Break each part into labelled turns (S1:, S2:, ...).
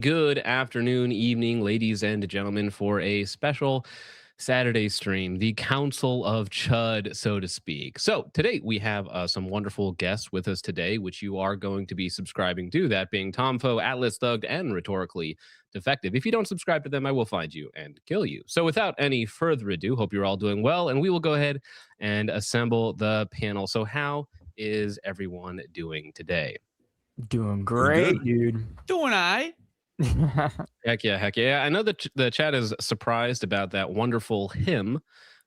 S1: Good afternoon, evening, ladies and gentlemen, for a special Saturday stream, the Council of Chud, so to speak. So, today we have some wonderful guests with us today, which you are going to be subscribing to, that being Tom Foe, Atlas Thugged, and Rhetorically Defective. If you don't subscribe to them, I will find you and kill you. So, without any further ado, hope you're all doing well, and we will go ahead and assemble the panel. So, how is everyone doing today?
S2: Doing
S3: Doing
S2: great,
S3: good.
S2: dude.
S4: Doing I.
S1: Heck yeah, heck yeah. I know that the chat is surprised about that wonderful hymn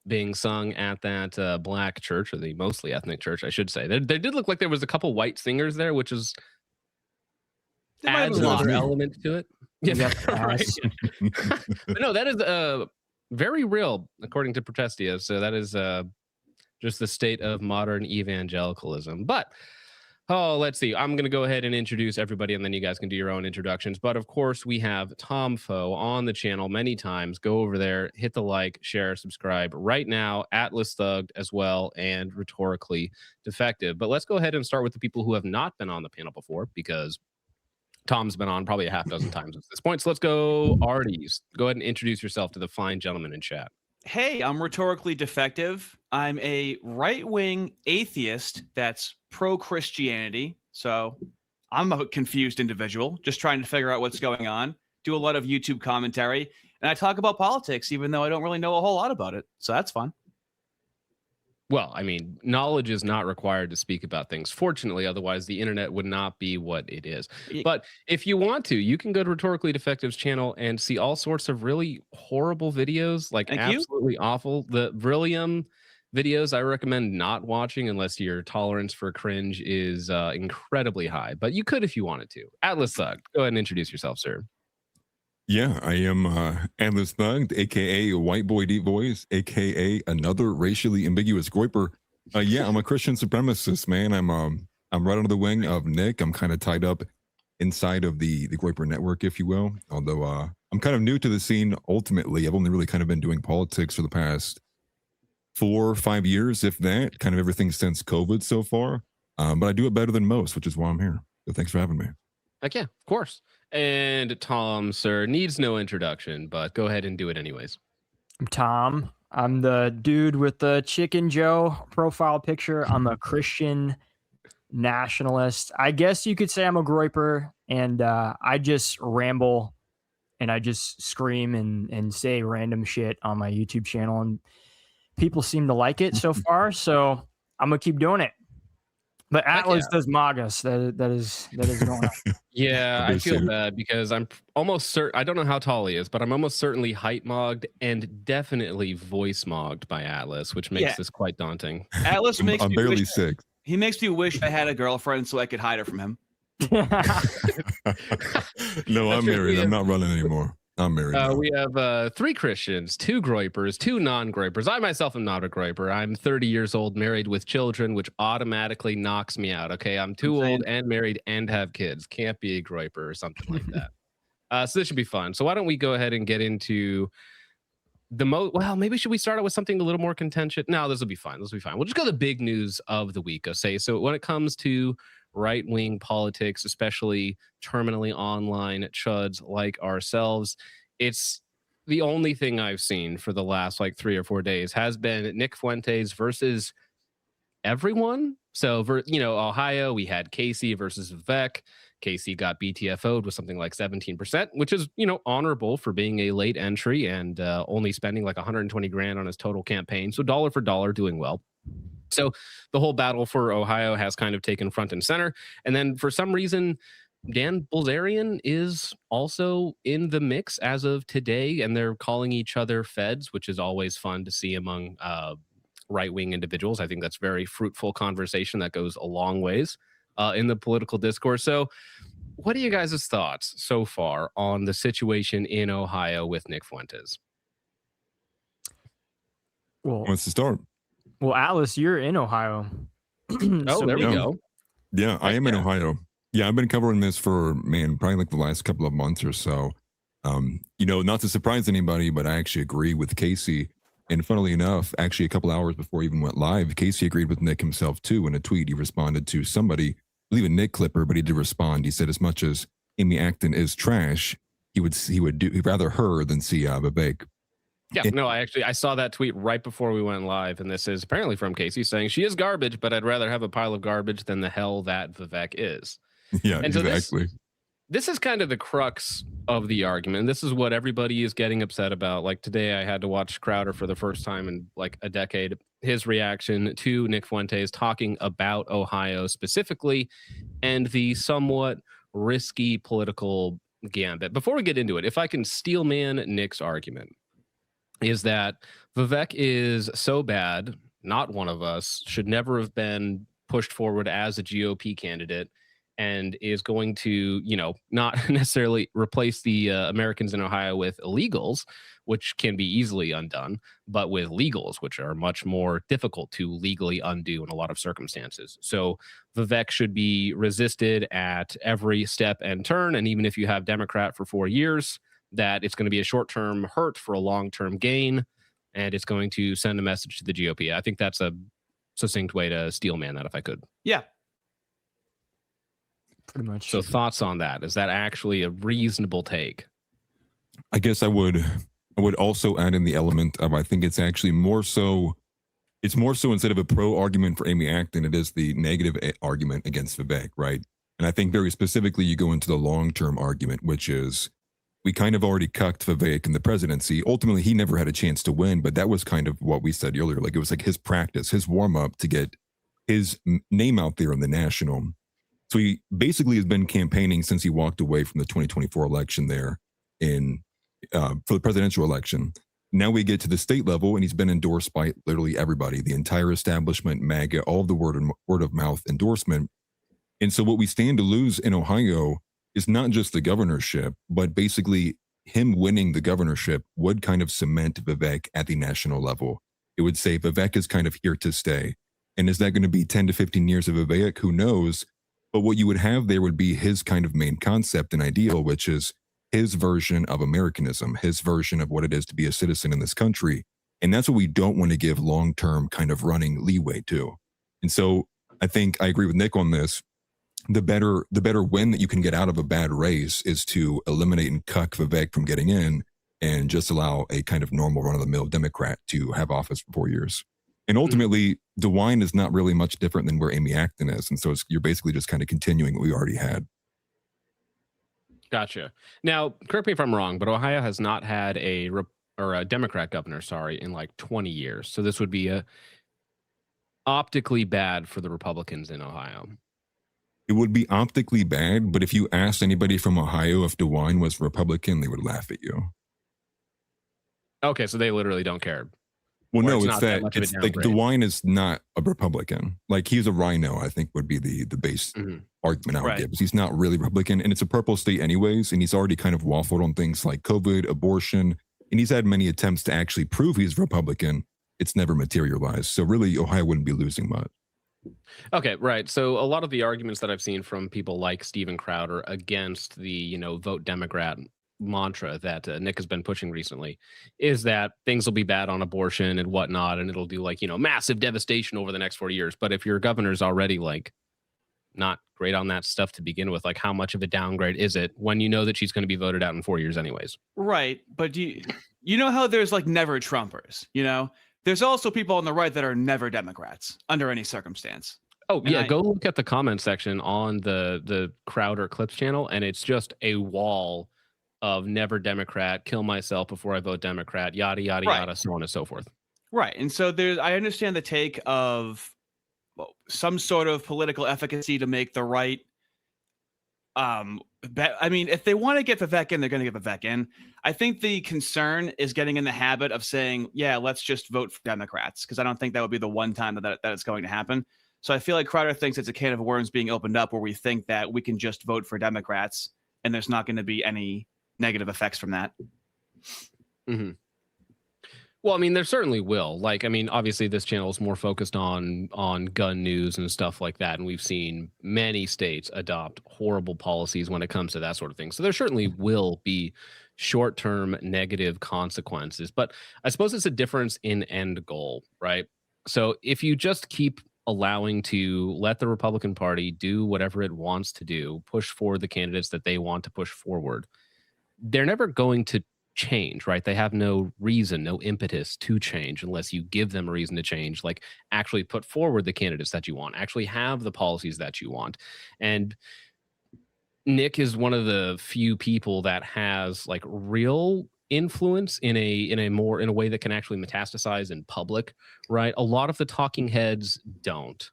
S1: being sung at that black church, or the mostly ethnic church, I should say. There did look like there was a couple white singers there, which is
S4: There might have
S1: adds
S4: been a lot.
S1: another
S3: me.
S1: element to it. Yeah,
S2: Yep,
S1: right.
S2: ass.
S1: But no, that is very real, according to Protestia. So that is just the state of modern evangelicalism. But let's see. I'm going to go ahead and introduce everybody, and then you guys can do your own introductions. But of course, we have Tom Foe on the channel many times. Go over there, hit the like, share, subscribe right now. Atlas Thugged as well, and Rhetorically Defective. But let's go ahead and start with the people who have not been on the panel before, because Tom's been on probably a half dozen times at this point. So let's go, Arties. Go ahead and introduce yourself to the fine gentleman in chat.
S4: Hey, I'm rhetorically defective. I'm a right-wing atheist that's pro-Christianity. So I'm a confused individual, just trying to figure out what's going on. Do a lot of YouTube commentary, and I talk about politics, even though I don't really know a whole lot about it. So that's fun.
S1: Well, I mean, knowledge is not required to speak about things. Fortunately, otherwise the internet would not be what it is. But if you want to, you can go to Rhetorically Defective's channel and see all sorts of really horrible videos, like
S4: Thank you.
S1: absolutely awful. The Brillium videos I recommend not watching unless your tolerance for cringe is incredibly high. But you could if you wanted to. Atlas Thug, go ahead and introduce yourself, sir.
S3: Yeah, I am Atlas Thugged, aka White Boy Deep Voice, aka another racially ambiguous groiper. Yeah, I'm a Christian supremacist, man. I'm right under the wing of Nick. I'm kind of tied up inside of the groiper network, if you will. Although I'm kind of new to the scene. Ultimately, I've only really kind of been doing politics for the past 4 or 5 years, if that. Kind of everything since COVID so far. But I do it better than most, which is why I'm here. So thanks for having me.
S1: Heck yeah, of course. And Tom, sir, needs no introduction, but go ahead and do it anyways.
S2: I'm Tom. I'm the dude with the Chicken Joe profile picture. I'm a Christian nationalist. I guess you could say I'm a groiper, and I just ramble and I just scream and say random shit on my YouTube channel, and people seem to like it so far. So I'm gonna keep doing it. But Atlas does Magus. That is going on.
S1: Yeah, I feel bad because I'm almost certain. I don't know how tall he is, but I'm almost certainly height mogged and definitely voice mogged by Atlas, which makes this quite daunting.
S4: Atlas makes
S3: I'm
S4: me
S3: barely
S4: wish
S3: 6.
S4: He makes me wish I had a girlfriend so I could hide her from him.
S3: No, I'm married. I'm not running anymore. I'm married. Now.
S1: We have 3 Christians, 2 groipers, 2 non-groipers. I myself am not a groiper. I'm 30 years old, married with children, which automatically knocks me out. Okay, I'm too old and married and have kids. Can't be a groiper or something like that. So this should be fun. So why don't we go ahead and get into the well, maybe should we start out with something a little more contentious? No, this will be fine. This will be fine. We'll just go to the big news of the week. Okay, so when it comes to right-wing politics, especially terminally online chuds like ourselves, it's the only thing I've seen for the last like 3 or 4 days has been Nick Fuentes versus everyone. So Ohio, we had Casey versus Vivek. Casey got BTFO'd with something like 17%, which is honorable for being a late entry and only spending like 120 grand on his total campaign. So dollar for dollar, doing well. So the whole battle for Ohio has kind of taken front and center. And then for some reason, Dan Bilzerian is also in the mix as of today, and they're calling each other feds, which is always fun to see among right-wing individuals. I think that's very fruitful conversation that goes a long ways in the political discourse. So what are you guys' thoughts so far on the situation in Ohio with Nick Fuentes?
S2: Well,
S3: Wants to start.
S2: Well, Atlas, you're in Ohio.
S1: Oh, there we go.
S3: Yeah, I am in Ohio. Yeah, I've been covering this for, probably like the last couple of months or so. Not to surprise anybody, but I actually agree with Casey. And funnily enough, actually a couple hours before he even went live, Casey agreed with Nick himself too. In a tweet, he responded to somebody, I believe a Nick Clipper, but he did respond. He said, as much as Amy Acton is trash, he'd rather her than see Vivek.
S1: Yeah, no, I saw that tweet right before we went live, and this is apparently from Casey saying she is garbage, but I'd rather have a pile of garbage than the hell that Vivek is.
S3: Yeah,
S1: And so
S3: exactly.
S1: this is kind of the crux of the argument. This is what everybody is getting upset about. Like today, I had to watch Crowder for the first time in like a decade. His reaction to Nick Fuentes talking about Ohio specifically and the somewhat risky political gambit. Before we get into it, if I can steelman Nick's argument, is that Vivek is so bad, not one of us, should never have been pushed forward as a GOP candidate, and is going to, not necessarily replace the Americans in Ohio with illegals, which can be easily undone, but with legals, which are much more difficult to legally undo in a lot of circumstances. So Vivek should be resisted at every step and turn. And even if you have Democrat for 4 years, that it's going to be a short-term hurt for a long-term gain, and it's going to send a message to the GOP. I think that's a succinct way to steelman that, if I could.
S4: Yeah.
S2: Pretty much.
S1: So thoughts on that? Is that actually a reasonable take?
S3: I guess I would also add in the element of, I think it's actually more so instead of a pro argument for Amy Acton, it is the negative argument against Vivek, right? And I think very specifically you go into the long-term argument, which is we kind of already cucked Vivek in the presidency. Ultimately, he never had a chance to win, but that was kind of what we said earlier. Like, it was like his practice, his warm-up to get his name out there in the national. So he basically has been campaigning since he walked away from the 2024 election there for the presidential election. Now we get to the state level, and he's been endorsed by literally everybody, the entire establishment, MAGA, all of the word of mouth endorsement. And so what we stand to lose in Ohio is not just the governorship, but basically him winning the governorship would kind of cement Vivek at the national level. It would say Vivek is kind of here to stay. And is that going to be 10 to 15 years of Vivek? Who knows? But what you would have there would be his kind of main concept and ideal, which is his version of Americanism, his version of what it is to be a citizen in this country. And that's what we don't want to give long-term kind of running leeway to. And so I think I agree with Nick on this. The better win that you can get out of a bad race is to eliminate and cuck Vivek from getting in and just allow a kind of normal run-of-the-mill Democrat to have office for 4 years. And ultimately, DeWine is not really much different than where Amy Acton is. And so you're basically just kind of continuing what we already had.
S1: Gotcha. Now, correct me if I'm wrong, but Ohio has not had a Democrat governor, in like 20 years. So this would be optically bad for the Republicans in Ohio.
S3: It would be optically bad, but if you asked anybody from Ohio if DeWine was Republican, they would laugh at you.
S1: Okay, so they literally don't care.
S3: Well, no,
S1: it's
S3: it's like DeWine is not a Republican. Like, he's a rhino, I think would be the base argument I would give. Because he's not really Republican, and it's a purple state anyways, and he's already kind of waffled on things like COVID, abortion, and he's had many attempts to actually prove he's Republican. It's never materialized. So really, Ohio wouldn't be losing much.
S1: Okay, right. So a lot of the arguments that I've seen from people like Steven Crowder against the, vote Democrat mantra that Nick has been pushing recently is that things will be bad on abortion and whatnot, and it'll do like, massive devastation over the next 4 years. But if your governor's already like not great on that stuff to begin with, like how much of a downgrade is it when you know that she's going to be voted out in 4 years anyways? Right.
S4: But you know how there's like never Trumpers, There's also people on the right that are never Democrats under any circumstance.
S1: Oh, yeah. Go look at the comment section on the Crowder Clips channel, and it's just a wall of never Democrat, kill myself before I vote Democrat, yada, yada, yada, so on and so forth.
S4: Right. And so I understand the take of some sort of political efficacy to make the right. If they want to get Vivek in, they're going to get Vivek in. I think the concern is getting in the habit of saying, yeah, let's just vote for Democrats, because I don't think that would be the one time that it's going to happen. So I feel like Crowder thinks it's a can of worms being opened up where we think that we can just vote for Democrats and there's not going to be any negative effects from that.
S1: Mm-hmm. Well, there certainly will. Obviously this channel is more focused on gun news and stuff like that. And we've seen many states adopt horrible policies when it comes to that sort of thing. So there certainly will be short-term negative consequences. But I suppose it's a difference in end goal, right? So if you just keep allowing to let the Republican Party do whatever it wants to do, push for the candidates that they want to push forward, they're never going to change, right? They have no reason, no impetus to change unless you give them a reason to change, like actually put forward the candidates that you want, actually have the policies that you want. And Nick is one of the few people that has like real influence in a way that can actually metastasize in public, right? A lot of the talking heads don't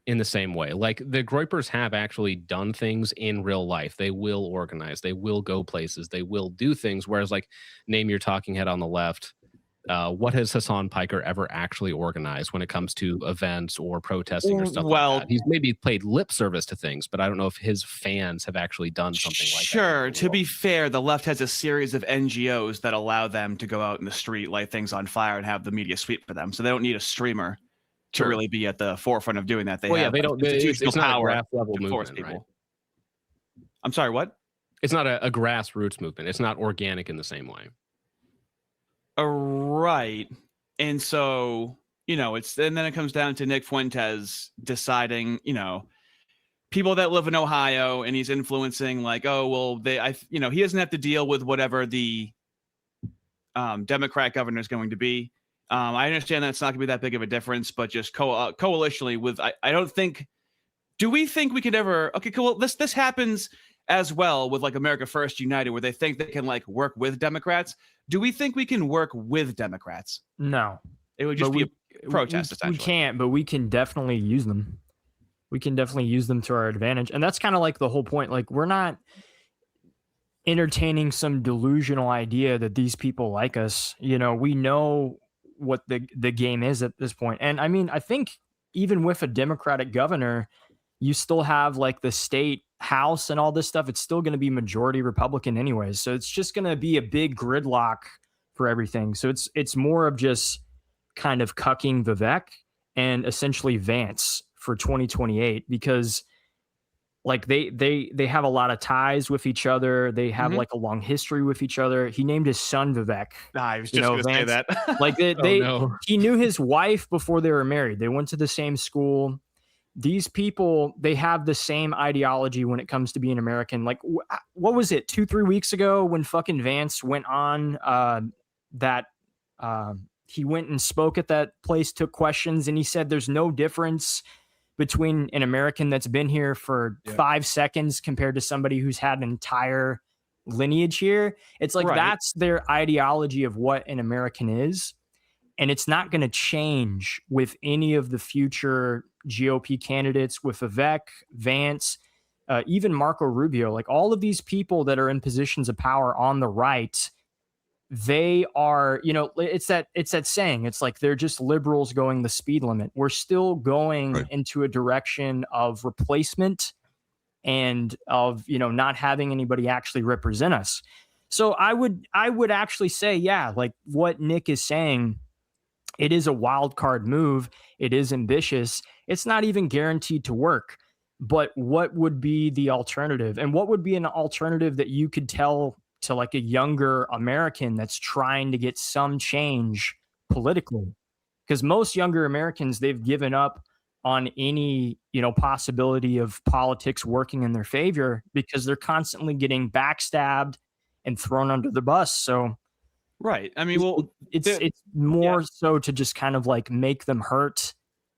S1: in the same way. Like the Groypers have actually done things in real life. They will organize, they will go places, they will do things. Whereas, like, name your talking head on the left. What has Hassan Piker ever actually organized when it comes to events or protesting or stuff like
S4: Well,
S1: that? He's maybe played lip service to things, but I don't know if his fans have actually done something like that.
S4: Sure. To be fair, the left has a series of NGOs that allow them to go out in the street, light things on fire, and have the media sweep for them. So they don't need a streamer to really be at the forefront of doing that. They have
S1: they don't.
S4: institutional
S1: It's not a
S4: power
S1: grass level
S4: to force
S1: movement,
S4: people.
S1: right?
S4: I'm sorry, what?
S1: It's not a grassroots movement. It's not organic in the same way.
S4: Right. And so, and then it comes down to Nick Fuentes deciding, people that live in Ohio, and he's influencing like, oh, well, he doesn't have to deal with whatever the Democrat governor is going to be. I understand that it's not going to be that big of a difference, but just coalitionally with, I don't think, do we think we could ever, okay, cool. This happens as well with like America First United, where they think they can like work with Democrats. Do we think we can work with Democrats?
S2: No.
S4: It would just be a protest, essentially.
S2: We can't, but we can definitely use them. We can definitely use them to our advantage. And that's kind of like the whole point. Like, we're not entertaining some delusional idea that these people like us. We know what the game is at this point. And I mean, I think even with a Democratic governor, you still have like the state house and all this stuff. It's still going to be majority Republican anyways. So it's just going to be a big gridlock for everything. So it's more of just kind of cucking Vivek and essentially Vance for 2028, because like they have a lot of ties with each other. They have like a long history with each other. He named his son Vivek.
S4: I was just going to say that.
S2: Like he knew his wife before they were married. They went to the same school. These people, they have the same ideology when it comes to being American. Like, what was it, 2-3 weeks ago when fucking Vance went on he went and spoke at that place, took questions, and he said there's no difference between an American that's been here for 5 seconds compared to somebody who's had an entire lineage here. It's like, that's their ideology of what an American is. And it's not going to change with any of the future GOP candidates, with Vivek, Vance, even Marco Rubio. Like, all of these people that are in positions of power on the right, they are, it's that saying, it's like they're just liberals going the speed limit. We're still going into a direction of replacement and of, not having anybody actually represent us. So I would actually say, yeah, like what Nick is saying, it is a wild card move. It is ambitious. It's not even guaranteed to work. But what would be the alternative? And what would be an alternative that you could tell to like a younger American that's trying to get some change politically? Because most younger Americans, they've given up on any, possibility of politics working in their favor because they're constantly getting backstabbed and thrown under the bus. So,
S4: right. I mean, well,
S2: it's more so to just kind of like make them hurt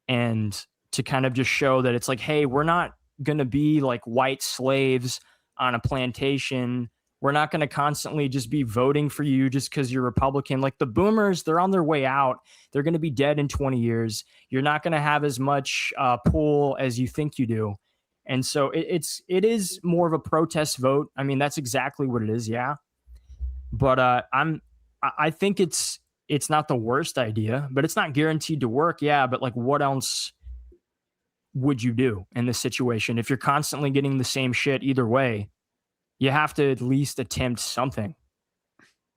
S2: and to kind of just show that it's like, hey, we're not going to be like white slaves on a plantation. We're not going to constantly just be voting for you just because you're Republican. Like the boomers, they're on their way out. They're going to be dead in 20 years. You're not going to have as much pull as you think you do. And so it is more of a protest vote. I mean, that's exactly what it is. Yeah. But I think it's not the worst idea, but it's not guaranteed to work. Yeah. But like, what else would you do in this situation? If you're constantly getting the same shit either way, you have to at least attempt something.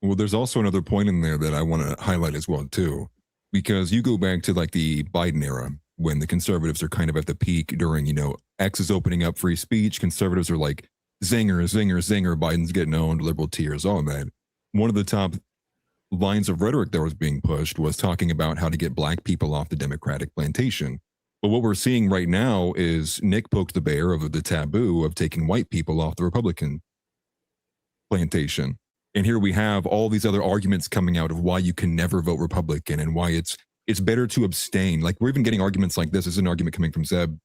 S3: Well, there's also another point in there that I want to highlight as well, too, because you go back to like the Biden era when the conservatives are kind of at the peak during, X is opening up free speech. Conservatives are like, zinger, zinger, zinger. Biden's getting owned, liberal tears, all that. One of the top lines of rhetoric that was being pushed was talking about how to get black people off the Democratic plantation. But what we're seeing right now is Nick poked the bear of the taboo of taking white people off the Republican plantation. And here we have all these other arguments coming out of why you can never vote Republican and why it's better to abstain. Like we're even getting arguments like this. This is an argument coming from Zeb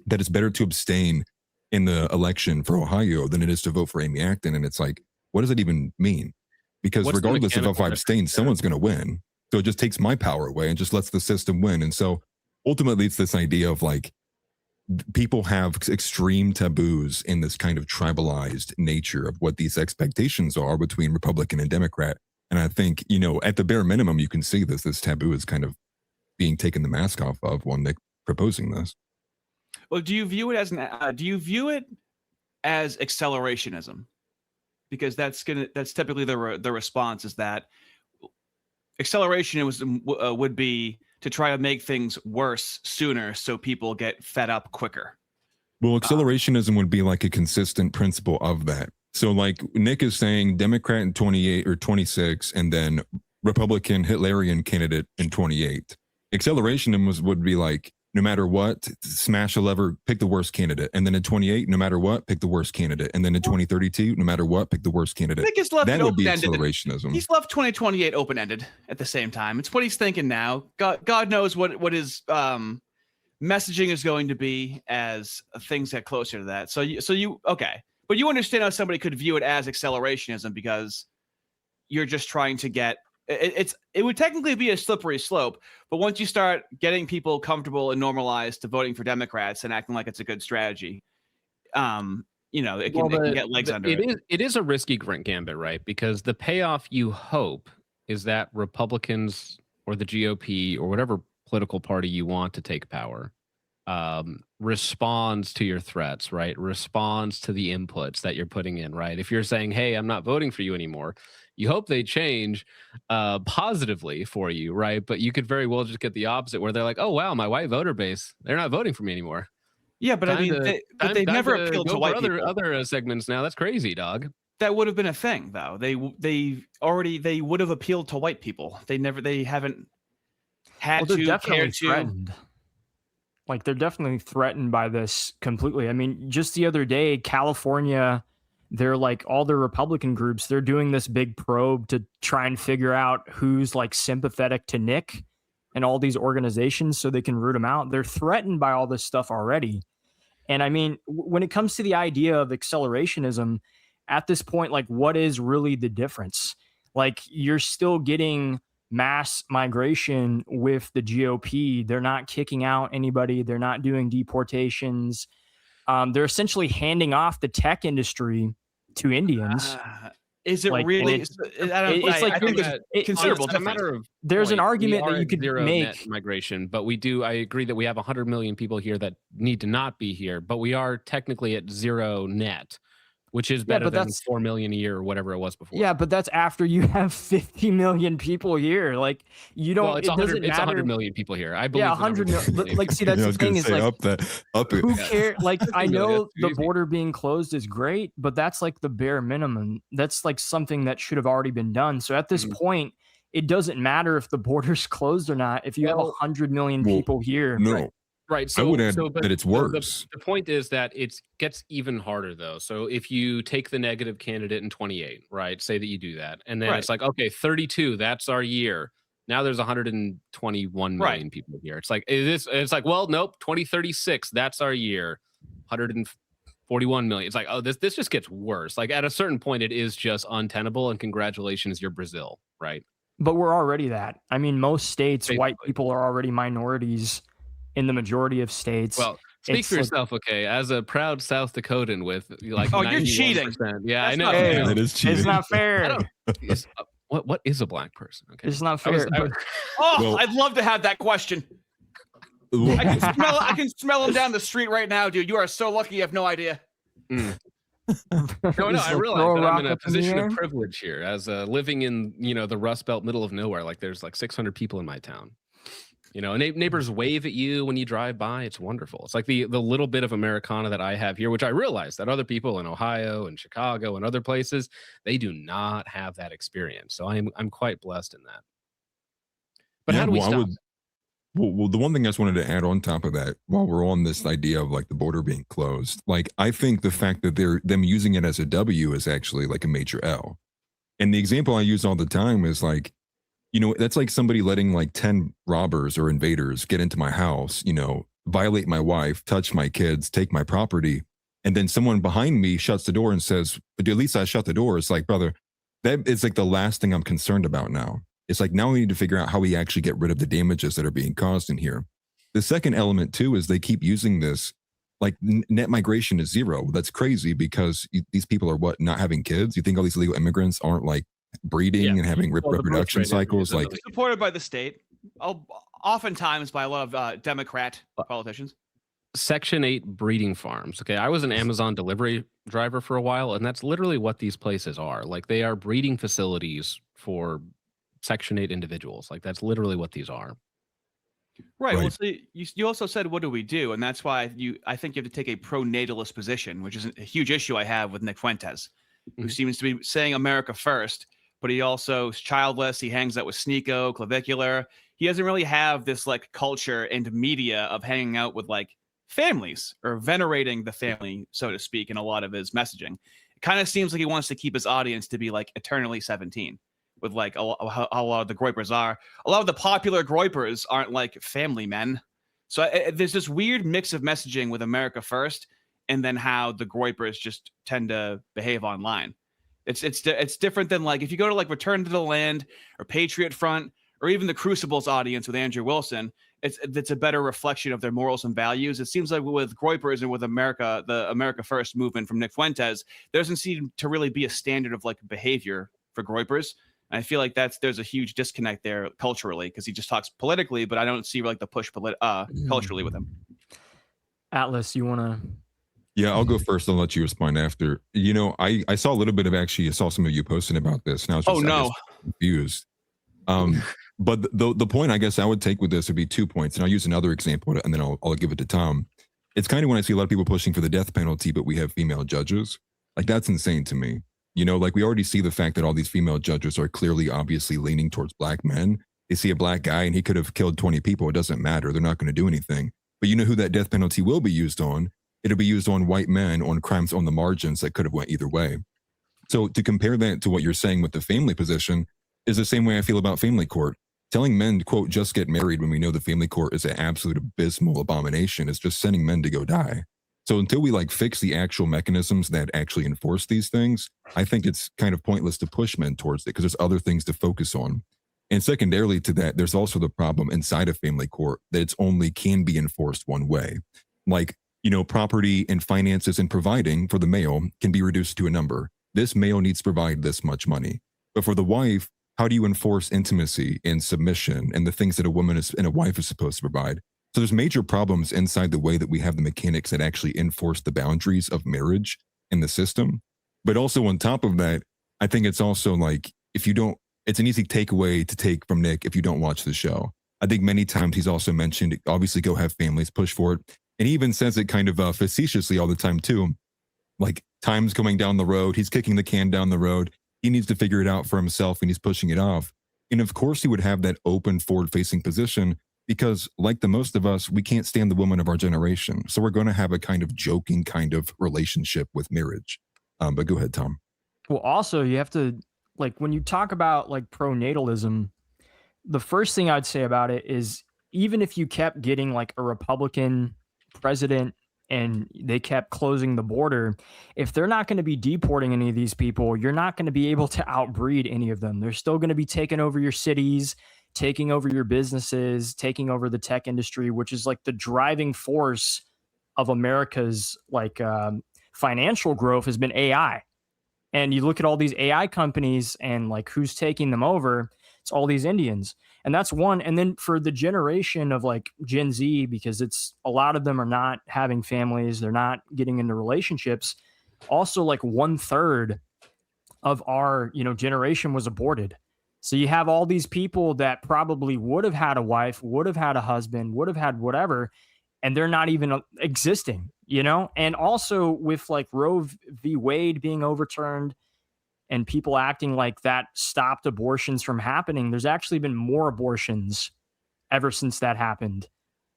S3: that it's better to abstain in the election for Ohio than it is to vote for Amy Acton. And it's like, what does it even mean? Because
S1: What's the
S3: regardless of if I
S1: mechanical
S3: abstain,
S1: difference there?
S3: someone's going to win. So it just takes my power away and just lets the system win. And so ultimately it's this idea of like, people have extreme taboos in this kind of tribalized nature of what these expectations are between Republican and Democrat. And I think, you know, at the bare minimum, you can see this taboo is kind of being taken the mask off of when Nick proposing this.
S4: Well, do you view it as accelerationism? Because that's typically the response is that acceleration would be to try to make things worse sooner so people get fed up quicker.
S3: Well, accelerationism would be like a consistent principle of that. So like Nick is saying Democrat in 28 or 26 and then Republican Hitlerian candidate in 28. Accelerationism would be like, no matter what, smash a lever, pick the worst candidate. And then in 28, no matter what, pick the worst candidate. And then in 2032, no matter what, pick the worst candidate.
S4: Nick has left
S3: That
S4: it
S3: would be
S4: open-ended.
S3: accelerationism.
S4: He's left 2028 open-ended at the same time. It's what he's thinking now. God knows what his messaging is going to be as things get closer to that. So you okay. But you understand how somebody could view it as accelerationism because you're just trying to get it would technically be a slippery slope, but once you start getting people comfortable and normalized to voting for Democrats and acting like it's a good strategy, you know, it can get legs under it.
S1: It is a risky gambit, right? Because the payoff you hope is that Republicans or the GOP or whatever political party you want to take power responds to your threats, right? Responds to the inputs that you're putting in, right? If you're saying, hey, I'm not voting for you anymore, you hope they change positively for you, right? But you could very well just get the opposite where they're like, oh, wow, my white voter base, they're not voting for me anymore.
S4: Yeah, but they've never appealed to white people.
S1: Other segments now. That's crazy, dog.
S4: That would have been a thing, though. They would have appealed to white people. They haven't had to care to.
S2: Threatened. Like they're definitely threatened by this completely. I mean, just the other day, California, they're like all the Republican groups, they're doing this big probe to try and figure out who's like sympathetic to Nick and all these organizations so they can root them out. They're threatened by all this stuff already. And I mean, when it comes to the idea of accelerationism, at this point, like what is really the difference? Like you're still getting mass migration with the GOP. They're not kicking out anybody. They're not doing deportations. They're essentially handing off the tech industry to Indians.
S4: Is it like, really? I think there's considerable difference.
S2: There's an argument that you could make
S1: net migration, but I agree that we have 100 million people here that need to not be here, but we are technically at zero net, which is better than 4 million a year or whatever it was before.
S2: Yeah, but that's after you have 50 million people here. Like you don't. Well,
S1: it's 100 million people here. I believe.
S2: Yeah, 100 million. Like, see, that's the thing is like, who cares? Like, I know the border being closed is great, but that's like the bare minimum. That's like something that should have already been done. So at this point, it doesn't matter if the border's closed or not. If you have 100 million people here,
S1: Right. So
S3: I would add that it's worse.
S1: The point is that it gets even harder, though. So if you take the negative candidate in 28, right, say that you do that, and then it's like, okay, 32, that's our year. Now there's 121 million people here. It's like, it's like, well, nope, 2036, that's our year. 141 million. It's like, oh, this just gets worse. Like at a certain point, it is just untenable. And congratulations, you're Brazil, right?
S2: But we're already that. I mean, most states, white people are already minorities. In the majority of states.
S1: Well, speak for yourself, okay? As a proud South Dakotan with like,
S4: you're cheating.
S1: Yeah,
S4: that's
S1: I know.
S3: That is cheating.
S2: It's not fair.
S1: What is a black person? Okay,
S2: it's not fair.
S4: I'd love to have that question. I can smell him down the street right now, dude. You are so lucky. You have no idea.
S1: No, I realize that I'm in a position of privilege here, as living in the Rust Belt, middle of nowhere. Like there's like 600 people in my town. Neighbors wave at you when you drive by. It's wonderful. It's like the little bit of Americana that I have here, which I realize that other people in Ohio and Chicago and other places, they do not have that experience. So I'm quite blessed in that. But how do we stop?
S3: Well, the one thing I just wanted to add on top of that, while we're on this idea of like the border being closed, like I think the fact that them using it as a W is actually like a major L. And the example I use all the time is like, that's like somebody letting like 10 robbers or invaders get into my house, violate my wife, touch my kids, take my property. And then someone behind me shuts the door and says, but at least I shut the door. It's like, brother, that is like the last thing I'm concerned about now. It's like, now we need to figure out how we actually get rid of the damages that are being caused in here. The second element too is they keep using this like net migration is zero. That's crazy because these people are not having kids. You think all these illegal immigrants aren't like breeding and having reproduction cycles, like
S4: supported by the state, oftentimes by a lot of Democrat politicians.
S1: Section 8 breeding farms. Okay, I was an Amazon delivery driver for a while, and that's literally what these places are. Like, they are breeding facilities for Section 8 individuals. Like, that's literally what these are.
S4: Right. Well, so you also said, what do we do? And that's why I think you have to take a pro-natalist position, which is a huge issue I have with Nick Fuentes, who seems to be saying America first, but he also is childless. He hangs out with Sneeko, Clavicular. He doesn't really have this like culture and media of hanging out with like families or venerating the family, so to speak, in a lot of his messaging. It kind of seems like he wants to keep his audience to be like eternally 17. With like how a lot of the groypers are. A lot of the popular groypers aren't like family men. So there's this weird mix of messaging with America first, and then how the groypers just tend to behave online. It's different than like if you go to like Return to the Land or Patriot Front or even the Crucibles audience with Andrew Wilson. It's a better reflection of their morals and values. It seems like with groypers and with America, the America First movement from Nick Fuentes, there doesn't seem to really be a standard of like behavior for groypers. I feel like there's a huge disconnect there culturally because he just talks politically, but I don't see like the push culturally with him.
S2: Atlas, you want to?
S3: Yeah, I'll go first. I'll let you respond after. I saw a little bit of I saw some of you posting about this, and I was just confused. But the point I guess I would take with this would be 2 points, and I'll use another example, and then I'll give it to Tom. It's kind of when I see a lot of people pushing for the death penalty, but we have female judges. Like, that's insane to me. Like we already see the fact that all these female judges are clearly, obviously leaning towards black men. They see a black guy and he could have killed 20 people. It doesn't matter. They're not going to do anything. But you know who that death penalty will be used on? It'll be used on white men on crimes on the margins that could have went either way. So to compare that to what you're saying with the family position is the same way I feel about family court. Telling men to, quote, just get married when we know the family court is an absolute abysmal abomination is just sending men to go die. So until we like fix the actual mechanisms that actually enforce these things, I think it's kind of pointless to push men towards it because there's other things to focus on. And secondarily to that, there's also the problem inside of family court that it's only can be enforced one way. Like, property and finances and providing for the male can be reduced to a number. This male needs to provide this much money. But for the wife, how do you enforce intimacy and submission and the things that a woman and a wife is supposed to provide? So there's major problems inside the way that we have the mechanics that actually enforce the boundaries of marriage in the system. But also on top of that, I think it's also like, it's an easy takeaway to take from Nick if you don't watch the show. I think many times he's also mentioned, obviously go have families, push for it. And he even says it kind of facetiously all the time too. Like, time's going down the road. He's kicking the can down the road. He needs to figure it out for himself and he's pushing it off. And of course he would have that open forward facing position because like the most of us, we can't stand the woman of our generation. So we're going to have a kind of joking kind of relationship with marriage. But go ahead, Tom.
S2: Well, also you have to, like, when you talk about like pronatalism, the first thing I'd say about it is even if you kept getting like a Republican president and they kept closing the border, if they're not going to be deporting any of these people, you're not going to be able to outbreed any of them. They're still going to be taking over your cities, taking over your businesses, taking over the tech industry, which is like the driving force of America's like financial growth has been AI. And you look at all these AI companies and like who's taking them over, it's all these Indians. And that's one. And then for the generation of like Gen Z, because it's a lot of them are not having families, they're not getting into relationships. Also, like 1/3 of our, generation was aborted. So you have all these people that probably would have had a wife, would have had a husband, would have had whatever, and they're not even existing, And also with like Roe v. Wade being overturned and people acting like that stopped abortions from happening, there's actually been more abortions ever since that happened.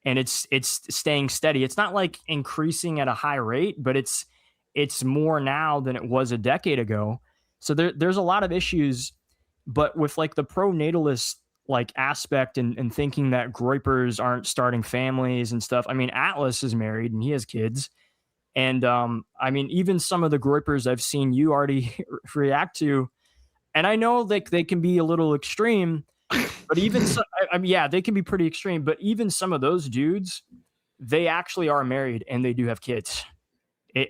S2: And it's staying steady. It's not like increasing at a high rate, but it's more now than it was a decade ago. So there's a lot of issues, but with like the pro-natalist like aspect and thinking that groypers aren't starting families and stuff. I mean, Atlas is married and he has kids. And I mean, even some of the groypers I've seen you already react to, and I know like they can be a little extreme, but even so, I mean, yeah, they can be pretty extreme. But even some of those dudes, they actually are married and they do have kids.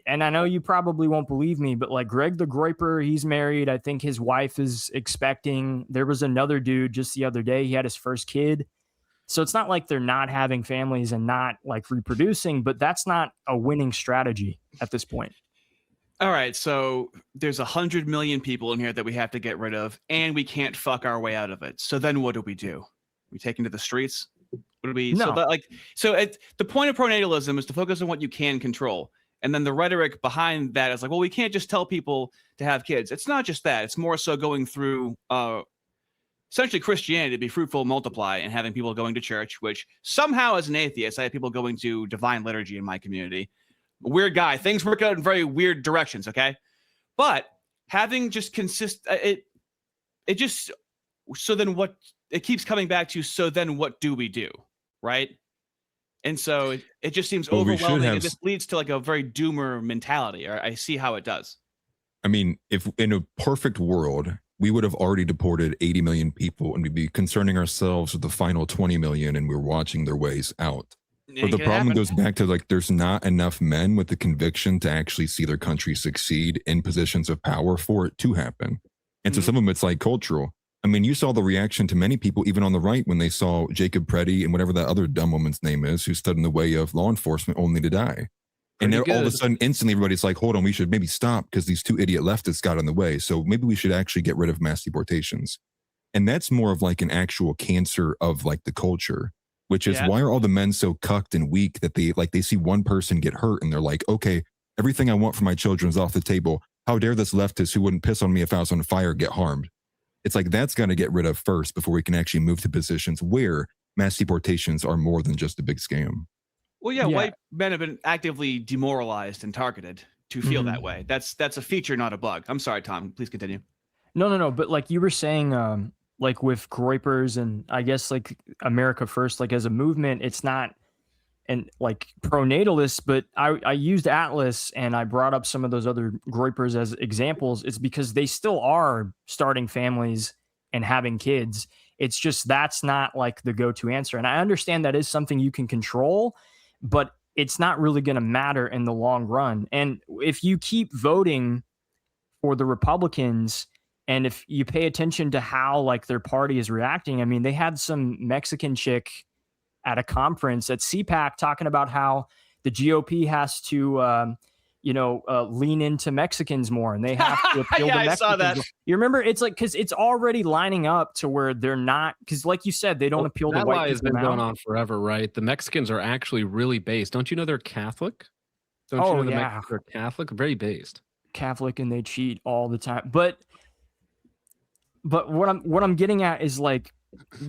S2: And I know you probably won't believe me, but like Greg the Groiper, he's married. I think his wife is expecting. There was another dude just the other day. He had his first kid. So it's not like they're not having families and not like reproducing, but that's not a winning strategy at this point.
S4: All right, so there's 100 million people in here that we have to get rid of, and we can't fuck our way out of it. So then what do? We take into the streets? What do we?
S2: No.
S4: The point of pronatalism is to focus on what you can control. And then the rhetoric behind that is like, well, we can't just tell people to have kids. It's not just that. It's more so going through essentially Christianity to be fruitful, multiply, and having people going to church, which somehow as an atheist, I have people going to divine liturgy in my community. Weird guy. Things work out in very weird directions, okay? But having just it just, so then what, it keeps coming back to, so then what do we do, right? And so it just seems overwhelming. And this leads to like a very doomer mentality. Or I see how it does.
S3: I mean, if in a perfect world, we would have already deported 80 million people and we'd be concerning ourselves with the final 20 million and we're watching their ways out. But the problem goes back to like, there's not enough men with the conviction to actually see their country succeed in positions of power for it to happen. And so some of them, it's like cultural. I mean, you saw the reaction to many people, even on the right, when they saw Jacob Preddy and whatever that other dumb woman's name is, who stood in the way of law enforcement only to die. And then all of a sudden, instantly, everybody's like, hold on, we should maybe stop because these two idiot leftists got in the way. So maybe we should actually get rid of mass deportations. And that's more of like an actual cancer of like the culture, which is why are all the men so cucked and weak that they see one person get hurt and they're like, okay, everything I want for my children is off the table. How dare this leftist who wouldn't piss on me if I was on fire get harmed? It's like that's got to get rid of first before we can actually move to positions where mass deportations are more than just a big scam.
S4: Well, yeah, white men have been actively demoralized and targeted to feel that way. That's a feature, not a bug. I'm sorry, Tom. Please continue.
S2: No. But like you were saying, like with groypers and I guess like America First, like as a movement, it's not and like pronatalists, but I used Atlas and I brought up some of those other groypers as examples. It's because they still are starting families and having kids. It's just that's not like the go-to answer. And I understand that is something you can control, but it's not really going to matter in the long run. And if you keep voting for the Republicans and if you pay attention to how like their party is reacting, I mean, they had some Mexican chick at a conference at CPAC talking about how the GOP has to, lean into Mexicans more and they have to appeal to Mexicans. I saw that. You remember? It's like, because it's already lining up to where they're not, because like you said, they don't appeal to white people. That lie has been going
S1: on forever, right? The Mexicans are actually really based. Don't you know they're Catholic? Don't you know the Mexicans are Catholic? Very based.
S2: Catholic and they cheat all the time. But what I'm getting at is like,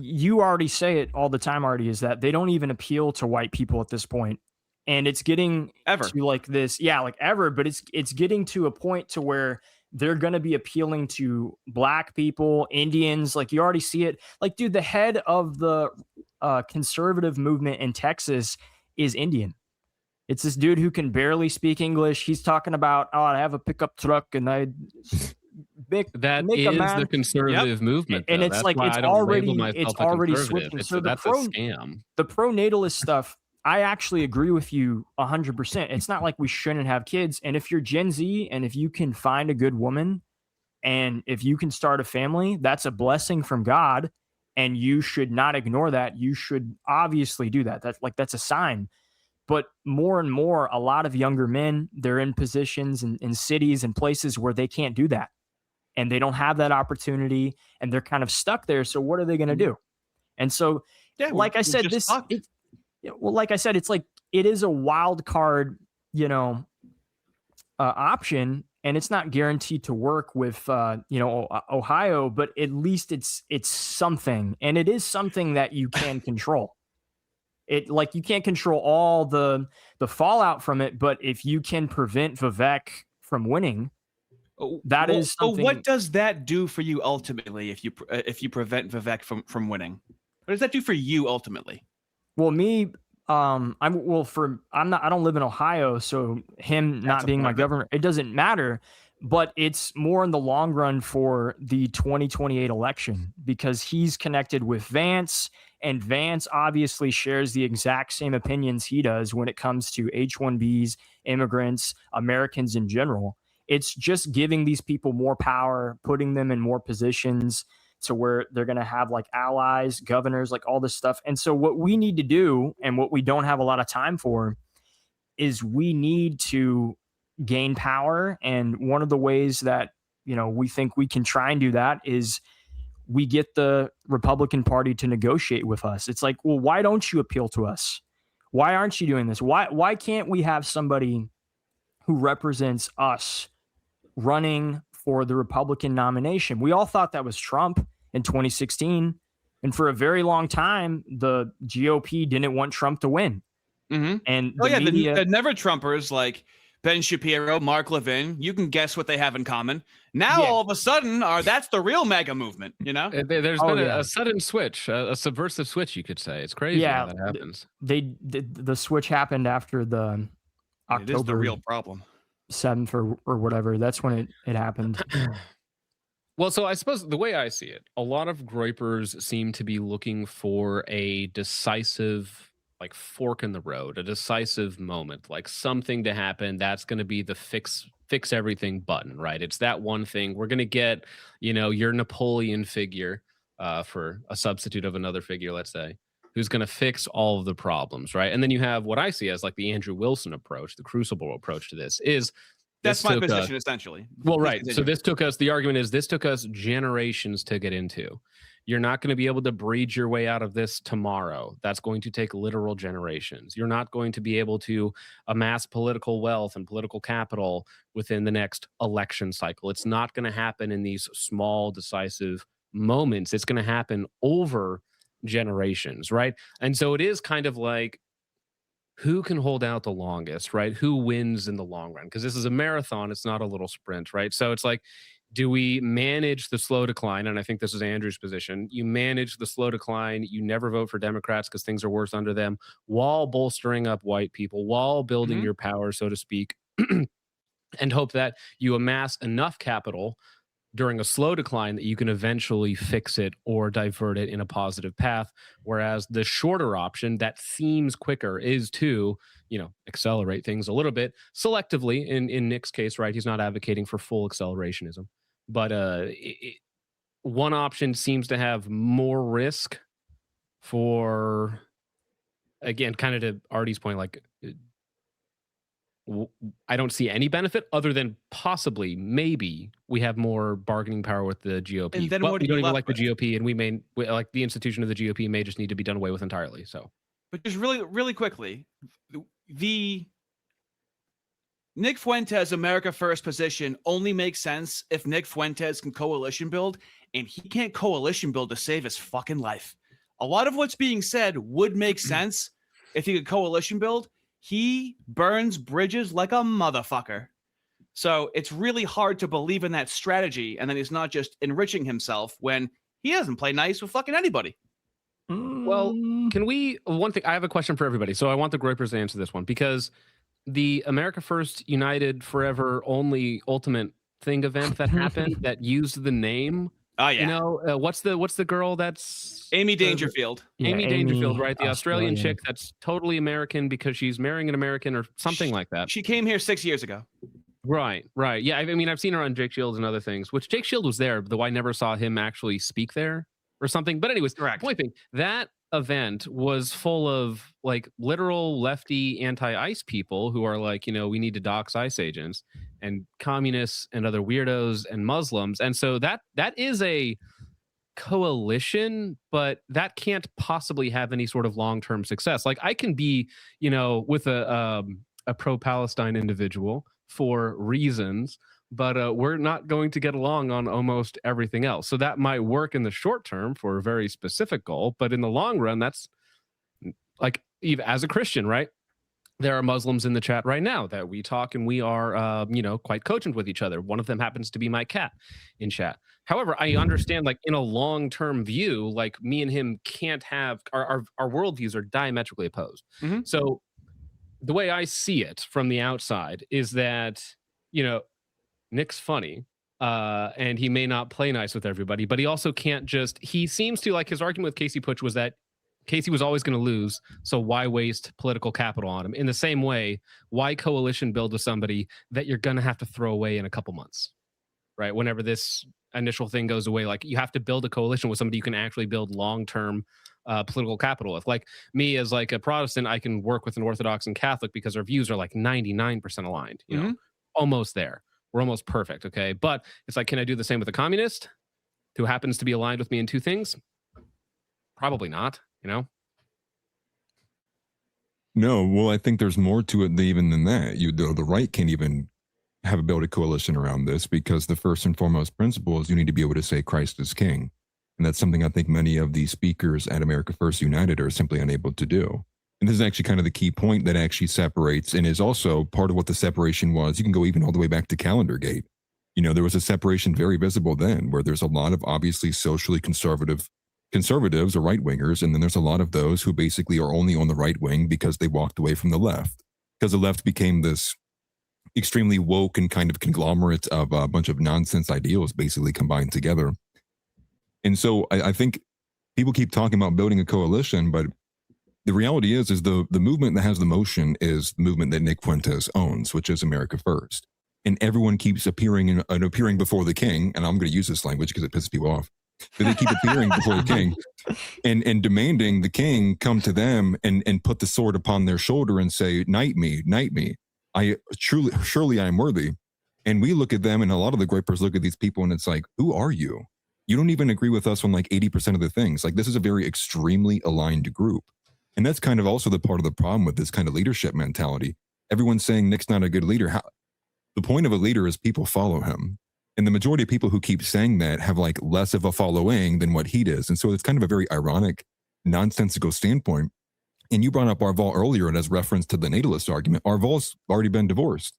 S2: you already say it all the time, Artie, is that they don't even appeal to white people at this point. And it's getting to like this, ever, but it's getting to a point to where they're going to be appealing to black people, Indians. Like you already see it. Like, dude, the head of the conservative movement in Texas is Indian. It's this dude who can barely speak English. He's talking about, I have a pickup truck and I make
S1: the conservative movement,
S2: and it's like it's already switching. So
S1: that's a scam.
S2: The pro-natalist stuff, I actually agree with you 100%. It's not like we shouldn't have kids. And if you're Gen Z and if you can find a good woman and if you can start a family, that's a blessing from God. And you should not ignore that. You should obviously do that. That's a sign. But more and more, a lot of younger men, they're in positions in cities and places where they can't do that. And they don't have that opportunity and they're kind of stuck there. So what are they going to do? And so, like I said, it's like, it is a wild card, option, and it's not guaranteed to work with, Ohio, but at least it's something, and it is something that you can control. You can't control all the fallout from it, but if you can prevent Vivek from winning, That is something.
S4: What does that do for you ultimately if you prevent Vivek from winning? What does that do for you ultimately?
S2: Well, me, I don't live in Ohio, so him
S4: That's
S2: not
S4: a
S2: being my
S4: part of it.
S2: governor, it doesn't matter. But it's more in the long run for the 2028 election because he's connected with Vance, and Vance obviously shares the exact same opinions he does when it comes to H-1Bs, immigrants, Americans in general. It's just giving these people more power, putting them in more positions to where they're going to have like allies, governors, like all this stuff. And so what we need to do, and what we don't have a lot of time for, is we need to gain power. And one of the ways that, we think we can try and do that is we get the Republican Party to negotiate with us. It's like, well, why don't you appeal to us? Why aren't you doing this? Why can't we have somebody who represents us running for the Republican nomination? We all thought that was Trump in 2016. And for a very long time, the GOP didn't want Trump to win.
S4: Mm-hmm.
S2: And
S4: the never Trumpers like Ben Shapiro, Mark Levin, you can guess what they have in common. Now, all of a sudden, that's the real MAGA movement,
S1: There's been a sudden switch, a subversive switch, you could say. It's crazy how that happens.
S2: The switch happened after the October.
S4: It is the real problem.
S2: 7th or whatever. That's when it happened.
S1: Well, so I suppose the way I see it, a lot of groypers seem to be looking for a decisive, like, fork in the road, a decisive moment, like something to happen that's going to be the fix everything button, right? It's that one thing. We're going to get, your Napoleon figure, for a substitute of another figure, let's say, who's going to fix all of the problems, right? And then you have what I see as like the Andrew Wilson approach, the crucible approach to this is.
S4: That's my position, essentially.
S1: Well, right. So the argument is this took us generations to get into. You're not going to be able to breed your way out of this tomorrow. That's going to take literal generations. You're not going to be able to amass political wealth and political capital within the next election cycle. It's not going to happen in these small, decisive moments. It's going to happen over generations, right? And so it is kind of like, who can hold out the longest, right? Who wins in the long run? Because this is a marathon, it's not a little sprint, right? So it's like, do we manage the slow decline? And I think this is Andrew's position. You manage the slow decline. You never vote for Democrats because things are worse under them, while bolstering up white people, while building your power, so to speak, and hope that you amass enough capital during a slow decline that you can eventually fix it or divert it in a positive path. Whereas the shorter option that seems quicker is to, accelerate things a little bit selectively. In Nick's case, right? He's not advocating for full accelerationism, but one option seems to have more risk for, again, kind of to Artie's point, like, I don't see any benefit other than possibly, maybe, we have more bargaining power with the GOP.
S4: And then
S1: but
S4: what
S1: we
S4: do you
S1: don't even
S4: left
S1: like the
S4: with?
S1: GOP, and like the institution of the GOP may just need to be done away with entirely. So,
S4: but just really, really quickly, the Nick Fuentes America First position only makes sense if Nick Fuentes can coalition build, and he can't coalition build to save his fucking life. A lot of what's being said would make sense if he could coalition build. He burns bridges like a motherfucker. So it's really hard to believe in that strategy, and then he's not just enriching himself when he doesn't play nice with fucking anybody.
S1: Well, one thing, I have a question for everybody. So I want the groypers to answer this one, because the America First United Forever Only Ultimate Thing event that happened that used the name.
S4: Oh yeah.
S1: What's the girl that's
S4: Amy Dangerfield?
S1: Amy Dangerfield, right? The Australian chick that's totally American because she's marrying an American or something like that.
S4: She came here 6 years ago.
S1: Right. Yeah, I mean, I've seen her on Jake Shields and other things, which Jake Shield was there, though I never saw him actually speak there or something. But anyways,
S4: correct.
S1: Point being, that event was full of like literal lefty anti-ICE people who are like, we need to dox ICE agents, and communists and other weirdos and Muslims. And so that is a coalition, but that can't possibly have any sort of long-term success. Like, I can be, with a pro-Palestine individual for reasons, but we're not going to get along on almost everything else. So that might work in the short term for a very specific goal, but in the long run, that's like, even as a Christian, right? there are Muslims in the chat right now that we talk and we are, quite cogent with each other. One of them happens to be my cat in chat. However, I understand, like in a long-term view, like me and him can't have our worldviews are diametrically opposed.
S4: Mhm.
S1: So the way I see it from the outside is that, Nick's funny, and he may not play nice with everybody, but he also can't just. He seems to like his argument with Casey Putsch was that Casey was always going to lose, so why waste political capital on him? In the same way, why coalition build with somebody that you're going to have to throw away in a couple months, right? Whenever this initial thing goes away, like you have to build a coalition with somebody you can actually build long-term political capital with. Like me as like a Protestant, I can work with an Orthodox and Catholic because our views are like 99% aligned, almost there. We're almost perfect, okay? But it's like, can I do the same with a communist who happens to be aligned with me in two things? Probably not.
S3: No, well, I think there's more to it even than that. The right can't even build a coalition around this because the first and foremost principle is you need to be able to say Christ is king. And that's something I think many of the speakers at America First United are simply unable to do. And this is actually kind of the key point that actually separates and is also part of what the separation was. You can go even all the way back to Calendargate. There was a separation very visible then where there's a lot of obviously socially conservatives or right wingers. And then there's a lot of those who basically are only on the right wing because they walked away from the left, because the left became this extremely woke and kind of conglomerate of a bunch of nonsense ideals basically combined together. And so I think people keep talking about building a coalition, but the reality is the movement that has the motion is the movement that Nick Fuentes owns, which is America First. And everyone keeps appearing before the king, and I'm going to use this language because it pisses people off. But they keep appearing before the king and demanding the king come to them and put the sword upon their shoulder and say, knight me. Surely I am worthy. And we look at them, and a lot of the Groypers look at these people, and it's like, who are you? You don't even agree with us on like 80% of the things. Like, this is a very extremely aligned group. And that's kind of also the part of the problem with this kind of leadership mentality. Everyone's saying Nick's not a good leader. The point of a leader is people follow him. And the majority of people who keep saying that have like less of a following than what he does. And so it's kind of a very ironic, nonsensical standpoint. And you brought up Arval earlier, and as reference to the natalist argument, Arval's already been divorced.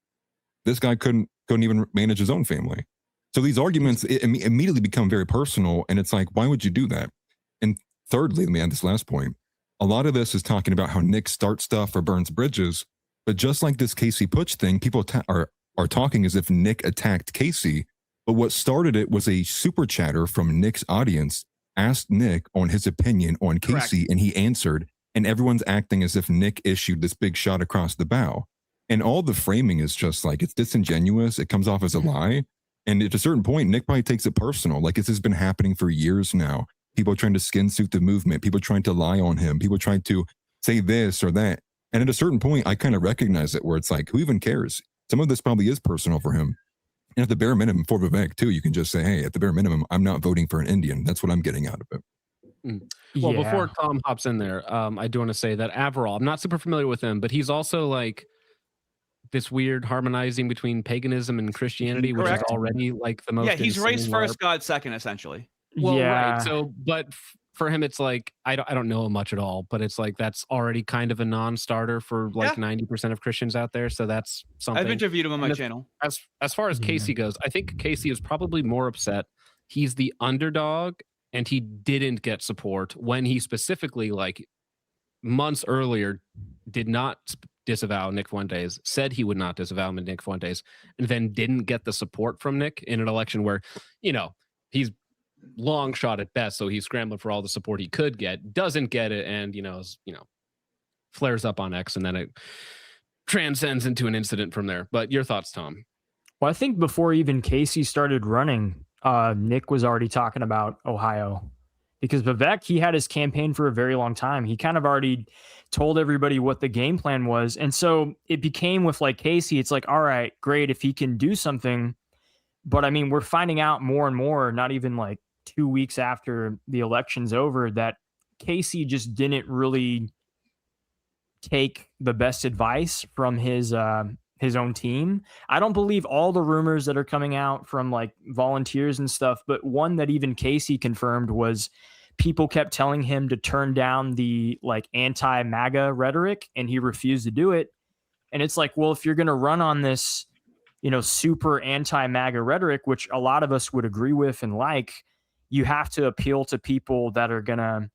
S3: This guy couldn't even manage his own family. So these arguments immediately become very personal. And it's like, why would you do that? And thirdly, let me add this last point. A lot of this is talking about how Nick starts stuff or burns bridges. But just like this Casey Putsch thing, people are talking as if Nick attacked Casey. But what started it was a super chatter from Nick's audience asked Nick on his opinion on Casey, and he answered. And everyone's acting as if Nick issued this big shot across the bow. And all the framing is just like, it's disingenuous. It comes off as a lie. And at a certain point, Nick probably takes it personal. Like, this has been happening for years now. People trying to skin suit the movement, people trying to lie on him, people trying to say this or that. And at a certain point, I kind of recognize it where it's like, who even cares? Some of this probably is personal for him. And at the bare minimum, for Vivek too, you can just say, hey, at the bare minimum, I'm not voting for an Indian. That's what I'm getting out of it.
S1: Well, before Tom hops in there, I do want to say that Averall, I'm not super familiar with him, but he's also like this weird harmonizing between paganism and Christianity, which is already like the most.
S4: Yeah, he's race first, God second, essentially.
S1: Well, right. So, but for him, it's like I don't know much at all, but it's like that's already kind of a non-starter for like 90% of Christians out there. So that's something.
S4: I've interviewed him on my channel.
S1: As far as Casey goes, I think Casey is probably more upset. He's the underdog, and he didn't get support when he specifically, like months earlier, did not disavow Nick Fuentes, said he would not disavow Nick Fuentes, and then didn't get the support from Nick in an election where, he's long shot at best, so he's scrambling for all the support he could get, doesn't get it, and flares up on X, and then it transcends into an incident from there. But your thoughts, Tom?
S2: Well, I think before even Casey started running, Nick was already talking about Ohio, because Vivek, he had his campaign for a very long time. He kind of already told everybody what the game plan was. And so it became with like Casey, it's like, all right, great, if he can do something. But I mean, we're finding out more and more, not even like 2 weeks after the election's over, that Casey just didn't really take the best advice from his own team. I don't believe all the rumors that are coming out from like volunteers and stuff, but one that even Casey confirmed was people kept telling him to turn down the like anti-MAGA rhetoric, and he refused to do it. And it's like, well, if you're going to run on this, super anti-MAGA rhetoric, which a lot of us would agree with and like, you have to appeal to people that are going to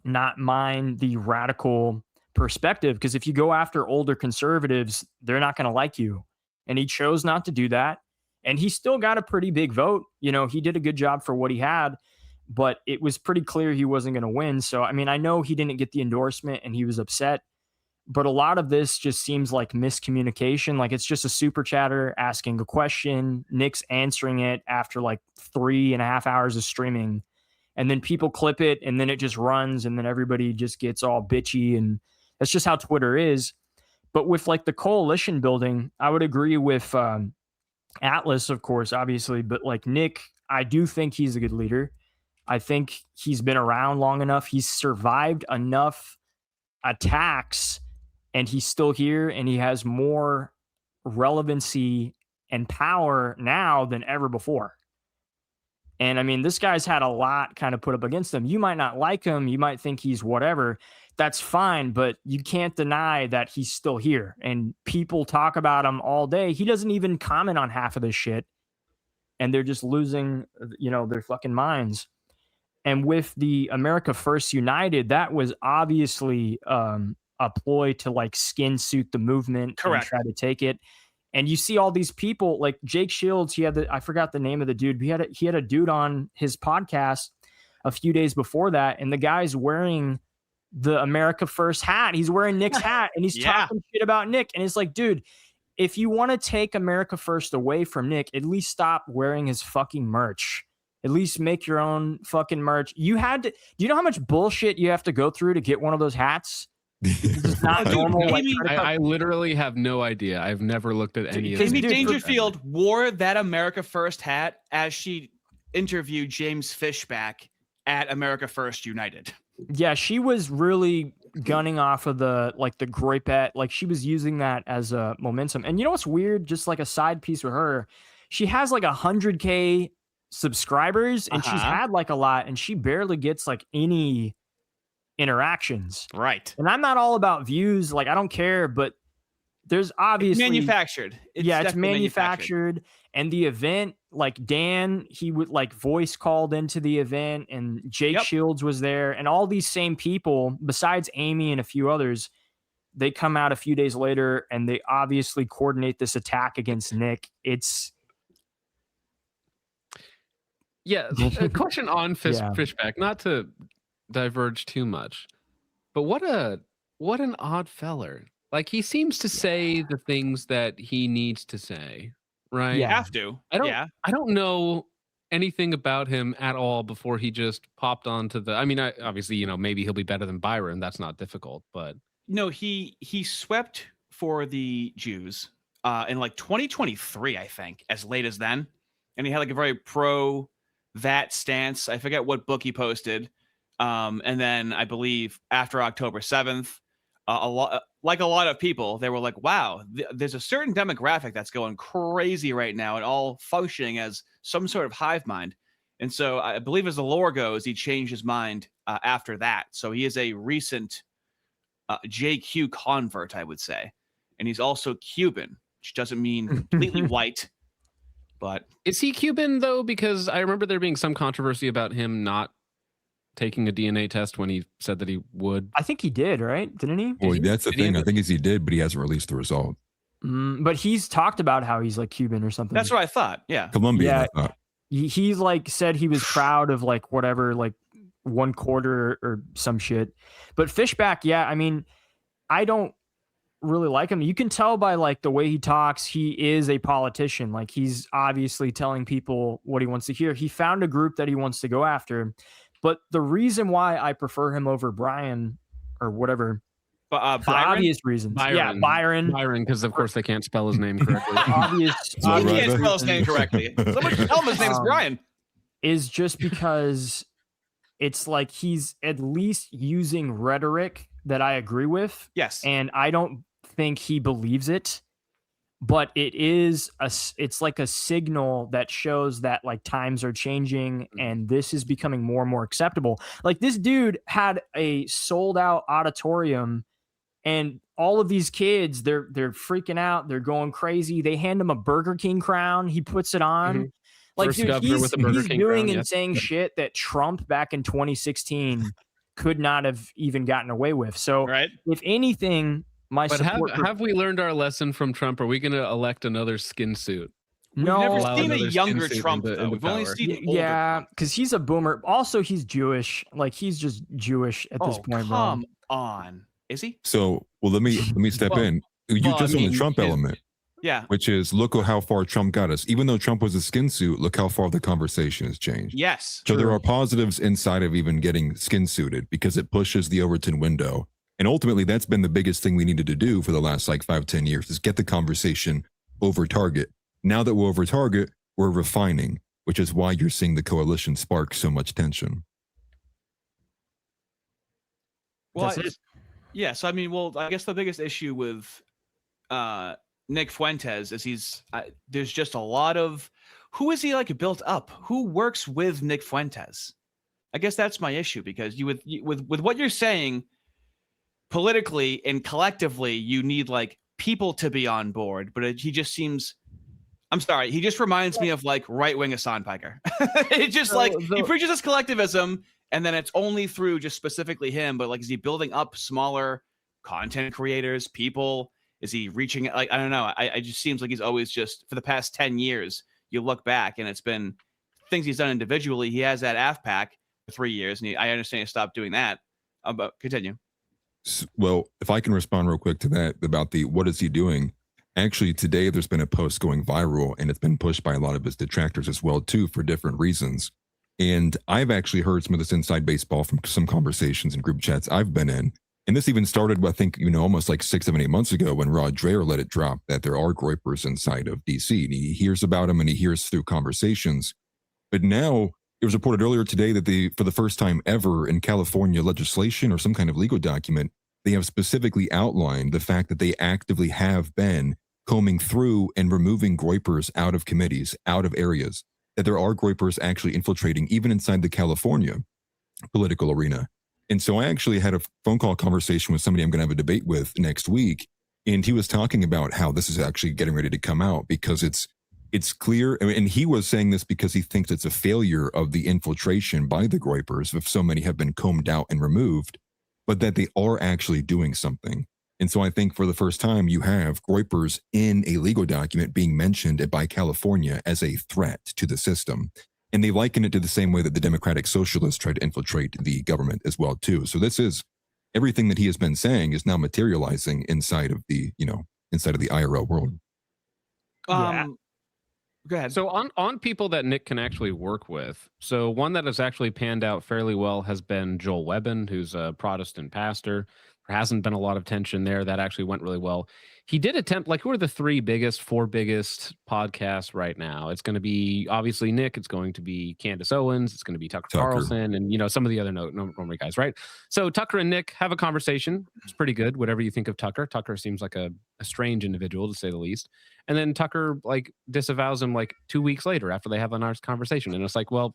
S2: not mind the radical perspective. Because if you go after older conservatives, they're not going to like you. And he chose not to do that. And he still got a pretty big vote. He did a good job for what he had, but it was pretty clear he wasn't going to win. So, I mean, I know he didn't get the endorsement and he was upset, but a lot of this just seems like miscommunication. Like it's just a super chatter asking a question, Nick's answering it after like 3.5 hours of streaming. And then people clip it and then it just runs and then everybody just gets all bitchy. And that's just how Twitter is. But with like the coalition building, I would agree with Atlas, of course, obviously. But like Nick, I do think he's a good leader. I think he's been around long enough. He's survived enough attacks and he's still here and he has more relevancy and power now than ever before. And I mean, this guy's had a lot kind of put up against him. You might not like him. You might think he's whatever. That's fine. But you can't deny that he's still here. And people talk about him all day. He doesn't even comment on half of this shit. And they're just losing, their fucking minds. And with the America First United, that was obviously a ploy to like skin suit the movement.
S4: Correct.
S2: And try to take it. And you see all these people like Jake Shields. I forgot the name of the dude. He had a dude on his podcast a few days before that. And the guy's wearing the America First hat. He's wearing Nick's hat and he's talking shit about Nick. And it's like, dude, if you want to take America First away from Nick, at least stop wearing his fucking merch. At least make your own fucking merch. Do you know how much bullshit you have to go through to get one of those hats? It's not normal.
S1: I literally have no idea. I've never looked at any of
S4: them. Amy Dangerfield wore that America First hat as she interviewed James Fishback at America First United.
S2: Yeah, she was really gunning off of the gripette. Like she was using that as a momentum. And you know what's weird? Just like a side piece with her, she has like 100K subscribers and she's had like a lot and she barely gets like any interactions.
S4: Right.
S2: And I'm not all about views. Like I don't care, but there's obviously
S4: manufactured.
S2: It's manufactured. And the event, like Dan, he would like voice called into the event and Jake Shields was there and all these same people besides Amy and a few others, they come out a few days later and they obviously coordinate this attack against Nick. It's
S1: a question on Fishback, not to diverge too much, but what an odd feller. Like he seems to say the things that he needs to say, right?
S4: You have to.
S1: I don't know anything about him at all before he just popped onto the. I mean, obviously, maybe he'll be better than Byron. That's not difficult, but
S4: no, he swept for the Jews in like 2023, I think, as late as then, and he had like a very pro that stance. I forget what book he posted. And then I believe after October 7th, a lot of people, they were like, wow, there's a certain demographic that's going crazy right now and all functioning as some sort of hive mind. And so I believe as the lore goes, he changed his mind after that. So he is a recent JQ convert, I would say. And he's also Cuban, which doesn't mean completely white. But
S1: is he Cuban though? Because I remember there being some controversy about him not taking a DNA test when he said that he would.
S2: I think he did, right? Didn't he?
S3: Well, that's the thing. I think he did, but he hasn't released the result.
S2: But he's talked about how he's like Cuban or something.
S4: That's what I thought. Yeah.
S3: Colombian,
S2: yeah,
S3: I thought.
S2: He like said he was proud of like whatever, like 1/4 or some shit. But Fishback, I mean, I don't really like him. You can tell by like the way he talks, he is a politician. Like he's obviously telling people what he wants to hear. He found a group that he wants to go after. But the reason why I prefer him over Brian or whatever, for obvious reasons.
S1: Byron. Byron, because of course they can't spell his name correctly.
S4: He can't spell his name correctly. Someone should tell him his name is Brian.
S2: Is just because it's like he's at least using rhetoric that I agree with.
S4: Yes.
S2: And I don't think he believes it, but it's like a signal that shows that like times are changing and this is becoming more and more acceptable. Like this dude had a sold out auditorium And all of these kids, they're freaking out. They're going crazy. They hand him a Burger King crown. He puts it on.
S1: Mhm.
S2: Like,
S1: First
S2: dude,
S1: governor with a Burger
S2: he's
S1: King
S2: doing
S1: crown,
S2: and
S1: yes.
S2: saying shit that Trump back in 2016 could not have even gotten away with. So,
S4: Right.
S2: if anything, my
S1: But
S2: support for
S1: have we learned our lesson from Trump? Are we going to elect another skin suit?
S4: We've
S2: no,
S4: never
S1: Allow
S4: seen a
S1: another
S4: younger
S1: skin suit
S4: Trump,
S1: into
S4: though. We've only
S1: power.
S4: seen older
S2: yeah,
S4: Trump.
S2: because he's a boomer. Also, he's Jewish. Like, he's just Jewish at this
S4: Oh,
S2: point, bro.
S4: come on. Is he?
S3: So, well, let me step
S1: Well-
S3: in. You
S1: well, I
S3: just on the
S1: mean,
S3: Trump
S1: his-
S3: element,
S4: Yeah.
S3: which is look at how far Trump got us. Even though Trump was a skin suit, look how far the conversation has changed.
S4: Yes.
S3: So there
S2: True.
S3: are positives inside of even getting skin suited because it pushes the Overton window. And ultimately, that's been the biggest thing we needed to do for the last like 5-10 years is get the conversation over target. Now that we're over target, we're refining, which is why you're seeing the coalition spark so much tension.
S4: Well,
S2: That's it.
S4: yeah. So I mean, well, I guess the biggest issue with Nick Fuentes is there's just a lot of who is he like built up? Who works with Nick Fuentes? I guess that's my issue because with what you're saying politically and collectively, you need like people to be on board, but he just seems. I'm sorry. He just reminds me of like right-wing Hassan Piker. It's just like he preaches this collectivism, and then it's only through just specifically him. But like, is he building up smaller content creators, people? Is he reaching? Like, I don't know. I just seems like he's always just for the past 10 years. You look back, and it's been things he's done individually. He has that AFPAC for 3 years, and I understand he stopped doing that. But continue.
S3: Well, if I can respond real quick to that about the what is he doing? Actually, today there's been a post going viral and it's been pushed by a lot of his detractors as well, too, for different reasons. And I've actually heard some of this inside baseball from some conversations and group chats I've been in. And this even started, I think, almost like 6, 7, 8 months ago when Rod Dreher let it drop that there are groypers inside of DC. And he hears about them and he hears through conversations. But now it was reported earlier today that for the first time ever in California legislation or some kind of legal document, they have specifically outlined the fact that they actively have been combing through and removing groypers out of committees, out of areas, that there are groypers actually infiltrating even inside the California political arena. And so I actually had a phone call conversation with somebody I'm going to have a debate with next week. And he was talking about how this is actually getting ready to come out because it's clear. And he was saying this because he thinks it's a failure of the infiltration by the groypers if so many have been combed out and removed, but that they are actually doing something. And so I think for the first time, you have groypers in a legal document being mentioned by California as a threat to the system. And they liken it to the same way that the Democratic Socialists tried to infiltrate the government as well, too. So this is everything that he has been saying is now materializing inside of the, inside of the IRL world.
S2: Yeah.
S4: Go ahead.
S1: So on people that Nick can actually work with, so one that has actually panned out fairly well has been Joel Webbin, who's a Protestant pastor. There hasn't been a lot of tension there. That actually went really well. He did attempt, like, who are the 4 biggest podcasts right now? It's going to be obviously Nick. It's going to be Candace Owens. It's going to be Tucker Carlson, and some of the other normal guys, right? So Tucker and Nick have a conversation. It's pretty good. Whatever you think of Tucker, Tucker seems like a strange individual to say the least. And then Tucker like disavows him like 2 weeks later after they have a nice conversation, and it's like, well,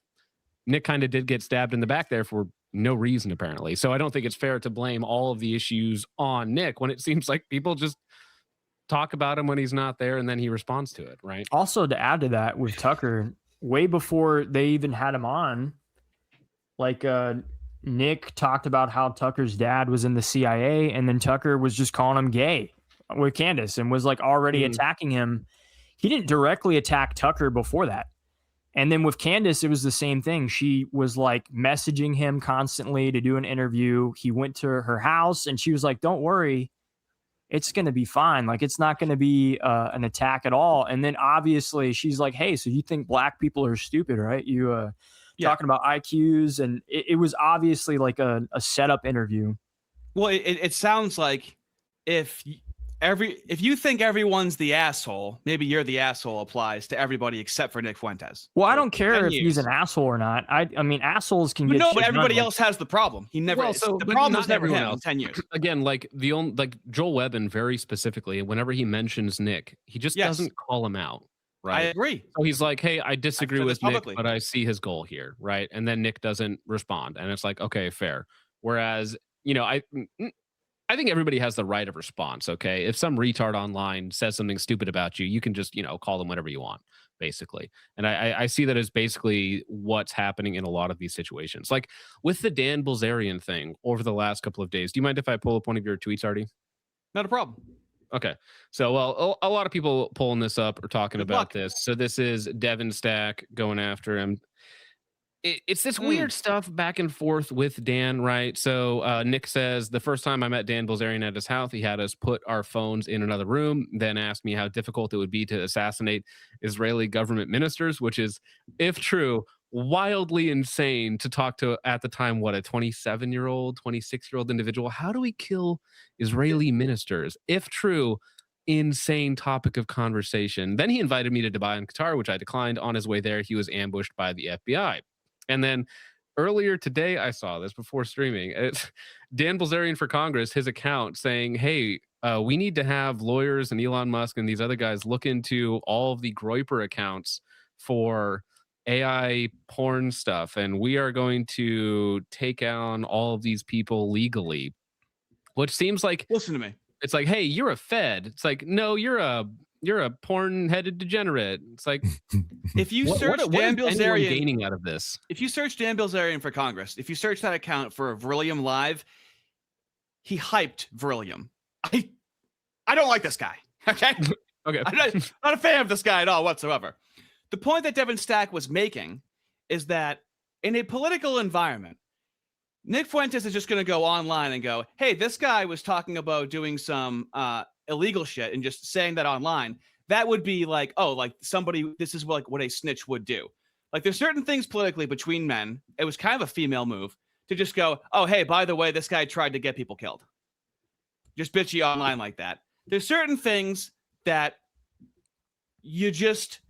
S1: Nick kind of did get stabbed in the back there for no reason apparently. So I don't think it's fair to blame all of the issues on Nick when it seems like people just talk about him when he's not there and then he responds to it, right?
S2: Also, to add to that with Tucker, way before they even had him on, like Nick talked about how Tucker's dad was in the CIA, and then Tucker was just calling him gay with Candace and was like already attacking him. He didn't directly attack Tucker before that. And then with Candace, it was the same thing. She was like messaging him constantly to do an interview. He went to her house and she was like, don't worry, it's going to be fine. Like, it's not going to be an attack at all. And then obviously she's like, hey, so you think black people are stupid, right? You talking about IQs. And it was obviously like a setup interview.
S4: Well, it sounds like if you think everyone's the asshole, maybe you're the asshole applies to everybody except for Nick Fuentes.
S2: Well, I don't care if he's an asshole or not. I mean, assholes can get.
S4: No,
S2: shit
S4: but everybody
S2: done.
S4: else has the problem. He never. The problem is never him in 10 years.
S1: Again, like Joel Webbin, very specifically, whenever he mentions Nick, he just doesn't call him out. Right.
S4: I agree.
S1: So he's like, hey, I disagree with Nick,
S4: publicly.
S1: but I see his goal here. Right. And then Nick doesn't respond. And it's like, okay, fair. Whereas, I think everybody has the right of response. Okay, if some retard online says something stupid about you, you can just call them whatever you want, basically. And I see that as basically what's happening in a lot of these situations. Like with the Dan Bilzerian thing over the last couple of days. Do you mind if I pull up one of your tweets, Artie?
S4: Not a problem.
S1: Okay. So, well, a lot of people pulling this up or talking
S4: Good
S1: about
S4: luck.
S1: this. So this is Devin Stack going after him. It's this weird stuff back and forth with Dan, right? So Nick says, the first time I met Dan Bilzerian at his house, he had us put our phones in another room, then asked me how difficult it would be to assassinate Israeli government ministers, which is, if true, wildly insane to talk to at the time, what, a 27-year-old, 26-year-old individual. How do we kill Israeli ministers? If true, insane topic of conversation. Then he invited me to Dubai and Qatar, which I declined. On his way there, he was ambushed by the FBI. And then earlier today, I saw this before streaming. It's Dan Bilzerian for Congress, his account saying, hey, we need to have lawyers and Elon Musk and these other guys look into all of the Groyper accounts for AI porn stuff. And we are going to take on all of these people legally, which seems like,
S4: listen to me.
S1: It's like, hey, you're a Fed. It's like, no, you're a porn-headed degenerate. It's like,
S4: if you search Dan Bilzerian,
S1: gaining out of this?
S4: If you search Dan Bilzerian for Congress, if you search that account for Verillium Live, he hyped Verillium. I don't like this guy. Okay,
S1: okay,
S4: I'm not a fan of this guy at all whatsoever. The point that Devin Stack was making is that in a political environment, Nick Fuentes is just going to go online and go, hey, this guy was talking about doing some illegal shit and just saying that online. That would be like, oh, like somebody, this is like what a snitch would do. Like there's certain things politically between men. It was kind of a female move to just go, oh, hey, by the way, this guy tried to get people killed. Just bitchy online like that. There's certain things that you just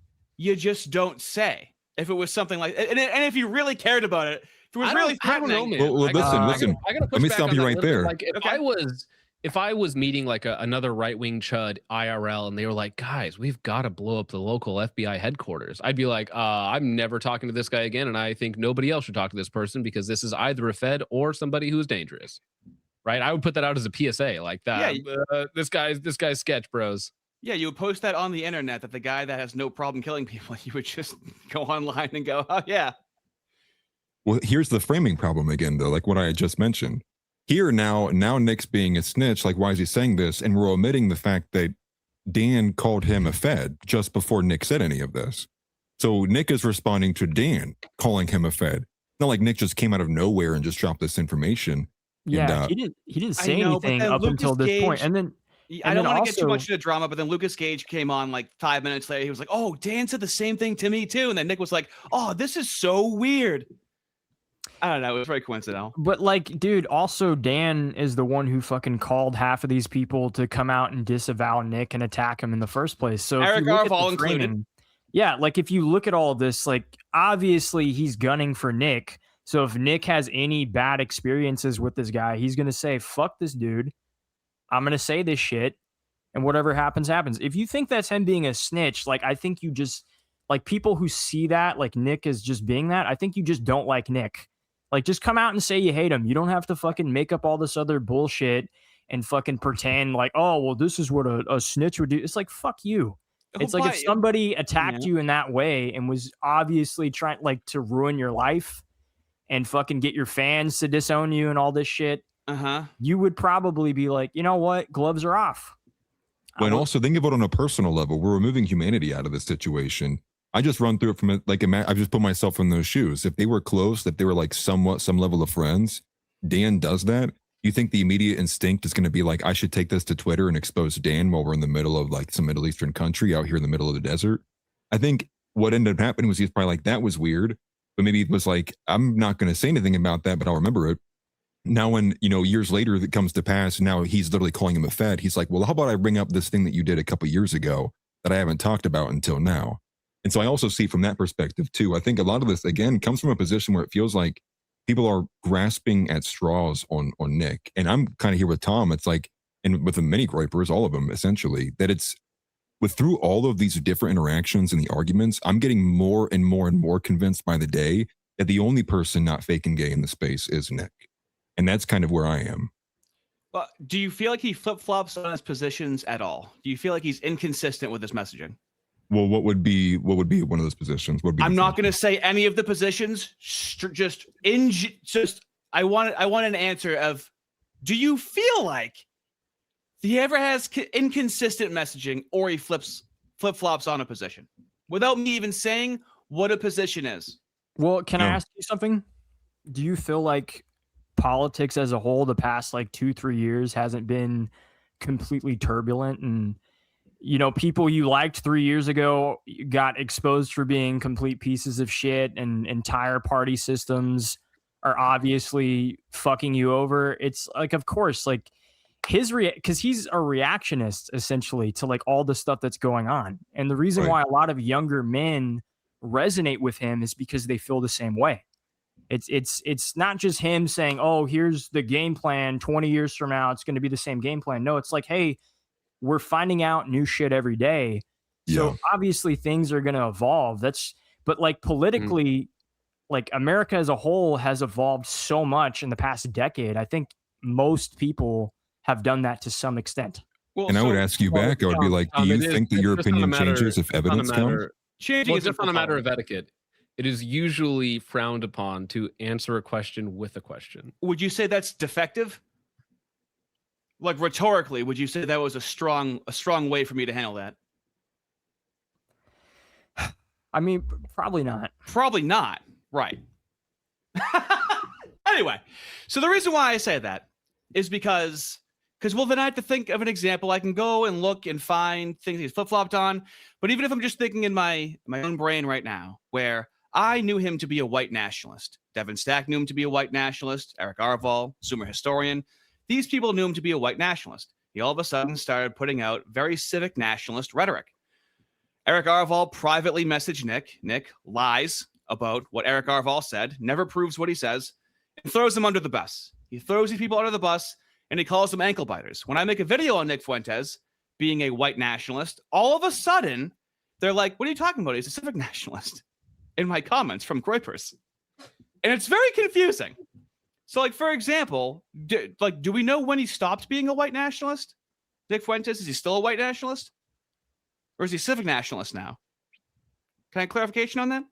S4: don't say. If it was something like, and if you really cared about it, if it was really threatening.
S1: I don't know, man.
S3: Well, listen.
S1: I gotta push
S3: Let me
S1: back
S3: stop
S1: on
S3: you
S1: that
S3: right
S1: little bit.
S3: there.
S1: Like if I was meeting like another right-wing chud IRL and they were like, guys, we've got to blow up the local FBI headquarters, I'd be like, I'm never talking to this guy again, and I think nobody else should talk to this person because this is either a Fed or somebody who's dangerous. Right? I would put that out as a PSA like that. Yeah. This guy's sketch, bros.
S4: Yeah, you would post that on the internet that the guy that has no problem killing people, you would just go online and go, oh yeah.
S3: Well, here's the framing problem again, though, like what I had just mentioned. Here now Nick's being a snitch, like why is he saying this? And we're omitting the fact that Dan called him a Fed just before Nick said any of this. So Nick is responding to Dan calling him a Fed. Not like Nick just came out of nowhere and just dropped this information.
S2: Yeah,
S3: And,
S2: he didn't say anything up until this point. And then
S4: I don't want to get too much into drama, but then Lucas Gage came on like 5 minutes later. He was like, oh, Dan said the same thing to me too. And then Nick was like, oh, this is so weird. I don't know. It was very coincidental.
S2: But like, dude, also Dan is the one who fucking called half of these people to come out and disavow Nick and attack him in the first place. So
S4: Eric Arval included.
S2: Yeah, like if you look at all of this, like obviously he's gunning for Nick. So if Nick has any bad experiences with this guy, he's going to say, fuck this dude. I'm going to say this shit. And whatever happens, happens. If you think that's him being a snitch, like I think you just, like people who see that, like Nick is just being that, I think you just don't like Nick. Like, just come out and say you hate him. You don't have to fucking make up all this other bullshit and fucking pretend like, oh, well, this is what a snitch would do. It's like, fuck you. It's like if somebody attacked you in that way and was obviously trying like to ruin your life and fucking get your fans to disown you and all this shit, you would probably be like, you know what? Gloves are off.
S3: But also think about it on a personal level. We're removing humanity out of this situation. I just run through it from like, I just put myself in those shoes. If they were close, if they were like somewhat some level of friends, Dan does that. You think the immediate instinct is going to be like, I should take this to Twitter and expose Dan while we're in the middle of like some Middle Eastern country out here in the middle of the desert? I think what ended up happening was he's probably like, that was weird. But maybe it was like, I'm not going to say anything about that, but I'll remember it. Now, when, years later that comes to pass, now he's literally calling him a Fed. He's like, well, how about I bring up this thing that you did a couple years ago that I haven't talked about until now? And so I also see from that perspective too. I think a lot of this, again, comes from a position where it feels like people are grasping at straws on Nick. And I'm kind of here with Tom. It's like, and with the many Groypers, all of them essentially, that it's through all of these different interactions and the arguments, I'm getting more and more and more convinced by the day that the only person not fake and gay in the space is Nick. And that's kind of where I am.
S4: But do you feel like he flip-flops on his positions at all? Do you feel like he's inconsistent with his messaging?
S3: Well, what would be one of those positions? What would be
S4: I'm not going to say any of the positions. I want an answer of, do you feel like he ever has inconsistent messaging, or he flip-flops on a position without me even saying what a position is?
S2: Well, can I ask you something? Do you feel like politics as a whole the past like 2-3 years hasn't been completely turbulent, and people you liked 3 years ago got exposed for being complete pieces of shit, and entire party systems are obviously fucking you over? It's like, of course, like because he's a reactionist essentially to like all the stuff that's going on. And the reason why a lot of younger men resonate with him is because they feel the same way. It's not just him saying, oh, here's the game plan 20 years from now, it's going to be the same game plan. No, it's like, hey, we're finding out new shit every day. So obviously things are going to evolve. But like politically, like America as a whole has evolved so much in the past decade. I think most people have done that to some extent.
S3: Well, and I would ask you back, I would be like, do you think that your opinion changes if evidence comes?
S1: Changing is just on a matter of etiquette. It is usually frowned upon to answer a question with a question.
S4: Would you say that's defective? Like rhetorically, would you say that was a strong way for me to handle that?
S2: I mean, probably not.
S4: Probably not. Right. Anyway, so the reason why I say that is because well, then I have to think of an example. I can go and look and find things he's flip-flopped on. But even if I'm just thinking in my own brain right now, where I knew him to be a white nationalist, Devin Stack knew him to be a white nationalist, Eric Arval, Zoomer historian, these people knew him to be a white nationalist. He all of a sudden started putting out very civic nationalist rhetoric. Eric Arval privately messaged Nick. Nick lies about what Eric Arval said, never proves what he says, and throws them under the bus. He throws these people under the bus, and he calls them ankle biters. When I make a video on Nick Fuentes being a white nationalist, all of a sudden, they're like, what are you talking about? He's a civic nationalist. In my comments from Groypers. And it's very confusing. So, like, for example, do we know when he stopped being a white nationalist? Nick Fuentes, is he still a white nationalist? Or is he a civic nationalist now? Can I have clarification on that?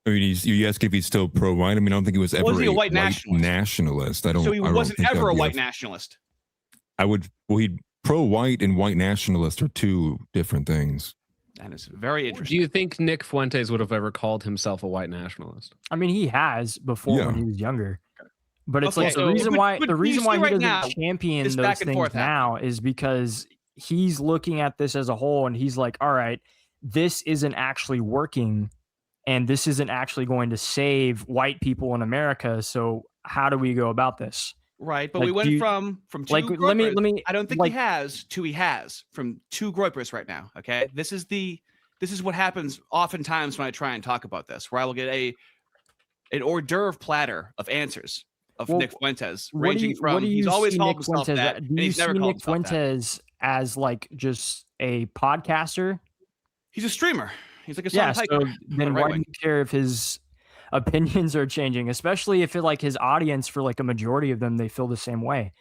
S3: I mean, you ask if he's still pro-white. I mean, I don't think he was ever a white nationalist. I don't.
S4: So he wasn't ever a white nationalist.
S3: He pro-white and white nationalist are two different things.
S4: That is very interesting.
S1: Do you think Nick Fuentes would have ever called himself a white nationalist?
S2: I mean, he has before when he was younger. But it's like the reason why he doesn't champion those things now is because he's looking at this as a whole, and he's like, all right, this isn't actually working, and this isn't actually going to save white people in America. So how do we go about this?
S4: Right, but like, we went from two Groypers. Let me. I don't think like, he has from two Groypers right now. Okay, this is what happens oftentimes when I try and talk about this, where I will get an hors d'oeuvre platter of answers of Nick Fuentes, ranging from he's always called himself that, and he's never called himself that.
S2: Do you see Nick Fuentes as like just a podcaster?
S4: He's a streamer. He's like a
S2: so then why do you care if his opinions are changing, especially if it like his audience, for like a majority of them, they feel the same way?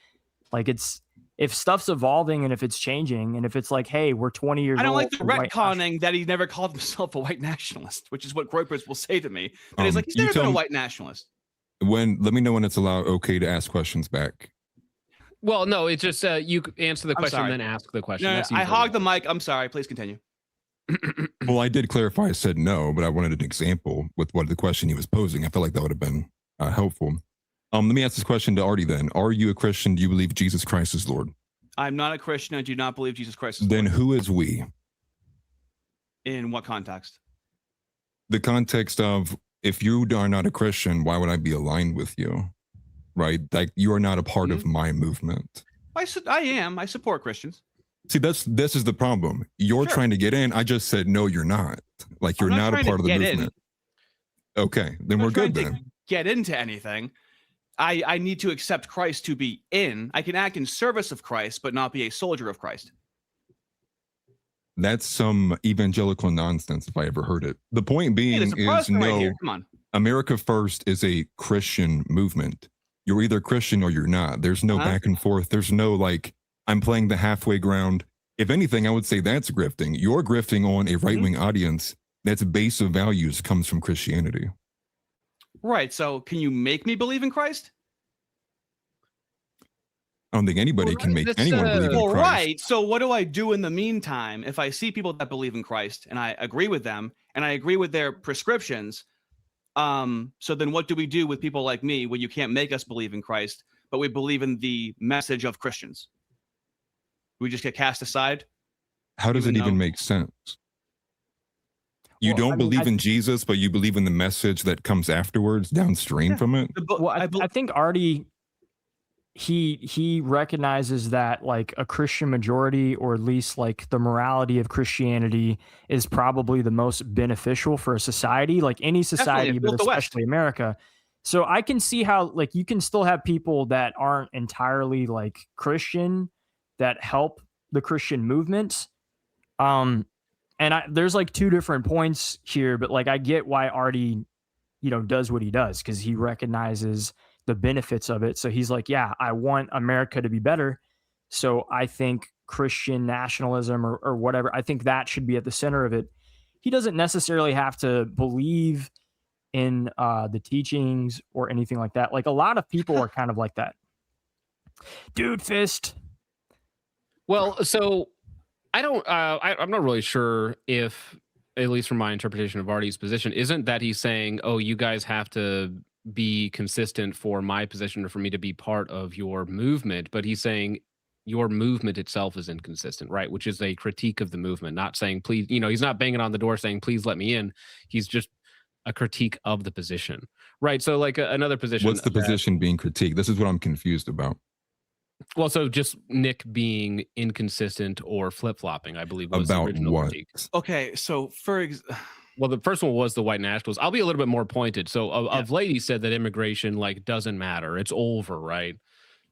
S2: Like, it's if stuff's evolving and if it's changing and if it's like, hey, we're 20 years old.
S4: I don't like the retconning that he never called himself a white nationalist, which is what Groypers will say to me. And he's like, he's never been a white nationalist.
S3: Let me know when it's okay to ask questions back.
S1: Well, no, it's just you answer the question and then ask the question.
S4: No, I hogged the mic. I'm sorry. Please continue.
S3: Well, I did clarify. I said no, but I wanted an example with what the question he was posing. I felt like that would have been helpful. Let me ask this question to Artie then. Are you a Christian? Do you believe Jesus Christ is Lord?
S4: I'm not a Christian. I do not believe Jesus Christ is
S3: Lord. Then who is we?
S4: In what context?
S3: The context of, if you are not a Christian, why would I be aligned with you? Right? Like, you are not a part of my movement.
S4: I am. I support Christians.
S3: See, this is the problem. You're trying to get in. I just said, no, you're not. Like, you're not a part of the movement. Okay, then we're good then.
S4: Get into anything. I need to accept Christ to be in. I can act in service of Christ, but not be a soldier of Christ.
S3: That's some evangelical nonsense if I ever heard it. The point being is, no,
S4: right here. Come on.
S3: America First is a Christian movement. You're either Christian or you're not. There's no back and forth. There's no like, I'm playing the halfway ground. If anything, I would say that's grifting. You're grifting on a right-wing audience that's base of values comes from Christianity.
S4: Right. So can you make me believe in Christ?
S3: I don't think anybody can make anyone believe in
S4: Well,
S3: Christ.
S4: right. So what do I do in the meantime if I see people that believe in Christ and I agree with them and I agree with their prescriptions? So then what do we do with people like me when you can't make us believe in Christ, but we believe in the message of Christians? We just get cast aside?
S3: How does it even make sense? You don't believe in Jesus, but you believe in the message that comes afterwards, downstream from it?
S2: Well, I think Artie, he recognizes that like a Christian majority, or at least like the morality of Christianity, is probably the most beneficial for a society, like any society, but especially America. So I can see how like you can still have people that aren't entirely like Christian that help the Christian movement. And there's like two different points here, but like I get why Artie, does what he does, because he recognizes the benefits of it. So he's like, yeah, I want America to be better. So I think Christian nationalism or whatever, I think that should be at the center of it. He doesn't necessarily have to believe in the teachings or anything like that. Like a lot of people are kind of like that. Dude fist.
S1: Well, so I don't, I'm not really sure if, at least from my interpretation of Artie's position, isn't that he's saying, oh, you guys have to be consistent for my position or for me to be part of your movement, but he's saying your movement itself is inconsistent, right? Which is a critique of the movement, not saying, please, he's not banging on the door saying, please let me in. He's just a critique of the position, right? So like another position.
S3: What's the position being critiqued? This is what I'm confused about.
S1: Well, so just Nick being inconsistent or flip-flopping, I believe, was
S3: about
S1: the original
S3: what?
S1: critique.
S4: Okay, so
S1: well, the first one was the white nationalists. I'll be a little bit more pointed. So of late, he said that immigration like doesn't matter; it's over, right?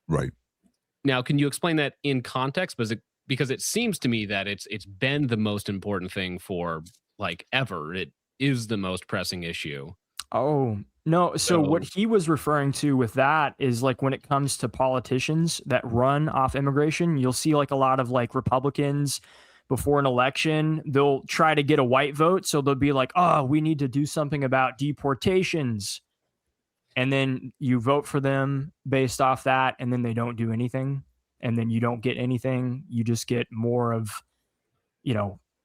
S3: Right.
S1: Now, can you explain that in context? Because it seems to me that it's been the most important thing for like ever. It is the most pressing issue.
S2: Oh, no. So what he was referring to with that is like when it comes to politicians that run off immigration, you'll see like a lot of like Republicans before an election, they'll try to get a white vote. So they'll be like, oh, we need to do something about deportations. And then you vote for them based off that. And then they don't do anything. And then you don't get anything. You just get more of,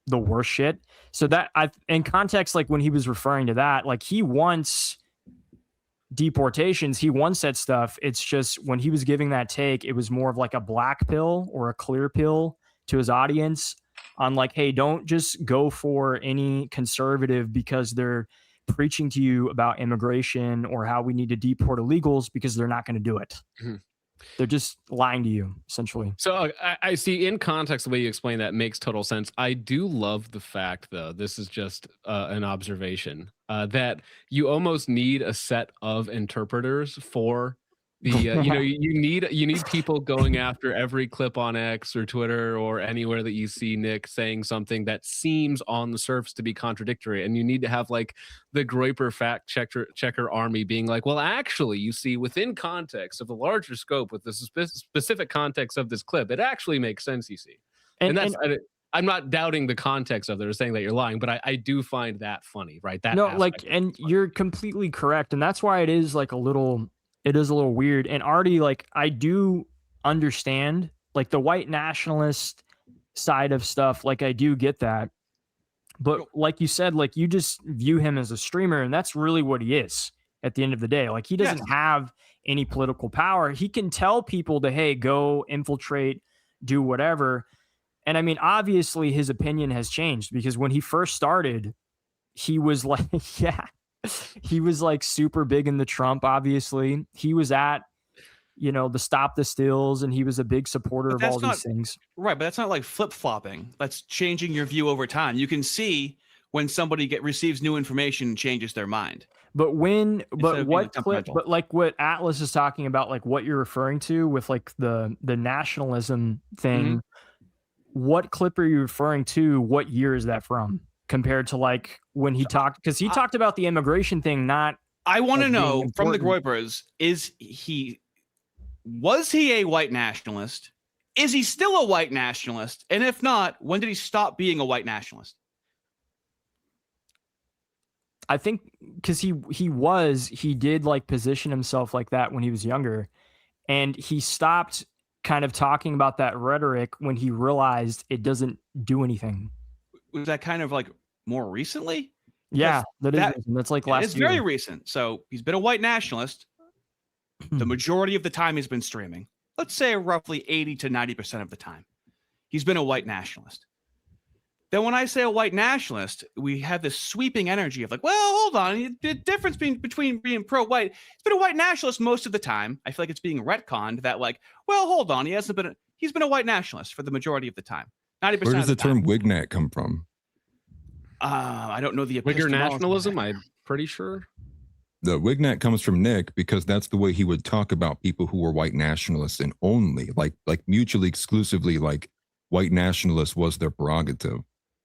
S2: the worst shit. So that in context, like when he was referring to that, like he wants deportations, he wants that stuff. It's just when he was giving that take, it was more of like a black pill or a clear pill to his audience on like, hey, don't just go for any conservative because they're preaching to you about immigration or how we need to deport illegals, because they're not going to do it. Mm-hmm. They're just lying to you, essentially.
S1: So I see in context, the way you explain that makes total sense. I do love the fact, though, this is just an observation, that you almost need a set of interpreters for the, you need people going after every clip on X or Twitter or anywhere that you see Nick saying something that seems on the surface to be contradictory. And you need to have like the Groyper fact checker army being like, well, actually, you see, within context of the larger scope with the specific context of this clip, it actually makes sense, you see. And that's, I'm not doubting the context of it or saying that you're lying, but I do find that funny, right? That
S2: no, like, and you're completely correct. And that's why it is like it is a little weird. And Artie, like, I do understand like the white nationalist side of stuff. Like, I do get that. But like you said, like you just view him as a streamer, and that's really what he is at the end of the day. Like he doesn't have any political power. He can tell people to, hey, go infiltrate, do whatever. And I mean, obviously his opinion has changed, because when he first started, he was like, he was like super big in the Trump, obviously. He was at, the Stop the Stills, and he was a big supporter of all these things.
S4: Right, but that's not like flip-flopping. That's changing your view over time. You can see when somebody receives new information and changes their mind.
S2: But like what Atlas is talking about, like what you're referring to with like the nationalism thing, mm-hmm. What clip are you referring to? What year is that from? Compared to like when he talked, because he talked about the immigration thing not
S4: I want to
S2: as being
S4: know from the
S2: important.
S4: Groypers, was he a white nationalist? Is he still a white nationalist? And if not, when did he stop being a white nationalist?
S2: I think because he did like position himself like that when he was younger, and he stopped kind of talking about that rhetoric when he realized it doesn't do anything.
S4: Was that kind of like more recently?
S2: Yeah, that's like last
S4: It's
S2: year.
S4: very recent. So he's been a white nationalist. The majority of the time he's been streaming. Let's say roughly 80 to 90% of the time. He's been a white nationalist. Then when I say a white nationalist, we have this sweeping energy of like, well, hold on. The difference between being pro-white, he's been a white nationalist most of the time. I feel like it's being retconned that like, well, hold on. He's been a white nationalist for the majority of the time. 90%
S3: Where does
S4: of the
S3: term Wignat come from?
S4: I don't know the
S1: Wigger
S4: epistemology.
S1: nationalism, I'm pretty sure.
S3: The Wignat comes from Nick because that's the way he would talk about people who were white nationalists and only like mutually exclusively like white nationalists was their prerogative.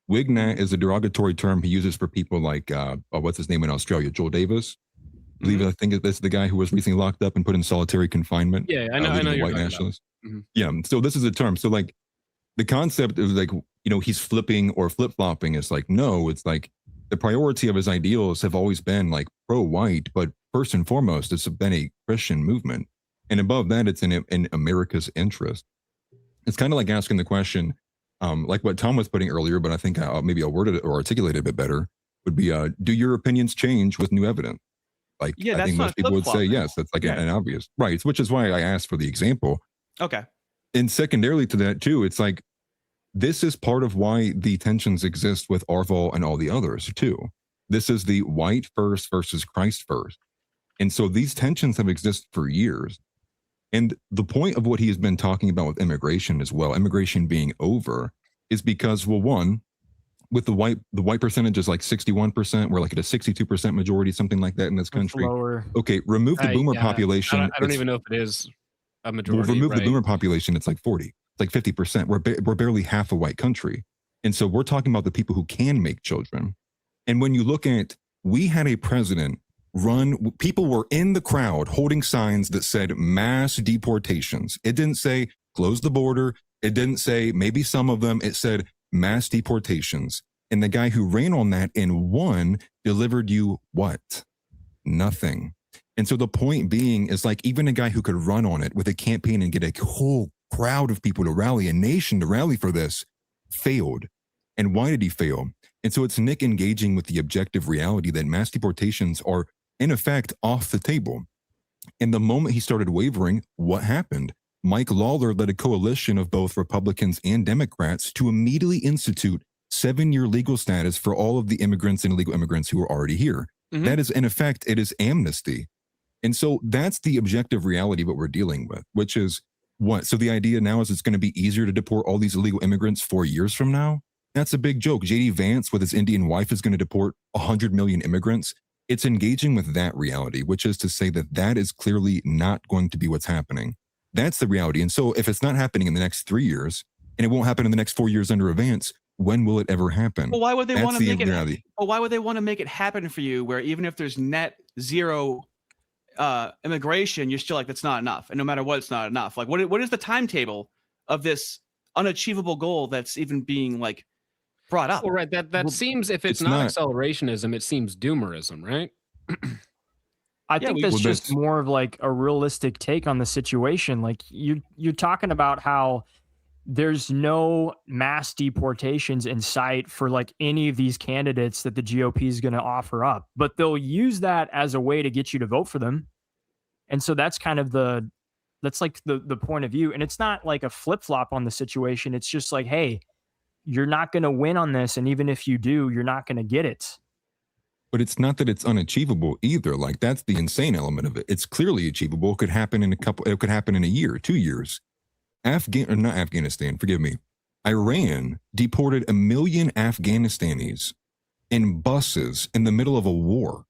S3: Wignat is a derogatory term he uses for people like what's his name in Australia, Joel Davis. I think that's the guy who was recently locked up and put in solitary confinement.
S1: Yeah, I know. You're
S3: white nationalist.
S1: Mm-hmm.
S3: Yeah, so this is a term. So like the concept of like he's flipping or flip flopping is like no, it's like the priority of his ideals have always been like pro-white, but first and foremost, it's been a Christian movement, and above that, it's in America's interest. It's kind of like asking the question. Like what Tom was putting earlier, but I think maybe I'll word it or articulate it a bit better, would be, do your opinions change with new evidence? Like,
S4: yeah,
S3: I think most people would say yes. That's like an obvious, right? Which is why I asked for the example.
S4: Okay.
S3: And secondarily to that too, it's like, this is part of why the tensions exist with Arval and all the others too. This is the white first versus Christ first. And so these tensions have existed for years. And the point of what he has been talking about with immigration as well, immigration being over, is because, well, one, with the white percentage is like 61%, we're like at a 62% majority, something like that in this country. Okay, remove the boomer population.
S1: I don't even know if it is a majority.
S3: Well, remove the boomer population, it's like 40, it's like 50%. We're barely half a white country. And so we're talking about the people who can make children. And when you look at, we had a president people were in the crowd holding signs that said mass deportations. It didn't say close the border. It didn't say maybe some of them. It said mass deportations. And the guy who ran on that and won delivered you what? Nothing. And so the point being is like even a guy who could run on it with a campaign and get a whole crowd of people to rally, a nation to rally for this, failed. And why did he fail? And so it's Nick engaging with the objective reality that mass deportations are in effect off the table. And the moment he started wavering, what happened? Mike Lawler led a coalition of both Republicans and Democrats to immediately institute 7-year legal status for all of the immigrants and illegal immigrants who are already here. Mm-hmm. That is, in effect, it is amnesty. And so that's the objective reality of what we're dealing with, which is what? So the idea now is it's going to be easier to deport all these illegal immigrants 4 years from now? That's a big joke. J.D. Vance with his Indian wife is going to deport 100 million immigrants. It's engaging with that reality, which is to say that that is clearly not going to be what's happening. That's the reality. And so if it's not happening in the next 3 years, and it won't happen in the next 4 years under Vance, when will it ever happen?
S4: Well, why would they want to make it? Well, why would they want to make it happen for you? Where even if there's net zero immigration, you're still like that's not enough, and no matter what, it's not enough. Like, what is the timetable of this unachievable goal that's even being like brought up?
S1: Well, right. That seems if it's not accelerationism, it seems doomerism, right?
S2: I think that's just more of like a realistic take on the situation. Like you're talking about how there's no mass deportations in sight for like any of these candidates that the GOP is going to offer up, but they'll use that as a way to get you to vote for them. And so that's kind of the point of view. And it's not like a flip flop on the situation. It's just like, hey, you're not going to win on this. And even if you do, you're not going to get it.
S3: But it's not that it's unachievable either. Like that's the insane element of it. It's clearly achievable. It could happen in it could happen in a year, 2 years. Not Afghanistan, forgive me. Iran deported 1 million Afghanistanis in buses in the middle of a war.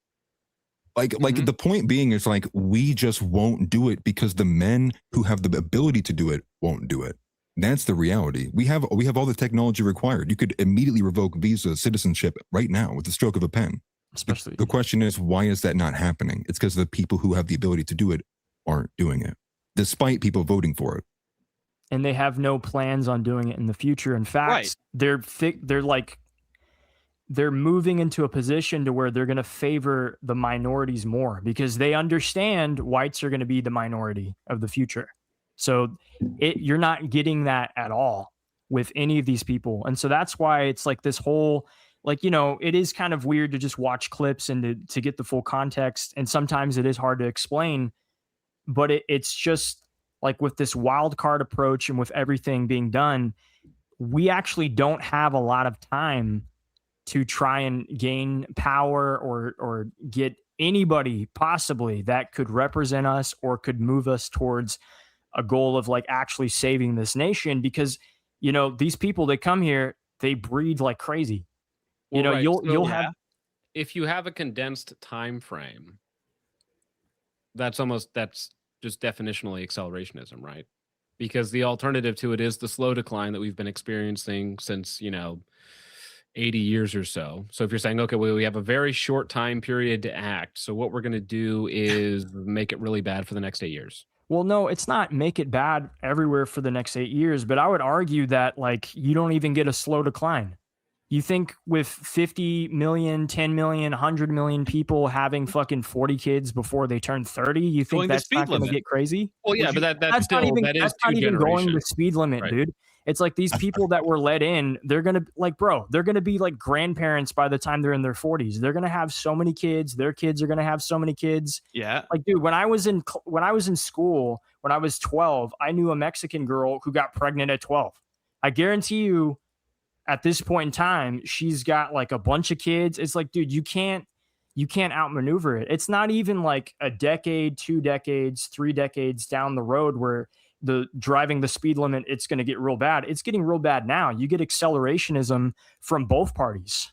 S3: Like the point being is like, we just won't do it because the men who have the ability to do it won't do it. That's the reality. We have all the technology required. You could immediately revoke visa citizenship right now with the stroke of a pen.
S2: especially.
S3: The question is, why is that not happening? It's because the people who have the ability to do it aren't doing it, despite people voting for it.
S2: And they have no plans on doing it in the future. In fact,
S4: Right.
S2: they're moving into a position to where they're going to favor the minorities more because they understand whites are going to be the minority of the future. So you're not getting that at all with any of these people. And so that's why it's like this whole, like, you know, it is kind of weird to just watch clips and to get the full context. And sometimes it is hard to explain, but it's just like with this wild card approach and with everything being done, we actually don't have a lot of time to try and gain power or get anybody possibly that could represent us or could move us towards a goal of like actually saving this nation. Because, you know, these people that come here, they breed like crazy. You know,
S1: right.
S2: you'll have,
S1: if you have a condensed time frame, that's just definitionally accelerationism, right? Because the alternative to it is the slow decline that we've been experiencing since, you know, 80 years or so. So if you're saying, okay, well, we have a very short time period to act, so what we're going to do is make it really bad for the next 8 years.
S2: well, no, it's not make it bad everywhere for the next 8 years, but I would argue that like you don't even get a slow decline. You think with 50 million, 10 million, 100 million people having fucking 40 kids before they turn 30, you think
S4: Going the
S2: that's
S4: speed
S2: not going to
S4: limit.
S2: get crazy?
S1: Well, yeah, but that's
S2: not
S1: still
S2: even,
S1: that is
S2: that's
S1: two
S2: not even going the
S1: generations.
S2: speed limit,
S1: Right.
S2: dude. It's like these people that were let in, they're going to like, bro, they're going to be like grandparents by the time they're in their 40s. They're going to have so many kids. Their kids are going to have so many kids.
S4: Yeah.
S2: Like, dude, when I was in school, when I was 12, I knew a Mexican girl who got pregnant at 12. I guarantee you at this point in time, she's got like a bunch of kids. It's like, dude, you can't outmaneuver it. It's not even like a decade, 2 decades, 3 decades down the road where the driving the speed limit, it's going to get real bad. It's getting real bad now. You get accelerationism from both parties.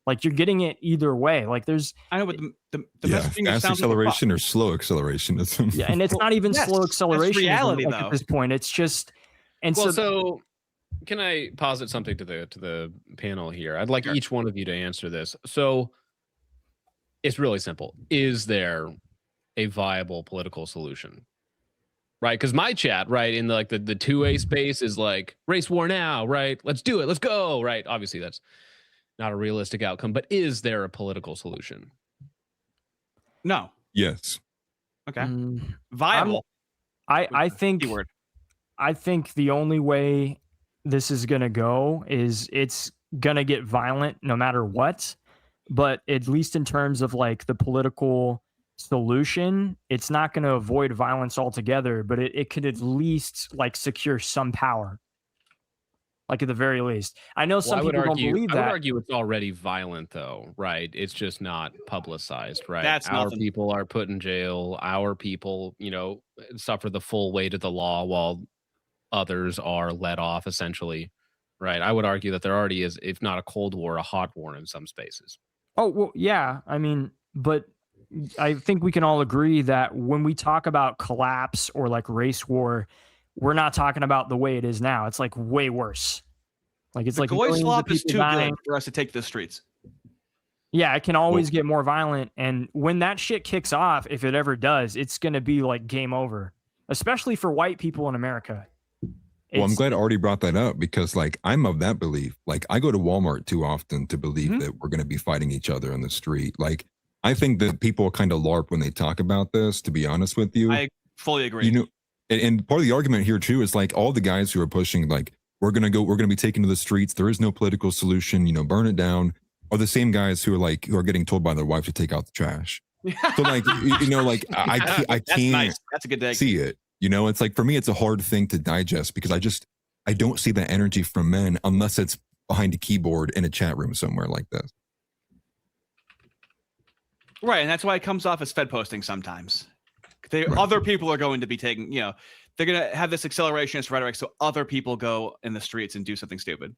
S2: Like you're getting it either way. Like there's,
S4: I know, but the
S3: Yeah,
S4: messaging
S3: fast
S4: sounds
S3: acceleration or slow acceleration.
S2: yeah, and it's not even
S4: Yes,
S2: slow
S4: that's
S2: acceleration
S4: reality,
S2: like,
S4: though.
S2: at this point. It's just, and
S1: Well,
S2: so
S1: so can I posit something to the panel here? I'd like
S4: Sure.
S1: each one of you to answer this. So it's really simple. Is there a viable political solution? Right? Because my chat, right, in the 2A space is like race war now, right? Let's do it. Let's go. Right. Obviously, that's not a realistic outcome, but is there a political solution?
S4: No.
S3: Yes.
S4: Okay.
S2: mm,
S4: Viable.
S2: I think
S4: Keyword.
S2: I think the only way this is going to go is it's going to get violent no matter what. But at least in terms of like the political solution, it's not going to avoid violence altogether, but it could at least like secure some power. Like at the very least. I know some people don't believe
S1: I would
S2: that.
S1: argue it's already violent, though, right? It's just not publicized, right?
S4: That's
S1: our
S4: nothing.
S1: people are put in jail. Our people, you know, suffer the full weight of the law while others are let off, essentially, right? I would argue that there already is, if not a cold war, a hot war in some spaces.
S2: Oh, well, yeah. I mean, but I think we can all agree that when we talk about collapse or like race war, we're not talking about the way it is now. It's like way worse. Like it's
S4: The
S2: like
S4: Goy
S2: millions of
S4: slop is
S2: people
S4: too
S2: dying.
S4: good for us to take to the streets.
S2: Yeah, it can always get more violent. And when that shit kicks off, if it ever does, it's going to be like game over, especially for white people in America.
S3: Well, I'm
S2: It's-
S3: glad Artie brought that up because, like, I'm of that belief. Like, I go to Walmart too often to believe that we're going to be fighting each other in the street. Like, I think that people kind of LARP when they talk about this, to be honest with you.
S4: I fully agree.
S3: You know, and part of the argument here too is like all the guys who are pushing, like, we're going to be taken to the streets. There is no political solution, you know, burn it down, are the same guys who are getting told by their wife to take out the trash. So, like, you know, like, I
S4: That's
S3: can't
S4: nice. That's a good day.
S3: see it. You know, it's like, for me, it's a hard thing to digest because I don't see that energy from men unless it's behind a keyboard in a chat room somewhere like this.
S4: Right, and that's why it comes off as Fed posting sometimes.
S3: Right.
S4: Other people are going to be taking, you know, they're going to have this accelerationist rhetoric so other people go in the streets and do something stupid.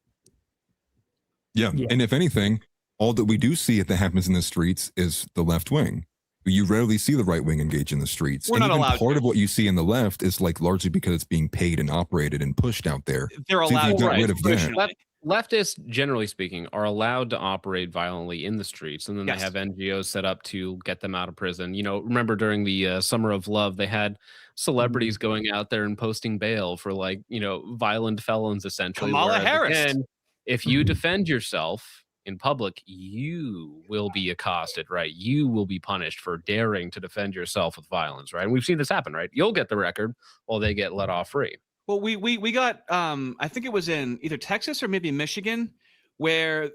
S3: Yeah.
S2: Yeah.
S3: And if anything, all that we do see that happens in the streets is the left wing. You rarely see the right wing engage in the streets.
S4: We're
S3: and
S4: not
S3: even
S4: allowed
S3: part
S4: to.
S3: of what you see in the left is like largely because it's being paid and operated and pushed out there.
S4: They're
S3: See, if
S4: allowed
S3: you
S4: to
S3: got
S1: Right.
S3: rid of that.
S4: traditionally.
S1: leftists, generally speaking, are allowed to operate violently in the streets, and then they
S4: Yes.
S1: have NGOs set up to get them out of prison. You know, remember during the Summer of Love, they had celebrities going out there and posting bail for, like, you know, violent felons, essentially.
S4: Kamala
S1: Whereas,
S4: Harris.
S1: again, if you defend yourself in public, you will be accosted, right? You will be punished for daring to defend yourself with violence, right? And we've seen this happen, right? You'll get the record while they get let off free.
S4: Well, we got I think it was in either Texas or maybe Michigan, where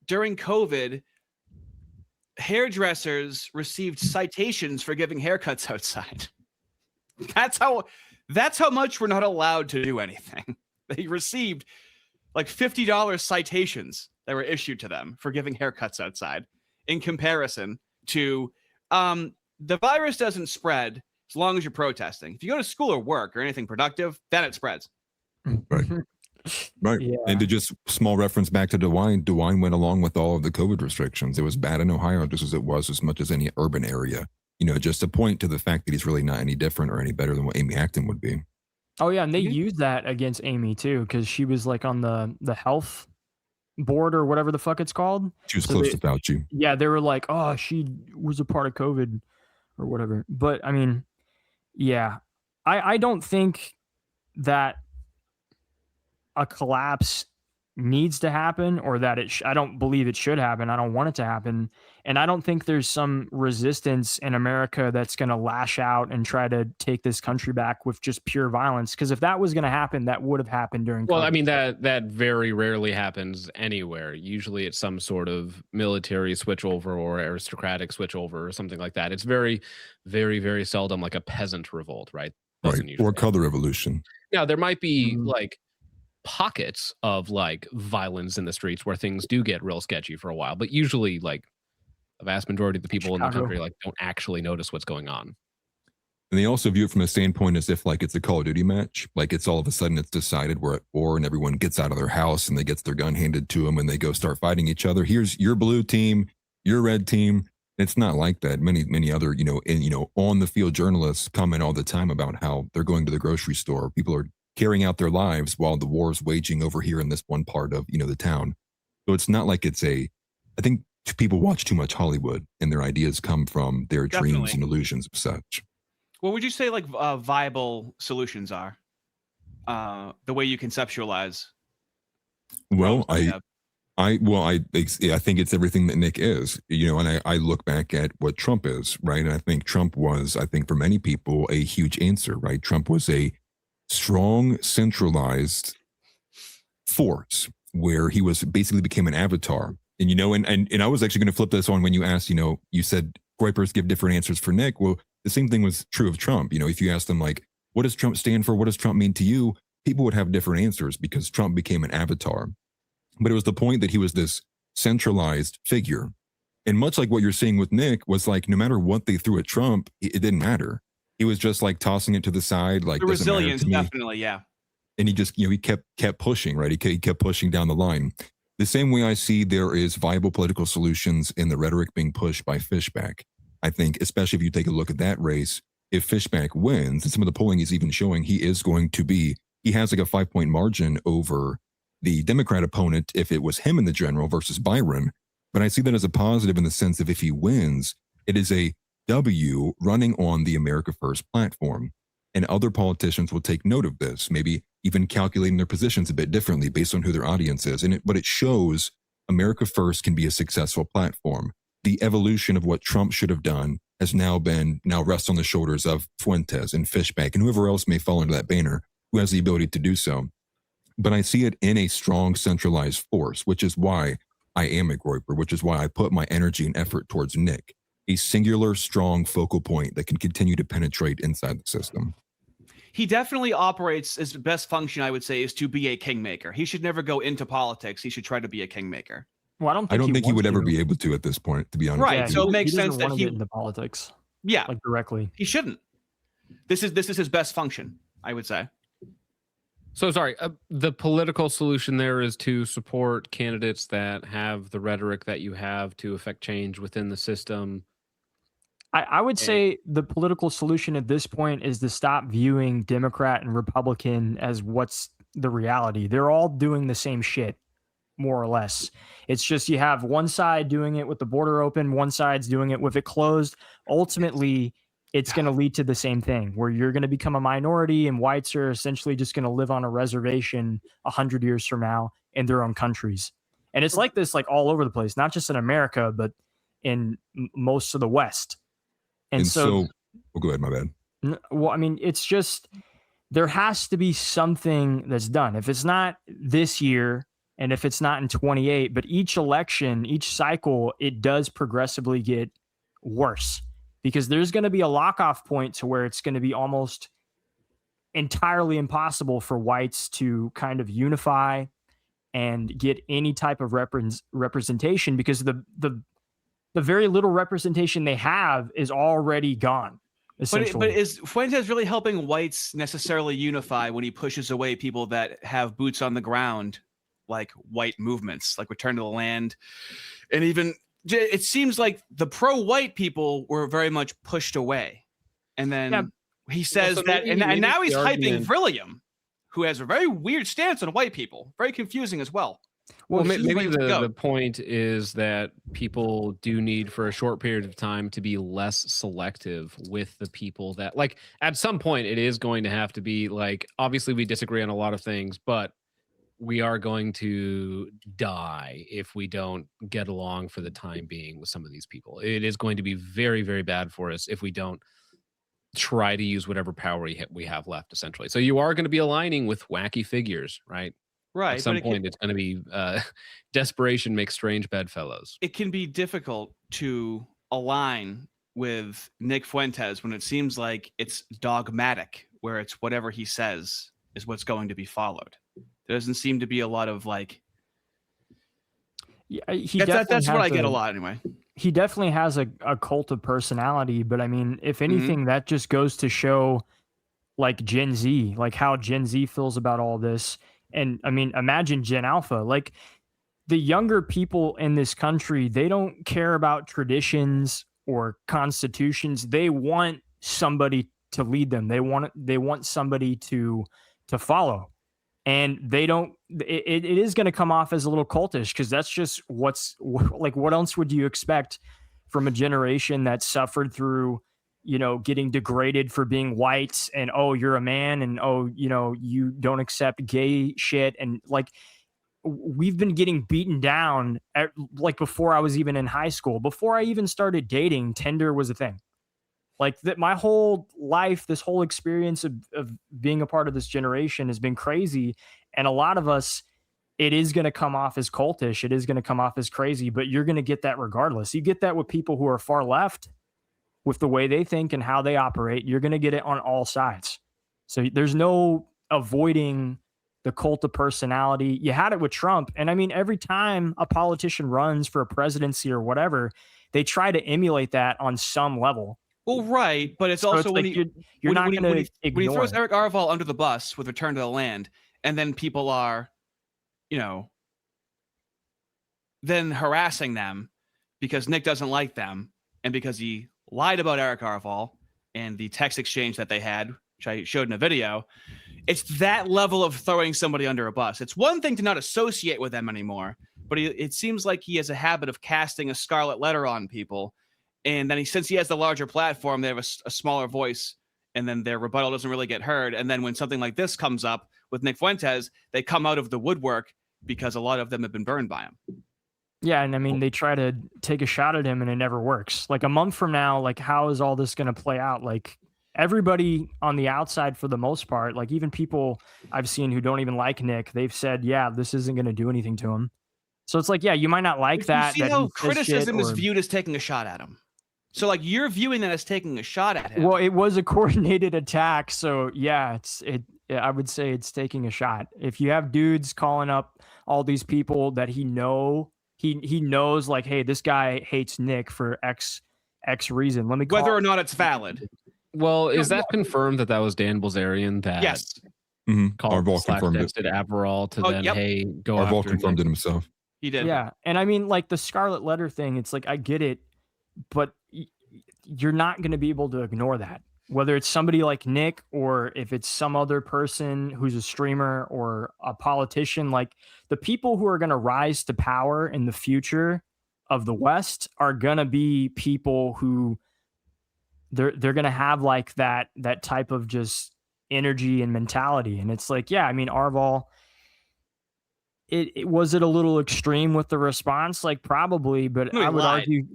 S4: during COVID, hairdressers received citations for giving haircuts outside. That's how much we're not allowed to do anything. They received like $50 citations that were issued to them for giving haircuts outside, in comparison to the virus doesn't spread as long as you're protesting. If you go to school or work or anything productive, then it spreads.
S3: Right. Right.
S2: Yeah.
S3: And to just small reference back to DeWine went along with all of the COVID restrictions. It was bad in Ohio just as it was as much as any urban area. You know, just to point to the fact that he's really not any different or any better than what Amy Acton would be.
S2: Oh yeah, and they used that against Amy too, because she was like on the health board or whatever the fuck it's called.
S3: She was close to Fauci.
S2: Yeah, they were like, oh, she was a part of COVID or whatever. But I mean, yeah, I don't think that a collapse needs to happen, or that I don't believe it should happen. I don't want it to happen. And I don't think there's some resistance in America that's going to lash out and try to take this country back with just pure violence. Because if that was going to happen, that would have happened during
S1: Well,
S2: COVID.
S1: I mean, that very rarely happens anywhere. Usually it's some sort of military switchover or aristocratic switchover or something like that. It's very, very, very seldom like a peasant revolt, right?
S3: Right. Or color revolution.
S1: Now, there might be like pockets of like violence in the streets where things do get real sketchy for a while, but usually like a vast majority of the people in the country like don't actually notice what's going on.
S3: And they also view it from a standpoint as if like it's a Call of Duty match. Like it's all of a sudden it's decided we're at war and everyone gets out of their house and they gets their gun handed to them and they go start fighting each other. Here's your blue team, your red team. It's not like that. Many other, on the field journalists comment all the time about how they're going to the grocery store. People are carrying out their lives while the war is waging over here in this one part of, the town. So it's not like I think people watch too much Hollywood and their ideas come from their dreams and illusions of such.
S4: What would you say like viable solutions are? The way you conceptualize.
S3: Well, I think it's everything that Nick is, and I look back at what Trump is, right? And I think Trump was, for many people, a huge answer, right? Trump was a strong, centralized force where he was basically became an avatar. And, and I was actually going to flip this on when you asked, you said Groypers give different answers for Nick. Well, the same thing was true of Trump. If you asked them like, what does Trump stand for? What does Trump mean to you? People would have different answers because Trump became an avatar. But it was the point that he was this centralized figure. And much like what you're seeing with Nick was like, no matter what they threw at Trump, it didn't matter. He was just like tossing it to the side. Like
S4: the resilience, definitely. Yeah.
S3: And he just, he kept pushing, right? He kept pushing down the line. The same way I see there is viable political solutions in the rhetoric being pushed by Fishback. I think, especially if you take a look at that race, if Fishback wins, and some of the polling is even showing he has like a 5-point margin over the Democrat opponent if it was him in the general versus Byron. But I see that as a positive in the sense of if he wins, it is a W running on the America First platform. And other politicians will take note of this, maybe even calculating their positions a bit differently based on who their audience is. But it shows America First can be a successful platform. The evolution of what Trump should have done has now rests on the shoulders of Fuentes and Fishback and whoever else may fall into that banner who has the ability to do so. But I see it in a strong centralized force, which is why I am a Groyper, which is why I put my energy and effort towards Nick, a singular, strong focal point that can continue to penetrate inside the system.
S4: He definitely operates, his best function, I would say, is to be a kingmaker. He should never go into politics. He should try to be a kingmaker.
S2: Well, I don't think
S3: he would ever be able to at this point, to be honest.
S4: Right. So it makes sense that
S2: he get into politics.
S4: Yeah.
S2: Like directly.
S4: He shouldn't. This is his best function, I would say.
S1: So sorry, the political solution there is to support candidates that have the rhetoric that you have to affect change within the system.
S2: I would say the political solution at this point is to stop viewing Democrat and Republican as what's the reality. They're all doing the same shit, more or less. It's just you have one side doing it with the border open, one side's doing it with it closed. Ultimately, it's going to lead to the same thing where you're going to become a minority and whites are essentially just going to live on a reservation 100 years from now in their own countries. And it's like this like all over the place, not just in America, but in most of the West. And so
S3: well, go ahead, my bad.
S2: well, I mean, it's just there has to be something that's done. If it's not this year and if it's not in 28, but each election, each cycle, it does progressively get worse because there's going to be a lockoff point to where it's going to be almost entirely impossible for whites to kind of unify and get any type of representation because the very little representation they have is already gone.
S4: But is Fuentes really helping whites necessarily unify when he pushes away people that have boots on the ground, like white movements, like Return to the Land? And even it seems like the pro-white people were very much pushed away. And then he says and now he's hyping Vrillium, who has a very weird stance on white people. Very confusing as well.
S1: Well, maybe the point is that people do need for a short period of time to be less selective with the people that like at some point it is going to have to be like, obviously we disagree on a lot of things, but we are going to die if we don't get along for the time being with some of these people. It is going to be very, very bad for us if we don't try to use whatever power we have left, essentially. So you are going to be aligning with wacky figures, right?
S4: Right.
S1: At some point, it's going to be desperation makes strange bedfellows.
S4: It can be difficult to align with Nick Fuentes when it seems like it's dogmatic, where it's whatever he says is what's going to be followed. There doesn't seem to be a lot of like. Yeah, that's what I get a lot anyway.
S2: He definitely has a cult of personality, but I mean, if anything, that just goes to show like Gen Z, like how Gen Z feels about all this. And I mean, imagine Gen Alpha, like the younger people in this country, they don't care about traditions or constitutions. They want somebody to lead them. They want somebody to follow. And they don't, it is going to come off as a little cultish because that's just what else would you expect from a generation that suffered through, getting degraded for being white and, oh, you're a man and, oh, you don't accept gay shit. And like, we've been getting beaten down like before I was even in high school, before I even started dating, Tinder was a thing. Like that, my whole life, this whole experience of being a part of this generation has been crazy. And a lot of us, it is going to come off as cultish. It is going to come off as crazy, but you're going to get that regardless. You get that with people who are far left with the way they think and how they operate. You're going to get it on all sides. So there's no avoiding the cult of personality. You had it with Trump. And I mean, every time a politician runs for a presidency or whatever, they try to emulate that on some level.
S4: Well, right, but it's
S2: So
S4: also
S2: it's
S4: when he throws Eric Arval under the bus with Return to the Land, and then people are, then harassing them because Nick doesn't like them and because he lied about Eric Arval and the text exchange that they had, which I showed in a video. It's that level of throwing somebody under a bus. It's one thing to not associate with them anymore, but it seems like he has a habit of casting a scarlet letter on people. And then since he has the larger platform, they have a smaller voice, and then their rebuttal doesn't really get heard. And then when something like this comes up with Nick Fuentes, they come out of the woodwork because a lot of them have been burned by him.
S2: Yeah, and I mean, they try to take a shot at him, and it never works. Like a month from now, like how is all this going to play out? Like everybody on the outside, for the most part, like even people I've seen who don't even like Nick, they've said, yeah, this isn't going to do anything to him. So it's like, yeah, you might not like that.
S4: You see how criticism is viewed as taking a shot at him. So like you're viewing that as taking a shot at him.
S2: Well, it was a coordinated attack. So yeah, I would say it's taking a shot. If you have dudes calling up all these people that he knows like, hey, this guy hates Nick for X reason. Let me call
S4: whether or not it's valid.
S1: Well, is that confirmed that was Dan Bilzerian that
S4: yes.
S1: Called
S3: Arval confirmed it.
S1: Averall to then, hey, go
S3: Arval
S1: after
S3: confirmed
S1: Nick.
S3: it himself.
S4: He did.
S2: Yeah. And I mean, like the scarlet letter thing, it's like, I get it, but you're not going to be able to ignore that. whether it's somebody like Nick or if it's some other person who's a streamer or a politician, like the people who are going to rise to power in the future of the West are going to be people who they're going to have like that type of just energy and mentality. And it's like, yeah, I mean, Arval, it was it a little extreme with the response? Like probably, but I would argue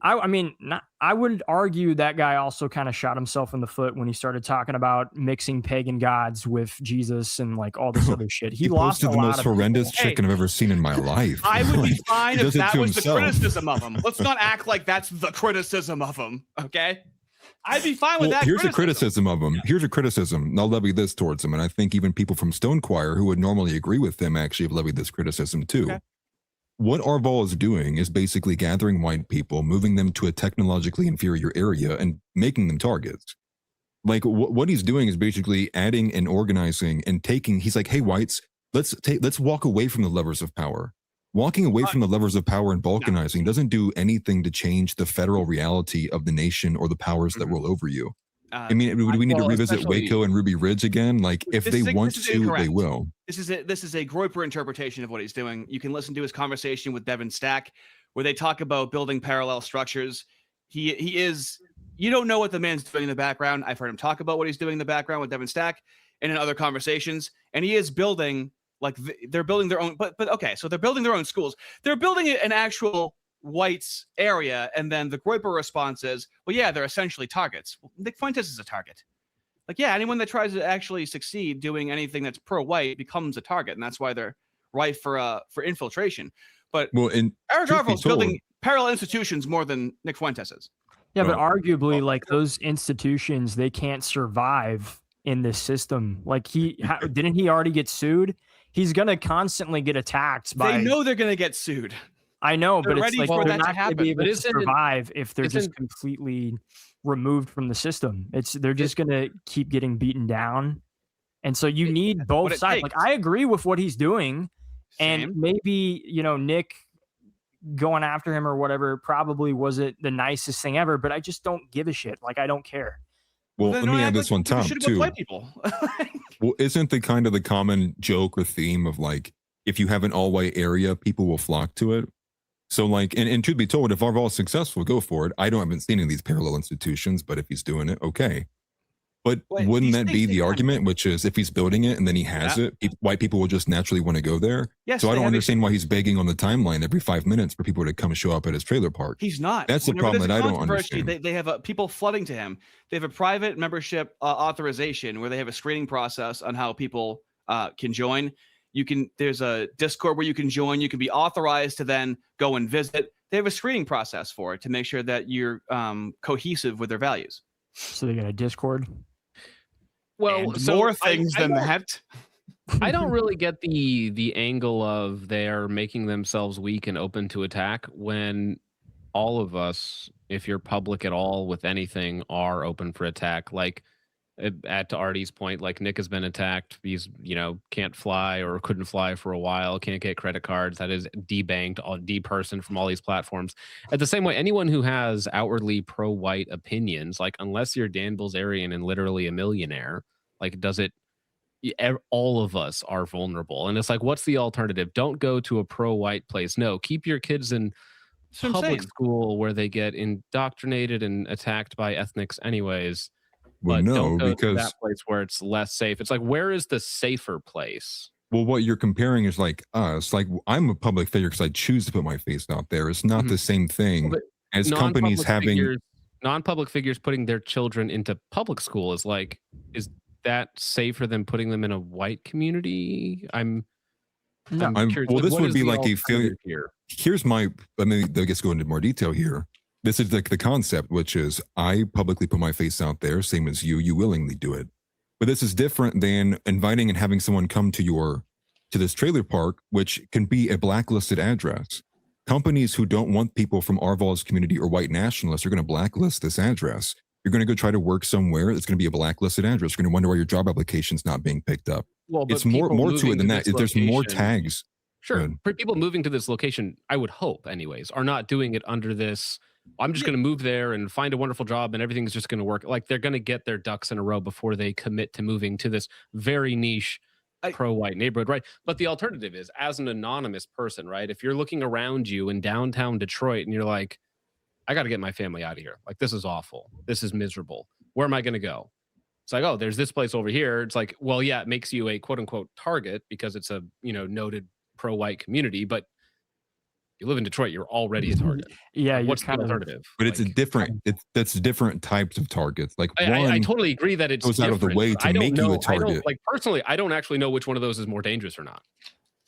S2: I would argue that guy also kind of shot himself in the foot when he started talking about mixing pagan gods with Jesus and like all this other shit. He lost
S3: posted
S2: a
S3: the
S2: lot
S3: most
S2: of
S3: horrendous
S2: people.
S3: chicken I've ever seen in my life.
S4: I would be
S3: Like,
S4: fine
S3: he
S4: if
S3: does it
S4: that
S3: to
S4: was the
S3: himself.
S4: criticism of him. Let's not act like that's the criticism of him, okay? I'd be fine with
S3: Well,
S4: that.
S3: here's a criticism of him. Here's a criticism. And I'll levy this towards him. And I think even people from Stone Choir who would normally agree with him actually have levied this criticism too.
S4: Okay.
S3: What Arval is doing is basically gathering white people, moving them to a technologically inferior area and making them targets. Like what he's doing is basically adding and organizing and taking, he's like, hey, whites, let's walk away from the levers of power. Walking away from the levers of power and balkanizing doesn't do anything to change the federal reality of the nation or the powers that rule over you. I mean, do we need to revisit Waco and Ruby Ridge again? Like, if they want to, they will.
S4: This is a Groyper interpretation of what he's doing. You can listen to his conversation with Devin Stack, where they talk about building parallel structures. He is. You don't know what the man's doing in the background. I've heard him talk about what he's doing in the background with Devin Stack and in other conversations, and he is building. Like they're building their own. But okay, so they're building their own schools. They're building an actual whites area, and then the Groyper response is, well, yeah, they're essentially targets. Well, Nick Fuentes is a target. Like, yeah, anyone that tries to actually succeed doing anything that's pro-white becomes a target, and that's why they're rife for infiltration. But Eric Arval's building parallel institutions more than Nick Fuentes is.
S2: Yeah, but arguably, like those institutions, they can't survive in this system. Like didn't he already get sued? He's gonna constantly get attacked by.
S4: They know they're gonna get sued.
S2: I know,
S4: they're
S2: but it's like they're not going to be able to survive if they're just completely removed from the system. They're just going to keep getting beaten down, and so you need both sides. Like I agree with what he's doing, and maybe Nick going after him or whatever probably wasn't the nicest thing ever, but I just don't give a shit. Like I don't care.
S3: Well, let me add this one top too.
S4: White people.
S3: Well, isn't the kind of the common joke or theme of like if you have an all-white area, people will flock to it? So like, and truth be told, if Arval is successful, go for it. I haven't seen any of these parallel institutions, but if he's doing it, okay. But wouldn't that be the argument, which is if he's building it and then he has it, white people will just naturally want to go there? Yes, so I don't understand why he's begging on the timeline every 5 minutes for people to come show up at his trailer park.
S4: He's not.
S3: That's the problem that I don't understand.
S4: They have people flooding to him. They have a private membership authorization where they have a screening process on how people can join. There's a Discord where you can join. You can be authorized to then go and visit. They have a screening process for it to make sure that you're cohesive with their values.
S2: So they got a Discord.
S1: Well,
S4: and more things than that.
S1: I don't really get the angle of they're making themselves weak and open to attack when all of us, if you're public at all with anything, are open for attack. Like to Artie's point, like Nick has been attacked. He's can't fly or couldn't fly for a while, can't get credit cards. That is debanked, depersoned from all these platforms. At the same way, anyone who has outwardly pro-white opinions, like unless you're Dan Bilzerian and literally a millionaire, like all of us are vulnerable. And it's like, what's the alternative? Don't go to a pro-white place. No, keep your kids in public school where they get indoctrinated and attacked by ethnics anyways.
S3: Well,
S1: but
S3: no,
S1: don't go
S3: because
S1: to that place where it's less safe. It's like, where is the safer place?
S3: Well, what you're comparing is like us. Like I'm a public figure because I choose to put my face out there. It's not the same thing as companies having
S1: non-public figures putting their children into public school. Is that safer than putting them in a white community? I'm curious.
S3: Well, this would be like a failure here. Here's I guess go into more detail here. This is like the concept, which is I publicly put my face out there, same as you willingly do it. But this is different than inviting and having someone come to this trailer park, which can be a blacklisted address. Companies who don't want people from Arval's community or white nationalists are going to blacklist this address. You're going to go try to work somewhere. It's going to be a blacklisted address. You're going to wonder why your job application's not being picked up. Well, it's more to it than that. There's more tags.
S1: Sure. For people moving to this location, I would hope anyways, are not doing it under this I'm just going to move there and find a wonderful job and everything's just going to work. Like they're going to get their ducks in a row before they commit to moving to this very niche pro-white neighborhood, right? But the alternative is, as an anonymous person, right? If you're looking around you in downtown Detroit and you're like, I got to get my family out of here. Like, this is awful. This is miserable. Where am I going to go? It's like, oh, there's this place over here. It's like, well, yeah, it makes you a quote unquote target because it's a, noted pro-white community, but you live in Detroit, you're already a target.
S2: Yeah,
S1: Like,
S2: you're
S1: what's the
S2: kind of,
S1: alternative?
S3: But it's a
S1: Like,
S3: different. That's different types of targets. Like
S1: I
S3: one
S1: totally agree that it's
S3: goes out of the
S1: different,
S3: way
S1: but
S3: to
S1: I don't
S3: make you
S1: know.
S3: a target.
S1: Like personally, I don't actually know which one of those is more dangerous or not.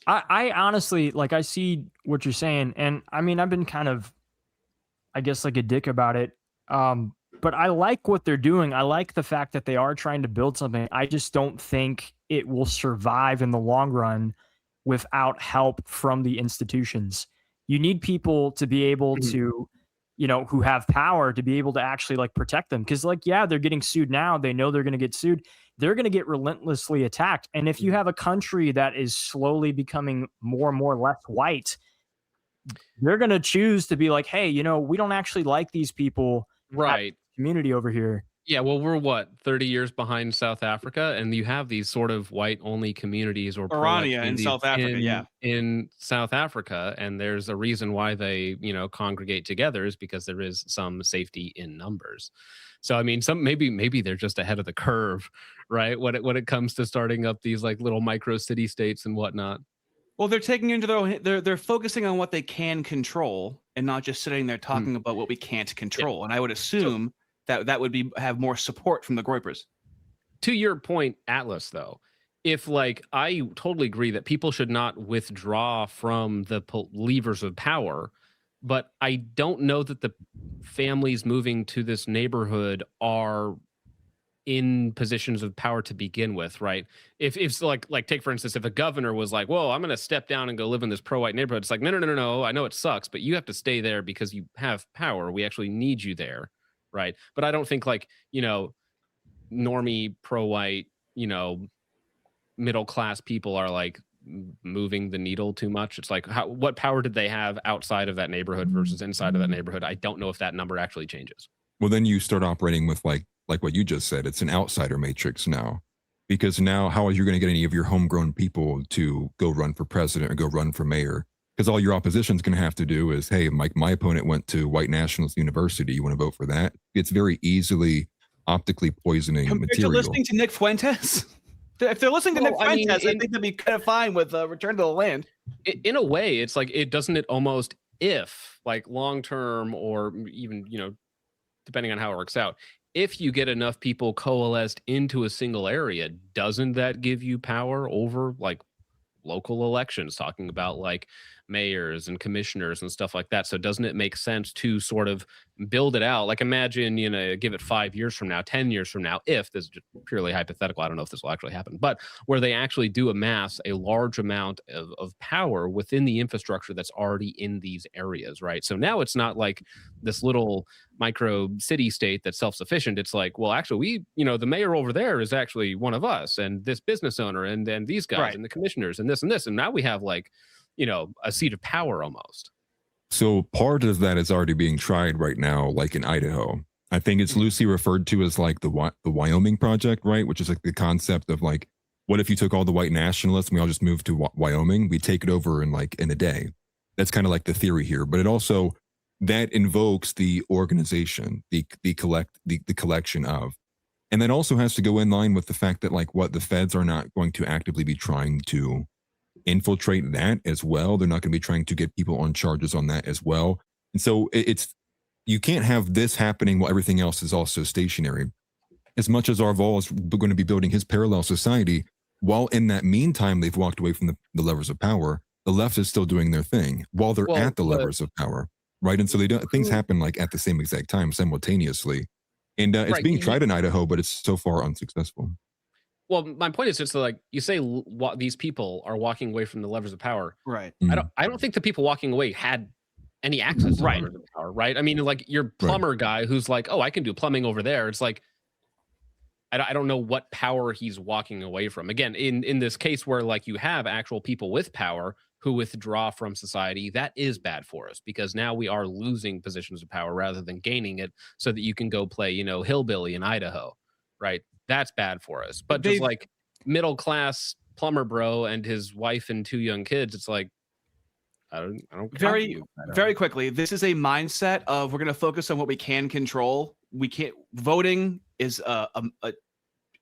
S2: I honestly, like, I see what you're saying, and I mean, I've been kind of, I guess, like a dick about it. But I like what they're doing. I like the fact that they are trying to build something. I just don't think it will survive in the long run without help from the institutions. You need people to be able
S1: Mhm.
S2: to, who have power, to be able to actually like protect them. Cause like, yeah, they're getting sued now. They know they're going to get sued. They're going to get relentlessly attacked. And if you have a country that is slowly becoming more and more less white, they're going to choose to be like, hey, we don't actually like these people
S1: Right.
S2: community over here.
S1: Yeah, well, we're what, 30 years behind South Africa, and you have these sort of white-only communities or pro-white
S4: Orania in
S1: communities
S4: South Africa, yeah.
S1: in South Africa, and there's a reason why they, congregate together is because there is some safety in numbers. So, I mean, maybe they're just ahead of the curve, right? When it comes to starting up these like little micro city states and whatnot.
S4: Well, they're taking into their own, they're focusing on what they can control and not just sitting there talking about what we can't control. And I would assume that would have more support from the Groypers.
S1: To your point, Atlas, though, if like I totally agree that people should not withdraw from the levers of power, but I don't know that the families moving to this neighborhood are in positions of power to begin with, right? If like take for instance, if a governor was like, "Whoa, I'm going to step down and go live in this pro-white neighborhood," it's like, no. I know it sucks, but you have to stay there because you have power. We actually need you there, right? But I don't think like normie pro-white, middle class people are like moving the needle too much. It's like, what power did they have outside of that neighborhood versus inside of that neighborhood? I don't know if that number actually changes.
S3: Well, then you start operating with like what you just said. It's an outsider matrix now, because now how are you going to get any of your homegrown people to go run for president or go run for mayor? Because all your opposition is going to have to do is, hey, my opponent went to white nationalist university. You want to vote for that? It's very easily optically poisoning
S4: Compared
S3: material.
S4: to listening to Nick Fuentes? If they're listening to Nick Fuentes, I think they'd be kind of fine with Return to the Land.
S1: In a way, it's like, it almost, if like long term or even, depending on how it works out, if you get enough people coalesced into a single area, doesn't that give you power over like local elections, talking about like mayors and commissioners and stuff like that? So doesn't it make sense to sort of build it out? Like imagine, give it 5 years from now, 10 years from now, if this is just purely hypothetical, I don't know if this will actually happen, but where they actually do amass a large amount of power within the infrastructure that's already in these areas, right? So now it's not like this little micro city state that's self-sufficient. It's like, well, actually the mayor over there is actually one of us, and this business owner, and then these guys, right, and the commissioners and this, and now we have like, a seat of power almost.
S3: So part of that is already being tried right now, like in Idaho. I think it's loosely referred to as like the Wyoming Project, right? Which is like the concept of like, what if you took all the white nationalists and we all just moved to Wyoming? We take it over in a day. That's kind of like the theory here, but it also that invokes the organization, the collection of, and that also has to go in line with the fact that like what the feds are not going to actively be trying to infiltrate that as well. They're not going to be trying to get people on charges on that as well. And so it's you can't have this happening while everything else is also stationary. As much as Arval is going to be building his parallel society, while in that meantime they've walked away from the levers of power, the left is still doing their thing while they're at the levers of power, right? And so things happen like at the same exact time simultaneously. And it's being tried in Idaho, but it's so far unsuccessful.
S1: Well, my point is just like you say, these people are walking away from the levers of power,
S4: right?
S1: I don't think the people walking away had any access to levers of power, right? I mean, like your plumber guy who's like, oh, I can do plumbing over there. It's like, I don't know what power he's walking away from. Again, in this case where like you have actual people with power, who withdraw from society, that is bad for us because now we are losing positions of power rather than gaining it so that you can go play, hillbilly in Idaho, right? That's bad for us. But just like middle class plumber bro and his wife and 2 young kids, it's like, I don't
S4: very quickly. This is a mindset of we're going to focus on what we can control. We can't. Voting is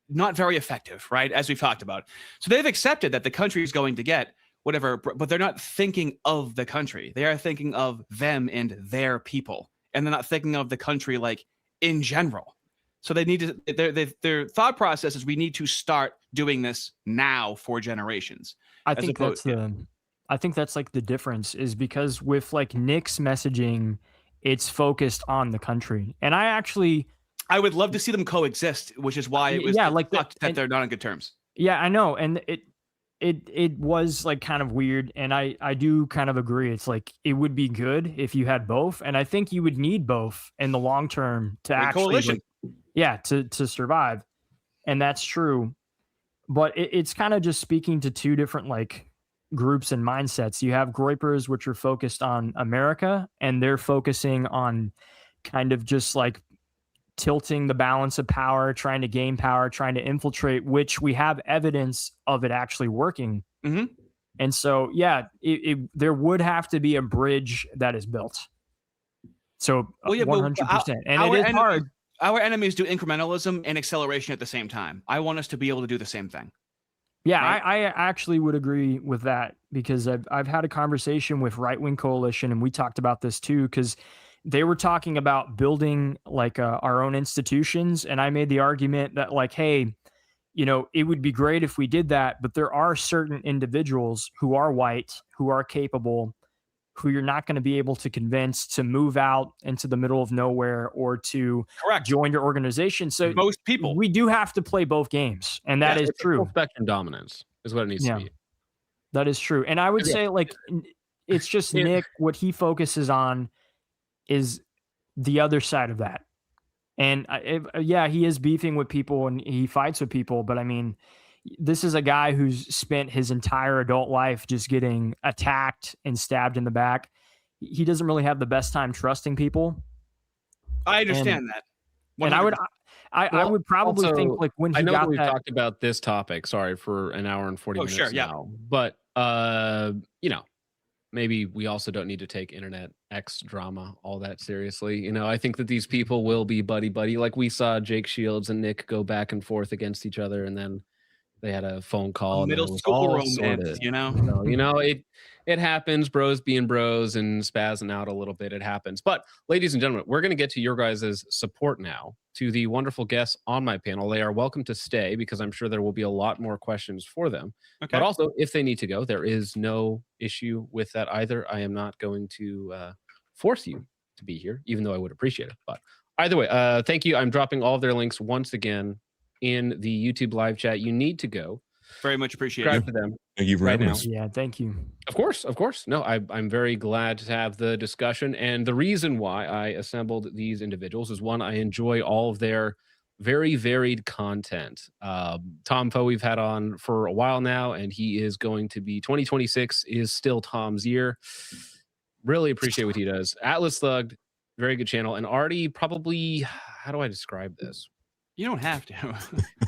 S4: not very effective, right? As we've talked about. So they've accepted that the country is going to get whatever, but they're not thinking of the country. They are thinking of them and their people, and they're not thinking of the country like in general. So they need to. Their thought process is we need to start doing this now for generations.
S2: I think that's like the difference is because with like Nick's messaging, it's focused on the country. And I would
S4: love to see them coexist, which is why it was that they're not on good terms.
S2: Yeah, I know. And it was like kind of weird. And I do kind of agree. It's like it would be good if you had both. And I think you would need both in the long term to actually to survive. And that's true. But it's kind of just speaking to two different like groups and mindsets. You have Groypers, which are focused on America, and they're focusing on kind of just like tilting the balance of power, trying to gain power, trying to infiltrate, which we have evidence of it actually working.
S4: Mm-hmm.
S2: And so, there would have to be a bridge that is built. So 100%. And it is hard.
S4: Our enemies do incrementalism and acceleration at the same time. I want us to be able to do the same thing.
S2: Yeah,
S4: right?
S2: I actually would agree with that because I've had a conversation with Right Wing Coalition, and we talked about this too, because they were talking about building like our own institutions. And I made the argument that like, hey, it would be great if we did that, but there are certain individuals who are white, who are capable, who you're not going to be able to convince to move out into the middle of nowhere or to join your organization. So
S4: most people,
S2: we do have to play both games. And that is true.
S1: Full spectrum dominance is what it needs to be.
S2: That is true. And I would say like, it's just Nick, what he focuses on is the other side of that. And he is beefing with people and he fights with people, but I mean, this is a guy who's spent his entire adult life just getting attacked and stabbed in the back. He doesn't really have the best time trusting people.
S4: I understand that. 100%.
S2: And I would probably think like when he
S1: I know
S2: got
S1: we've talked about this topic, sorry, for an hour and 40 minutes now. But maybe we also don't need to take internet X drama all that seriously. I think that these people will be buddy. Like we saw Jake Shields and Nick go back and forth against each other, and then they had a phone call.
S4: Middle school romance,
S1: So, it happens. Bros being bros and spazzing out a little bit. It happens. But ladies and gentlemen, we're going to get to your guys' support now to the wonderful guests on my panel. They are welcome to stay because I'm sure there will be a lot more questions for them. Okay. But also, if they need to go, there is no issue with that either. I am not going to force you to be here, even though I would appreciate it. But either way, thank you. I'm dropping all of their links once again in the YouTube live chat. You need to go.
S4: Very much appreciate
S1: it. To them.
S3: Thank you for having us.
S2: Yeah, thank you.
S1: Of course. No, I'm very glad to have the discussion. And the reason why I assembled these individuals is one, I enjoy all of their very varied content. Tom Poe we've had on for a while now, and he is going to be 2026 is still Tom's year. Really appreciate what he does. Atlas Slugged, very good channel. And Artie, probably, how do I describe this?
S4: You don't have to.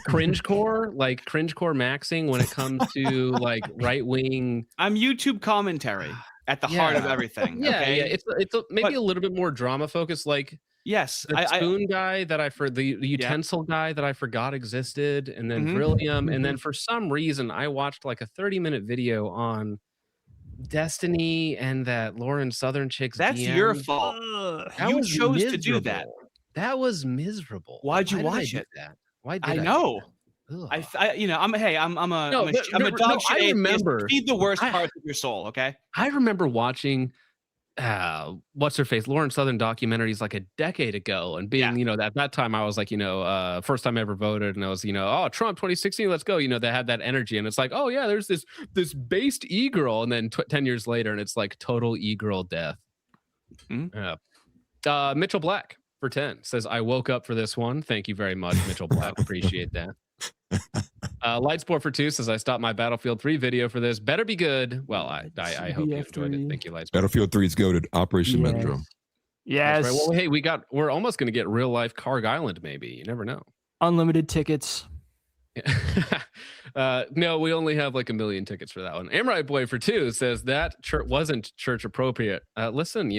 S1: Cringecore maxing when it comes to like right wing.
S4: I'm YouTube commentary at the heart of everything. Okay?
S1: It's maybe a little bit more drama focused. Like the spoon guy that the utensil guy that I forgot existed, and then Brillium, and then for some reason I watched like a 30-minute video on Destiny and that Lauren Southern chick's.
S4: That's
S1: DM.
S4: your fault. You chose to do that.
S1: That was miserable.
S4: Why'd you watch it?
S1: Why did I
S4: know? I'm a dog shit. I remember. Feed the worst parts of your soul, okay?
S1: I remember watching what's her face, Lauren Southern documentaries like a decade ago, and being, at that time I was like, first time I ever voted, and I was, Trump 2016, let's go. They had that energy, and it's like, oh yeah, there's this based e-girl, and then 10 years later, and it's like total e-girl death. Mitchell Black for 10 says, I woke up for this one. Thank you very much, Mitchell Black. Appreciate that. Lightsport for 2 says I stopped my Battlefield 3 video for this. Better be good. Well, I hope you enjoyed it. Thank you, Lightsport.
S3: Battlefield 3 is goated. Operation Metro.
S2: Yes.
S1: That's right. Well, hey, we're almost going to get real life Karg Island. Maybe you never know.
S2: Unlimited tickets.
S1: No, we only have like 1 million tickets for that one. Amrite Boy for 2 says that wasn't church appropriate. Listen,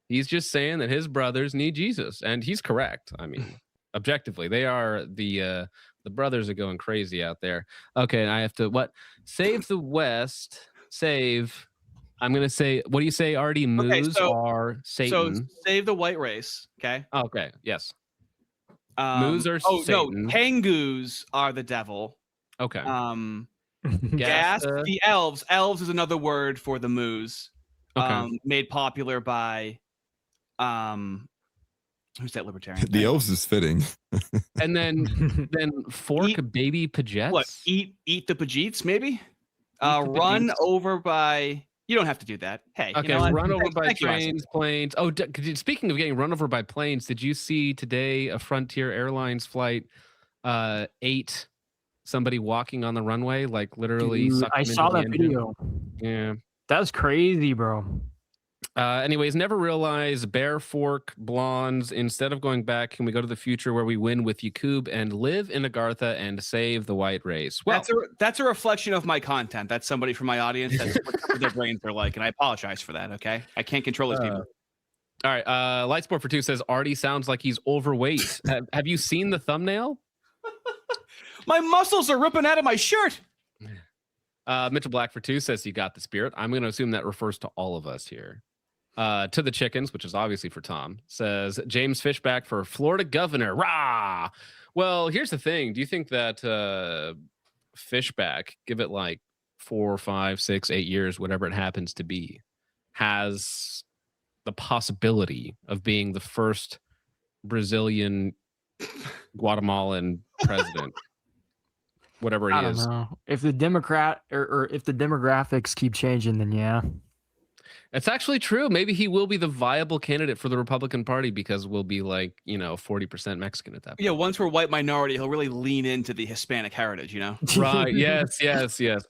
S1: he's just saying that his brothers need Jesus, and he's correct. I mean, objectively, they are the brothers are going crazy out there. Okay, and I have to save the West. Save. I'm gonna say. What do you say, Artie? Moose are Satan.
S4: So save the white race. Okay.
S1: Okay. Yes. Moose are Satan.
S4: No, Tengus are the devil.
S1: Okay.
S4: Gas, the elves. Elves is another word for the moose.
S1: Okay.
S4: Made popular by who's that libertarian?
S3: The elves is fitting.
S1: And then fork baby Pajets.
S4: What? Eat the Pajits, maybe? Run over by. You don't have to do that. Hey.
S1: Okay. Run over by trains, planes. Oh, speaking of getting run over by planes, did you see today a Frontier Airlines flight ate somebody walking on the runway, like literally?
S2: Dude, I saw that video.
S1: Yeah.
S2: That's crazy, bro.
S1: Anyways, never realize bear fork blondes. Instead of going back, can we go to the future where we win with Yakub and live in Agartha and save the white race? Well,
S4: that's a reflection of my content. That's somebody from my audience. That's what their brains are like, and I apologize for that. Okay, I can't control those people.
S1: All right. Lightsport for 2 says Artie sounds like he's overweight. Have you seen the thumbnail?
S4: My muscles are ripping out of my shirt.
S1: Mitchell Black for 2 says you got the spirit. I'm going to assume that refers to all of us here. To the chickens, which is obviously for Tom, says James Fishback for Florida governor. Rah! Well, here's the thing. Do you think that Fishback, give it like 4, 5, 6, 8 years, whatever it happens to be, has the possibility of being the first Brazilian, Guatemalan president? Whatever it is.
S2: I don't know. If the Democrat or if the demographics keep changing, then yeah.
S1: It's actually true. Maybe he will be the viable candidate for the Republican Party because we'll be like, 40% Mexican at that point.
S4: Yeah, once we're white minority, he'll really lean into the Hispanic heritage,
S1: Right. Yes.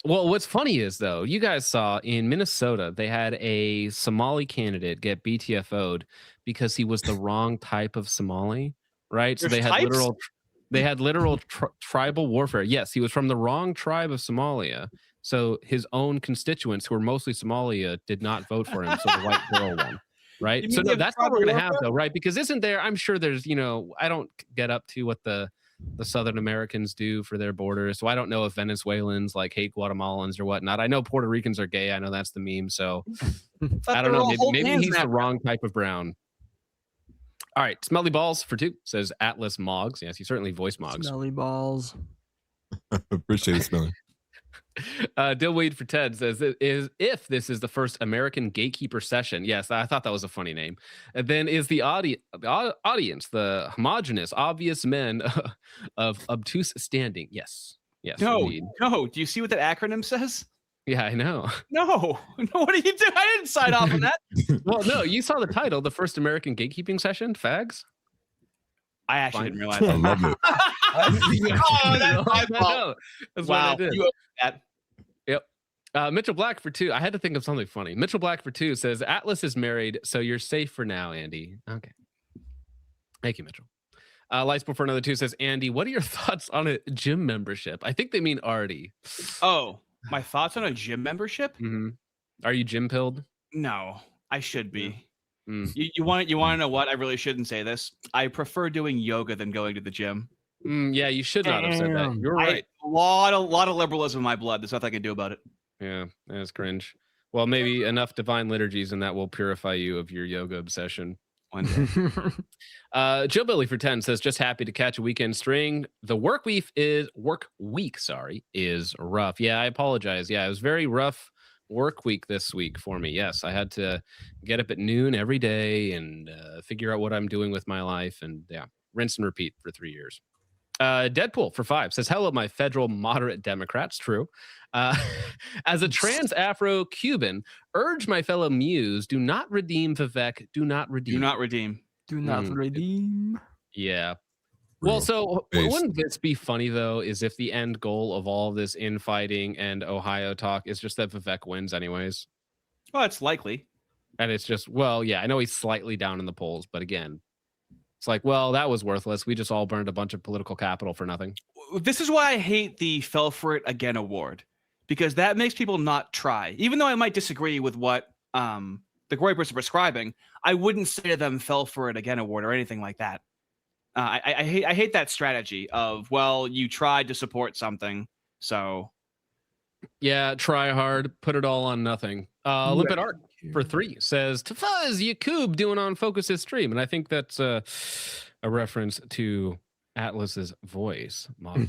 S1: Well, what's funny is, though, you guys saw in Minnesota, they had a Somali candidate get BTFO'd because he was the wrong type of Somali, right? So
S4: There's
S1: they had literal tribal warfare. Yes, he was from the wrong tribe of Somalia. So his own constituents, who were mostly Somalia, did not vote for him. So the white girl won, right? So no, that's what we're going to have, though, right? Because isn't there? I'm sure there's, I don't get up to what the Southern Americans do for their borders, so I don't know if Venezuelans like hate Guatemalans or whatnot. I know Puerto Ricans are gay. I know that's the meme. So I don't know. Maybe he's the wrong type of brown. All right, Smelly Balls for 2 says Atlas Moggs. Yes, he certainly voiced Moggs.
S2: Smelly balls.
S3: Appreciate it, Smelly.
S1: Dillweed for Ted says if this is the first American Gatekeeper session, yes, I thought that was a funny name, then is the audience the homogenous, obvious men of obtuse standing? Yes.
S4: No,
S1: indeed.
S4: no. Do you see what that acronym says?
S1: Yeah, I know.
S4: No. What are you doing? I didn't sign off on that.
S1: Well, no, you saw the title, the first American Gatekeeping session, fags.
S4: I actually didn't realize that.
S3: I love it.
S4: Oh, that's my fault.
S1: That's
S4: wow.
S1: what I did.
S4: You that.
S1: Yep. Mitchell Black for 2. I had to think of something funny. Mitchell Black for 2 says Atlas is married, so you're safe for now, Andy. Okay. Thank you, Mitchell. Lights for another 2 says, Andy, what are your thoughts on a gym membership? I think they mean Artie.
S4: Oh, my thoughts on a gym membership?
S1: Mm-hmm. Are you gym pilled?
S4: No, I should be.
S1: Mm.
S4: You want to know what? I really shouldn't say this. I prefer doing yoga than going to the gym.
S1: Yeah, you should not have said that. You're right.
S4: A lot of liberalism in my blood. There's nothing I can do about it.
S1: Yeah, that's cringe. Well, maybe enough divine liturgies and that will purify you of your yoga obsession. One day. Joe Billy for 10 says, just happy to catch a weekend string. The work week is rough. Yeah, I apologize. Yeah, it was very rough work week this week for me. Yes, I had to get up at noon every day and figure out what I'm doing with my life, and rinse and repeat for 3 years. Deadpool for 5 says, hello, my federal moderate Democrats. True. As a trans Afro-Cuban, urge my fellow Muse, do not redeem Vivek. Do not redeem.
S4: Do not redeem.
S2: Do not redeem.
S1: Yeah. Well,
S3: real.
S1: so
S3: Based.
S1: wouldn't this be funny though? Is if the end goal of all this infighting and Ohio talk is just that Vivek wins anyways,
S4: Well, it's likely.
S1: and it's just well, yeah, I know he's slightly down in the polls, but again, it's like, well, that was worthless. We just all burned a bunch of political capital for nothing.
S4: This is why I hate the "fell for it again" award, because that makes people not try. Even though I might disagree with what the Groypers are prescribing, I wouldn't say to them "fell for it again" award or anything like that. I hate that strategy of, well, you tried to support something, so
S1: Yeah, try hard, put it all on nothing. Limpid Art for 3 says, Tafaz Yakub doing on Focus's stream. And I think that's a reference to Atlas's voice model.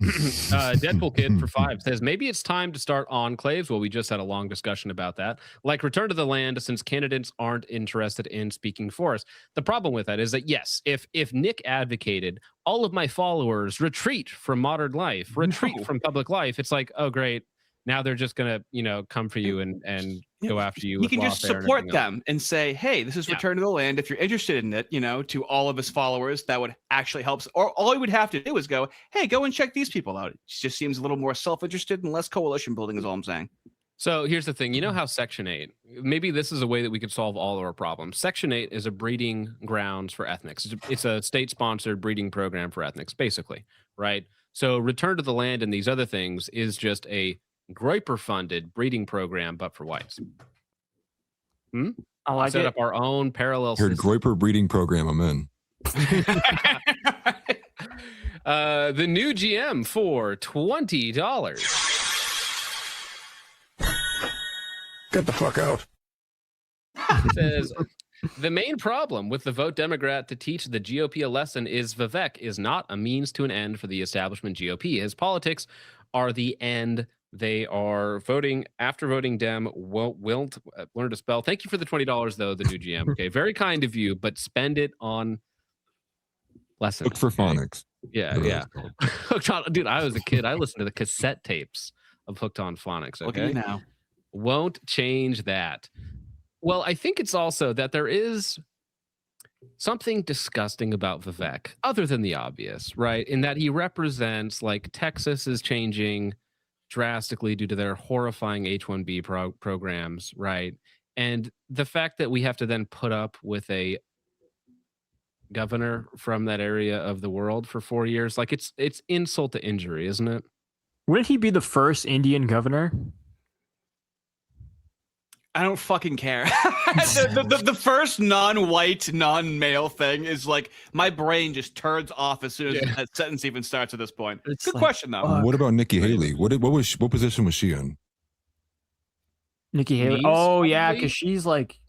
S1: Deadpool Kid for 5 says, maybe it's time to start enclaves. Well, we just had a long discussion about that. Like Return to the Land, since candidates aren't interested in speaking for us. The problem with that is that, yes, if Nick advocated all of my followers retreat from modern life, retreat from public life, it's like, oh, great. Now they're just going to, come for you and go after you.
S4: He can just support them and say, hey, this is Return to the Land. If you're interested in it, to all of his followers, that would actually help. Or all he would have to do is go, hey, go and check these people out. It just seems a little more self-interested and less coalition building is all I'm saying.
S1: So here's the thing. You know how Section 8, maybe this is a way that we could solve all of our problems. Section 8 is a breeding grounds for ethnics. It's a state-sponsored breeding program for ethnics, basically, right? So Return to the Land and these other things is just a Groyper-funded breeding program, but for whites.
S2: I like
S1: Set
S2: it.
S1: up our own parallel
S3: Heard
S1: system.
S3: Groyper breeding program. I'm in.
S1: The new GM for $20.
S3: Get the fuck out.
S1: Says, the main problem with the Vote Democrat to teach the GOP a lesson is Vivek is not a means to an end for the establishment GOP. His politics are the end. They are voting after voting Dem won't learn to spell. Thank you for the $20 though, the new GM. Okay, very kind of you, but spend it on lessons.
S3: Look for phonics.
S1: Yeah, yeah. Hooked on, dude. I was a kid. I listened to the cassette tapes of Hooked on Phonics. Okay,
S4: Look at you now.
S1: Won't change that. Well, I think it's also that there is something disgusting about Vivek, other than the obvious, right? In that he represents, like, Texas is changing drastically due to their horrifying H-1B programs, right? And the fact that we have to then put up with a governor from that area of the world for 4 years, like it's insult to injury, isn't it?
S2: Wouldn't he be the first Indian governor?
S4: I don't fucking care. the first non-white, non-male thing is like my brain just turns off as soon as that sentence even starts at this point.
S2: It's
S4: Good
S2: like,
S4: question though.
S3: What about Nikki Haley? What position was she in?
S2: Nikki Haley.
S1: Knees,
S2: Oh yeah,
S1: probably?
S2: because she's like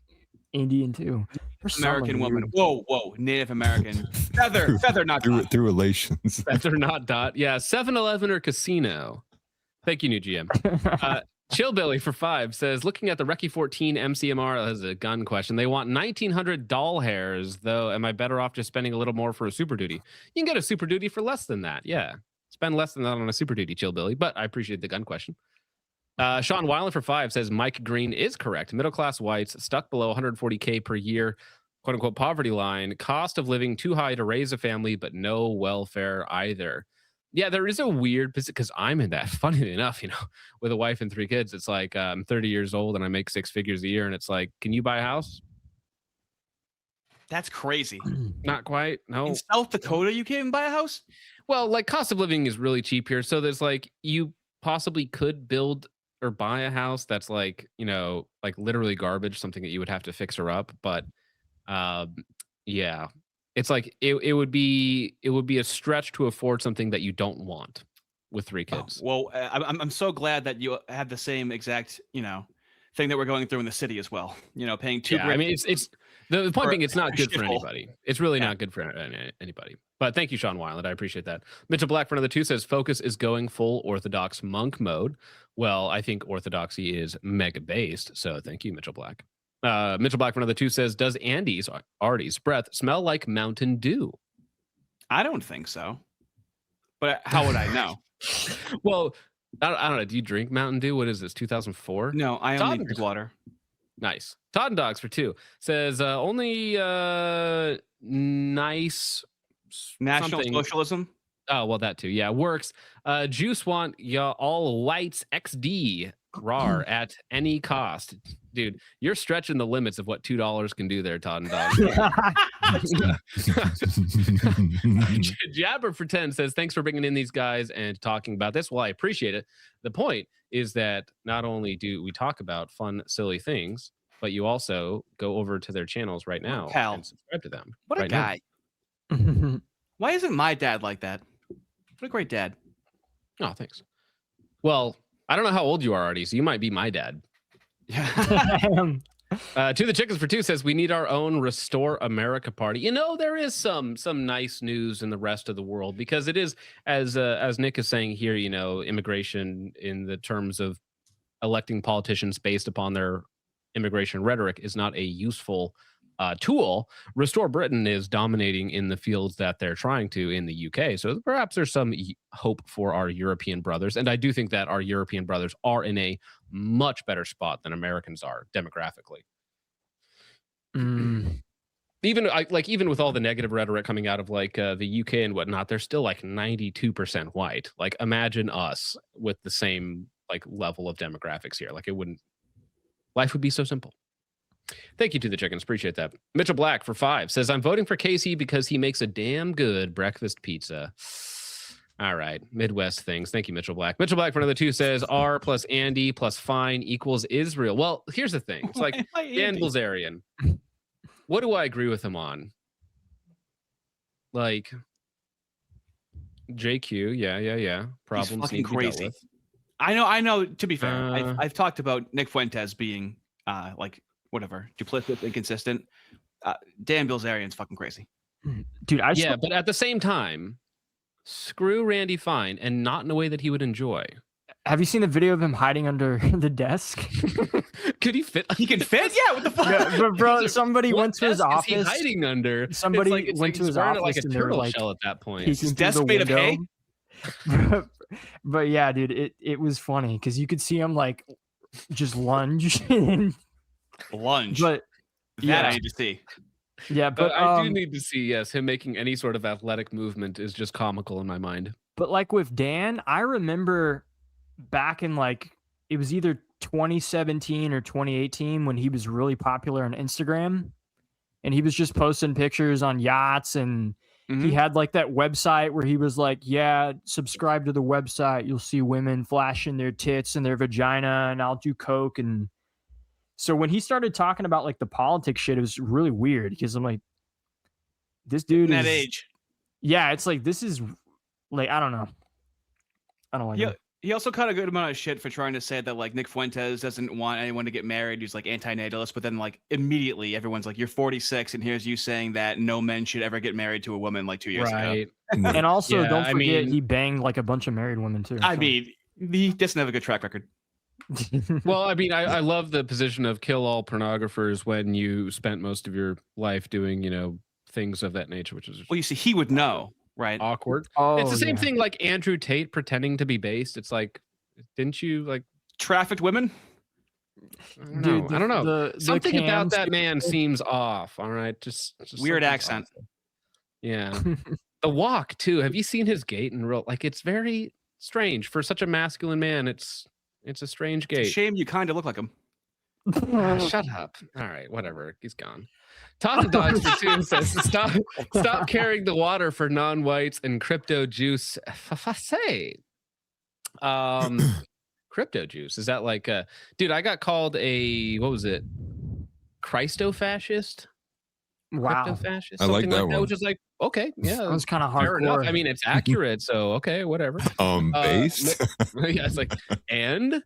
S2: Indian too. There's
S4: American
S2: something
S4: woman.
S2: weird.
S4: Whoa, Native American. Feather, not
S3: Through
S4: dot.
S3: relations.
S1: Better not dot. Yeah, 7-Eleven or casino. Thank you, new GM. Chillbilly for 5 says, looking at the Recce 14 MCMR as a gun question, they want 1,900 doll hairs, though. Am I better off just spending a little more for a Super Duty? You can get a Super Duty for less than that. Yeah. Spend less than that on a Super Duty, Chillbilly, but I appreciate the gun question. Sean Weiland for 5 says, Mike Green is correct. Middle-class whites stuck below 140K per year, quote-unquote poverty line, cost of living too high to raise a family, but no welfare either. Yeah, there is a weird position because I'm in that. Funny enough, with a wife and 3 kids, it's like I'm 30 years old and I make 6 figures a year, and it's like, can you buy a house?
S4: That's crazy.
S1: Not quite. No.
S4: In South Dakota, you can't even buy a house?
S1: Well, like cost of living is really cheap here, so there's like you possibly could build or buy a house that's like like literally garbage, something that you would have to fix her up, but yeah. It's like it would be a stretch to afford something that you don't want with 3 kids.
S4: Well, I'm so glad that you have the same exact thing that we're going through in the city as well. Paying 2 grand.
S1: I mean, it's the point being, it's not good for
S4: shithole.
S1: anybody. It's really not good for anybody. But thank you, Sean Weiland. I appreciate that. Mitchell Black for another 2 says, Focus is going full Orthodox monk mode. Well, I think Orthodoxy is mega based. So thank you, Mitchell Black. Mitchell Black for another 2 says, does Artie's breath smell like Mountain Dew?
S4: I don't think so. But how would I know?
S1: Well, I don't know. Do you drink Mountain Dew? What is this, 2004?
S4: No, I only drink water.
S1: Nice. Todd and Dogs for 2 says, only nice
S4: National
S1: something.
S4: socialism.
S1: Oh, well, that too. Yeah, works. Juice want ya all whites XD rar at any cost. Dude, you're stretching the limits of what $2 can do there, Todd and Dog. Jabber for 10 says, thanks for bringing in these guys and talking about this. Well, I appreciate it. The point is that not only do we talk about fun, silly things, but you also go over to their channels right now and subscribe to them.
S4: What a
S1: right
S4: guy.
S2: Mm.
S4: Why isn't my dad like that? What a great dad.
S1: Oh, thanks. Well, I don't know how old you are, Artie, so you might be my dad.
S4: Yeah.
S1: To the Chickens for 2 says, we need our own Restore America party. You know, there is some nice news in the rest of the world, because it is, as Nick is saying here, you know, immigration in the terms of electing politicians based upon their immigration rhetoric is not a useful tool. Restore Britain is dominating in the fields that they're trying to in the UK. So perhaps there's some hope for our European brothers. And I do think that our European brothers are in a much better spot than Americans are demographically. Even even with all the negative rhetoric coming out of like the UK and whatnot, they're still like 92% white. Like, imagine us with the same like level of demographics here. Like, life would be so simple. Thank you to the Chickens. Appreciate that. Mitchell Black for 5 says, I'm voting for Casey because he makes a damn good breakfast pizza. All right. Midwest things. Thank you, Mitchell Black. Mitchell Black for another 2 says, R plus Andy plus fine equals Israel. Well, here's the thing. It's like Dan Bilzerian. What do I agree with him on? Like, JQ. Yeah. Problems need to be dealt with.
S4: I know. To be fair, I've talked about Nick Fuentes being like whatever, duplicitous, inconsistent. Dan Bilzerian's fucking crazy,
S2: dude.
S1: But at the same time, screw Randy Fine, and not in a way that he would enjoy.
S2: Have you seen the video of him hiding under the desk?
S1: Could he fit?
S4: He can fit? Yeah. What the fuck?
S2: Yeah, but bro, somebody went to his office.
S1: Is he hiding under?
S2: Somebody went to his office
S1: like a
S2: and they were
S1: turtle
S2: like,
S1: shell at that point.
S4: His desk made of hay.
S2: But yeah, dude, it was funny because you could see him like just lunge. But
S4: that I need to see.
S2: Yeah, but
S1: I do need to see, yes, him making any sort of athletic movement is just comical in my mind.
S2: But like with Dan, I remember back in like, it was either 2017 or 2018 when he was really popular on Instagram, and he was just posting pictures on yachts, and he had like that website where he was like, yeah, subscribe to the website. You'll see women flashing their tits and their vagina, and I'll do coke. And so when he started talking about like the politics shit, it was really weird because I'm like, this dude
S4: in
S2: is
S4: that age.
S2: Yeah, it's like, this is like, I don't know. I don't like it.
S4: He also caught a good amount of shit for trying to say that like Nick Fuentes doesn't want anyone to get married. He's like anti-natalist, but then like immediately everyone's like, you're 46 and here's you saying that no men should ever get married to a woman like 2 years ago.
S2: And also don't forget he banged like a bunch of married women too.
S4: I mean, he doesn't have a good track record.
S1: Well, I mean, I love the position of kill all pornographers when you spent most of your life doing, you know, things of that nature, which is
S4: well, you see, he would know. Right.
S1: Awkward.
S2: Oh,
S1: it's the same thing like Andrew Tate pretending to be based. It's like, didn't you like
S4: trafficked women?
S1: I don't know. Something about that man seems off. All right. Just
S4: weird accent.
S1: Off. Yeah. The walk too. Have you seen his gait in real? Like, it's very strange for such a masculine man. It's a strange gait.
S4: It's a shame you kind of look like him.
S1: Shut up. All right, whatever. He's gone. Todd Dogs for 2 says, stop carrying the water for non-whites and crypto juice. Crypto juice. Is that like dude, I got called a, what was it? Christo-fascist?
S2: Wow.
S1: Crypto-fascist?
S3: I like that one.
S1: Which is like, okay, yeah.
S2: That was kind of
S1: fair enough.
S2: hardcore.
S1: I mean, it's accurate, so okay, whatever.
S3: Based?
S1: Yeah, it's like, and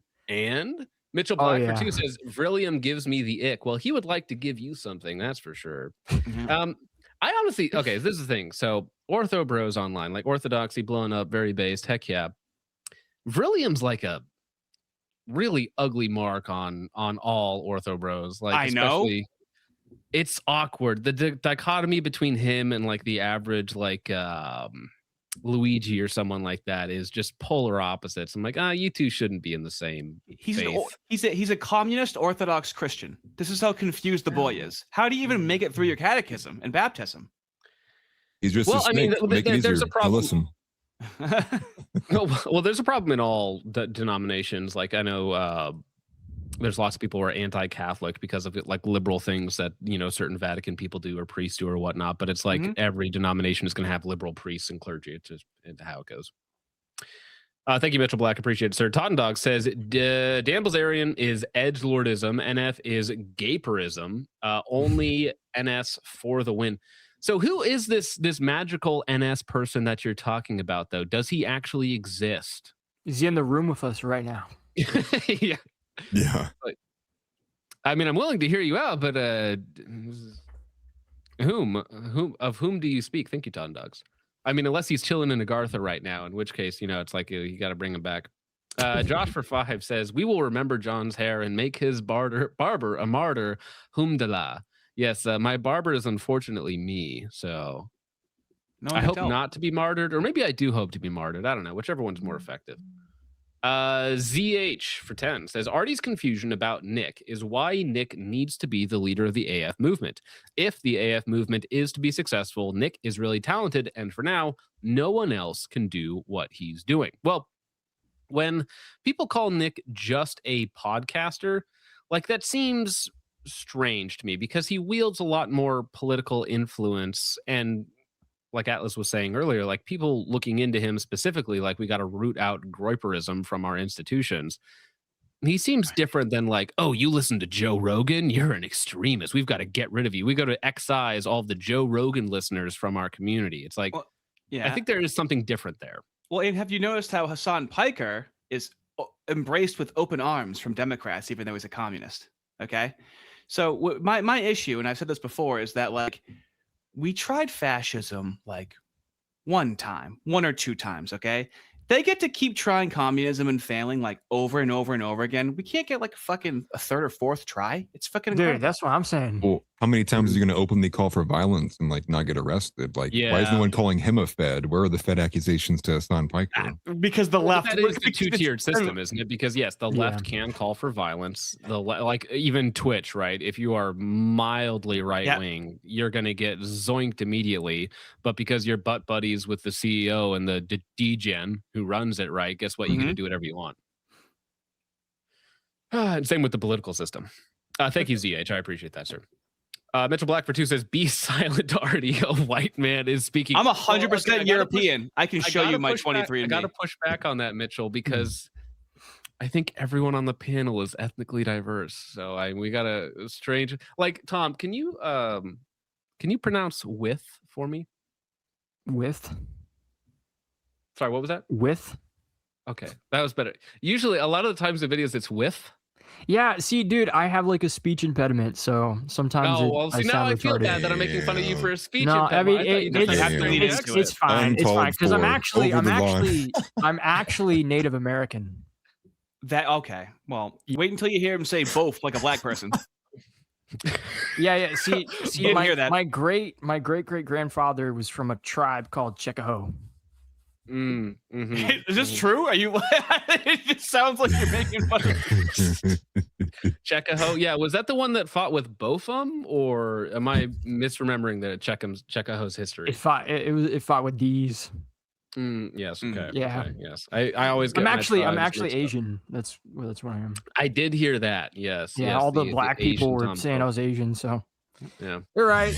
S1: Mitchell Black for 2 says, Vrillium gives me the ick. Well, he would like to give you something, that's for sure. I honestly, okay, this is the thing. So Ortho Bros online, like orthodoxy blowing up, very based, heck yeah. Vrillium's like a really ugly mark on all Ortho Bros. Like,
S4: I know.
S1: It's awkward. The dichotomy between him and like the average like Luigi or someone like that is just polar opposites. I'm like, you two shouldn't be in the same faith.
S4: He's a communist Orthodox Christian. This is how confused the boy is. How do you even make it through your catechism and baptism?
S3: He's just
S1: Well,
S3: a
S1: I mean,
S3: snake. Make it easier.
S1: there's a
S3: Now
S1: problem.
S3: listen.
S1: Well, there's a problem in all denominations. Like I know there's lots of people who are anti-Catholic because of it, like liberal things that certain Vatican people do or priests do or whatnot. But it's like every denomination is going to have liberal priests and clergy. It's just how it goes. Thank you, Mitchell Black. Appreciate it, sir. Tottendog says Dan Bilzerian is edgelordism. NF is gaperism. Only NS for the win. So who is this magical NS person that you're talking about, though? Does he actually exist?
S2: Is he in the room with us right now?
S1: Yeah.
S3: Yeah.
S1: I mean, I'm willing to hear you out, but of whom do you speak? Thank you, Tottendog's. I mean, unless he's chilling in Agartha right now, in which case, it's like you got to bring him back. Josh for 5 says, we will remember John's hair and make his barber a martyr, humdala. Yes, my barber is unfortunately me, so I hope not to be martyred, or maybe I do hope to be martyred. I don't know, whichever one's more effective. ZH for 10 says, Artie's confusion about Nick is why Nick needs to be the leader of the AF movement. If the AF movement is to be successful, Nick is really talented, and for now, no one else can do what he's doing. Well, when people call Nick just a podcaster, like that seems strange to me because he wields a lot more political influence, and like Atlas was saying earlier, like people looking into him specifically, like we got to root out groiperism from our institutions. He seems different than like, oh, you listen to Joe Rogan, you're an extremist, we've got to get rid of you. We got to excise all of the Joe Rogan listeners from our community. It's like, well, yeah, I think there is something different there.
S4: Well, and have you noticed how Hassan Piker is embraced with open arms from Democrats, even though he's a communist? Okay. So my issue, and I've said this before, is that like we tried fascism like one or two times. Okay. They get to keep trying communism and failing like over and over and over again. We can't get like fucking a third or fourth try. It's fucking incredible.
S2: Dude, that's what I'm saying.
S3: Well, how many times are you going to openly call for violence and like not get arrested? Like, why is no one calling him a Fed? Where are the Fed accusations to Hassan Piker?
S4: Because the left
S1: is a two-tiered system, isn't it? Because yes, the left can call for violence. Like even Twitch, right? If you are mildly right wing, you're going to get zoinked immediately. But because you're butt buddies with the CEO and the degen who runs it, right? Guess what? You get to do whatever you want. Same with the political system. Thank you, ZH. I appreciate that, sir. Mitchell Black for 2 says, be silent, Artie. A white man is speaking.
S4: I'm 100% European. I can show you my 23andMe.
S1: I got to push back on that, Mitchell, because I think everyone on the panel is ethnically diverse. So we got a strange, like, Tom, can you pronounce with for me?
S2: With?
S1: Sorry, what was that?
S2: With?
S1: Okay, that was better. Usually, a lot of the times in videos, it's with.
S2: Yeah, see, dude, I have like a speech impediment, so sometimes
S1: now I feel bad that I'm making fun of you for a speech impediment.
S2: I mean, it's fine. It's fine because I'm actually Native American.
S4: Okay. Well, wait until you hear him say both like a black person.
S2: Yeah. See, my great grandfather was from a tribe called Chickahoe.
S4: Is this true? Are you? It just sounds like you're making fun of
S1: Chickahoe. Yeah, was that the one that fought with Botham, or am I misremembering that Chickahoe's history?
S2: It fought with these.
S1: Yes. Okay.
S2: Yeah.
S1: Okay, yes. I always.
S2: I'm actually Asian. That's what I am.
S1: I did hear that. Yes.
S2: Yeah.
S1: Yes,
S2: all the black people were saying I was Asian. So. Yeah. You're right.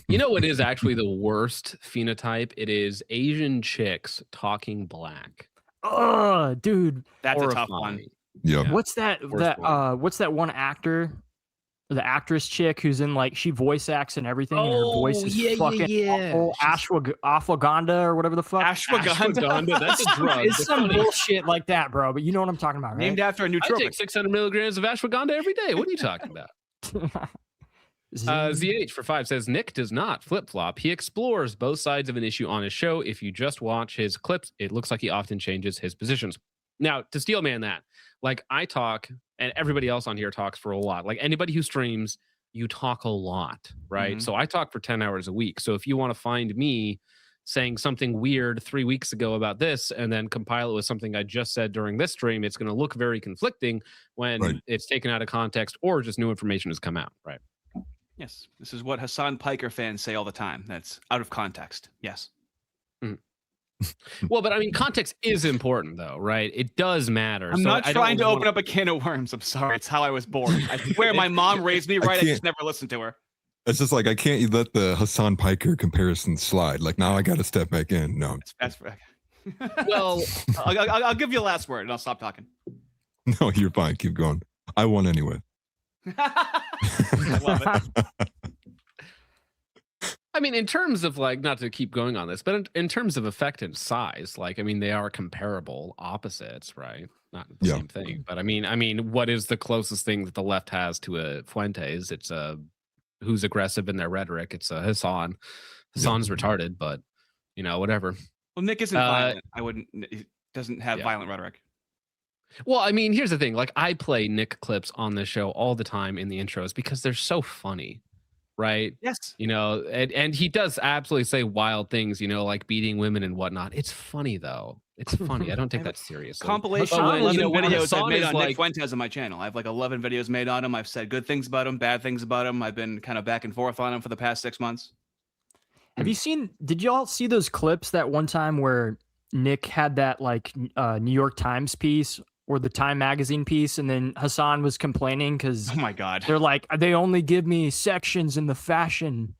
S1: You know what is actually the worst phenotype? It is Asian chicks talking black.
S2: Oh, dude,
S4: that's a tough one.
S3: Yeah.
S2: What's that? What's that one actor? The actress chick who's in like she voice acts and everything. And her voice is fucking awful. Ashwagandha or whatever the fuck.
S4: Ashwagandha.
S1: That's a drug.
S2: It's some bullshit like that, bro. But you know what I'm talking about, right?
S4: Named after a nootropic.
S1: I take 600 milligrams of ashwagandha every day. What are you talking about? ZH for 5 says, Nick does not flip-flop. He explores both sides of an issue on his show. If you just watch his clips, it looks like he often changes his positions. Now, to steelman that, like I talk, and everybody else on here talks for a lot. Like anybody who streams, you talk a lot, right? So I talk for 10 hours a week. So if you want to find me saying something weird 3 weeks ago about this and then compile it with something I just said during this stream, it's going to look very conflicting when it's taken out of context or just new information has come out, right?
S4: Yes, this is what Hassan Piker fans say all the time. That's out of context. Yes.
S1: Well, but I mean, context is important, though, right? It does matter.
S4: I'm not trying to open up a can of worms. I'm sorry. It's how I was born. I swear my mom raised me right. I just never listened to her.
S3: It's just like I can't let the Hassan Piker comparison slide. Like now I got to step back in. No.
S4: That's well, I'll give you the last word and I'll stop talking.
S3: No, you're fine. Keep going. I won anyway.
S4: I love it.
S1: I mean, in terms of like, not to keep going on this, but in terms of effect and size, like, I mean, they are comparable opposites, right? Not the same thing, but I mean, what is the closest thing that the left has to a Fuentes? It's a who's aggressive in their rhetoric. It's a Hassan. Hassan's retarded, but you know, whatever.
S4: Well, Nick isn't violent. He doesn't have violent rhetoric.
S1: Well, I mean, here's the thing. Like, I play Nick clips on the show all the time in the intros because they're so funny. Right.
S4: Yes.
S1: You know, and he does absolutely say wild things, you know, like beating women and whatnot. It's funny, though. It's funny. I don't take that seriously.
S4: Compilation of 11 videos I've made on Nick Fuentes on my channel. I have like 11 videos made on him. I've said good things about him, bad things about him. I've been kind of back and forth on him for the past 6 months.
S2: Have you seen, did y'all see those clips that one time where Nick had that like New York Times piece or the Time magazine piece, and then Hassan was complaining because
S4: oh my god,
S2: they're like, they only give me sections in the fashion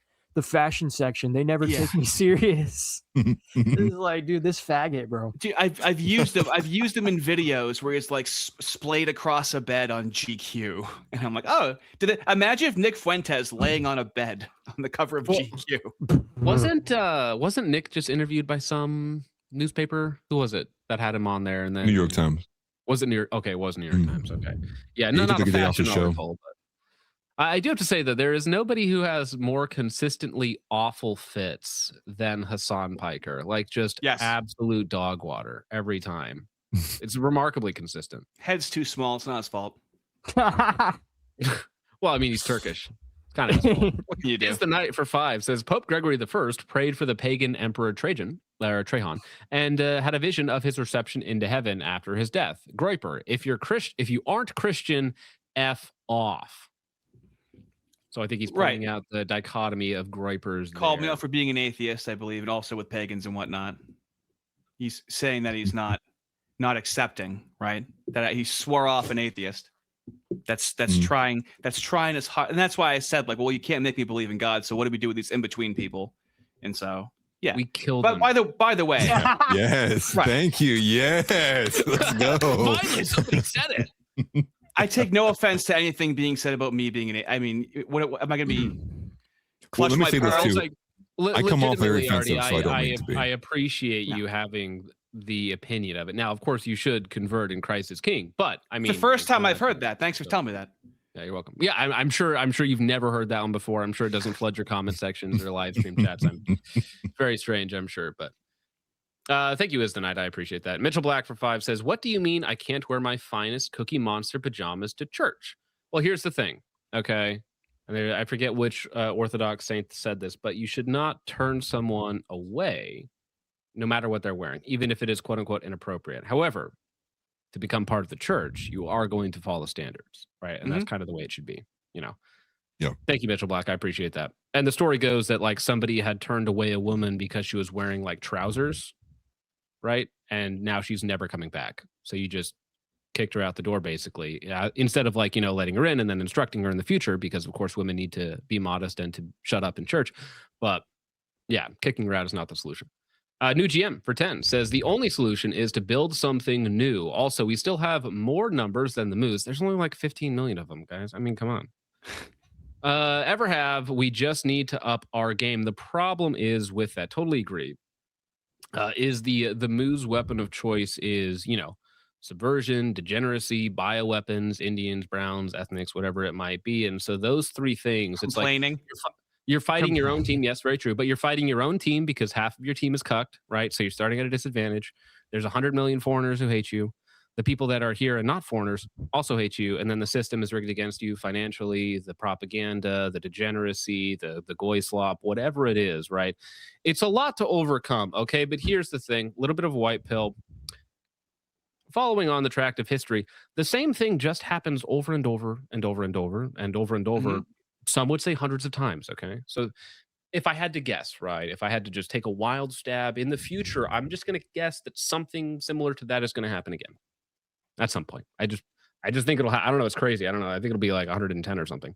S2: section. They never take me serious. It's like, dude, this faggot, bro.
S4: Dude, I've used him. I've used him in videos where he's like splayed across a bed on GQ, and I'm like, oh, imagine if Nick Fuentes laying on a bed on the cover of GQ.
S1: Wasn't Nick just interviewed by some newspaper? Who was it that had him on there? And then
S3: New York Times.
S1: Was it New York? Okay, it was New York Times. Okay, yeah, no, not a fashion article, but I do have to say that there is nobody who has more consistently awful fits than Hassan Piker. Like, just absolute dog water every time. It's remarkably consistent.
S4: Head's too small. It's not his fault.
S1: Well, I mean, he's Turkish. It's kind of his fault.
S4: What can you do?
S1: It's the night for 5 says Pope Gregory I prayed for the pagan emperor Trajan, and had a vision of his reception into heaven after his death. Groiper, if you aren't Christian, F off. So I think he's pointing out the dichotomy of Groipers.
S4: Called me out for being an atheist, I believe, and also with pagans and whatnot. He's saying that he's not accepting, right? That he swore off an atheist. That's trying as hard, and that's why I said, like, well, you can't make me believe in God. So what do we do with these in between people? And so, yeah,
S1: we killed.
S4: But
S1: them.
S4: by the way,
S3: yes, thank you. Yes, let's go.
S1: Finally, somebody said it.
S4: I take no offense to anything being said about me being an. I mean, what am I going to be?
S3: Well, let me say this too.
S1: Like,
S3: I come off very offensive, so I don't mean to be.
S1: I appreciate you having the opinion of it. Now, of course, you should convert in Christ as King, but I mean,
S4: it's the first time I've heard that. Thanks for telling me that.
S1: Yeah, you're welcome. Yeah, I'm sure you've never heard that one before. I'm sure it doesn't flood your comment sections or live stream chats. Very strange, I'm sure, but thank you, Is the Night. I appreciate that. Mitchell Black for 5 says, what do you mean I can't wear my finest Cookie Monster pajamas to church? Well, here's the thing, okay? I forget which Orthodox saint said this, but you should not turn someone away no matter what they're wearing, even if it is quote unquote inappropriate. However, to become part of the church, you are going to follow standards, right? And that's kind of the way it should be, you know?
S3: Yeah.
S1: Thank you, Mitchell Black. I appreciate that. And the story goes that like somebody had turned away a woman because she was wearing like trousers, right? And now she's never coming back. So you just kicked her out the door, basically, instead of like, you know, letting her in and then instructing her in the future, because of course women need to be modest and to shut up in church. But yeah, kicking her out is not the solution. New GM for 10 says the only solution is to build something new. Also, we still have more numbers than the moose. There's only like 15 million of them, guys. I mean, come on. Ever have. We just need to up our game. The problem is with that. Totally agree. Is the moose weapon of choice is, you know, subversion, degeneracy, bioweapons, Indians, Browns, ethnics, whatever it might be. And so those 3 things, it's
S4: complaining.
S1: Like you're fighting your own team. Yes, very true. But you're fighting your own team because half of your team is cucked, right? So you're starting at a disadvantage. There's 100 million foreigners who hate you. The people that are here and not foreigners also hate you. And then the system is rigged against you financially, the propaganda, the degeneracy, the goy slop, whatever it is, right? It's a lot to overcome, okay? But here's the thing, a little bit of a white pill. Following on the tract of history, the same thing just happens over and over and over and over and over and over Some would say hundreds of times. Okay. So if I had to guess, right, if I had to just take a wild stab in the future, I'm just going to guess that something similar to that is going to happen again at some point. I just think it'll, I don't know. It's crazy. I don't know. I think it'll be like 110 or something.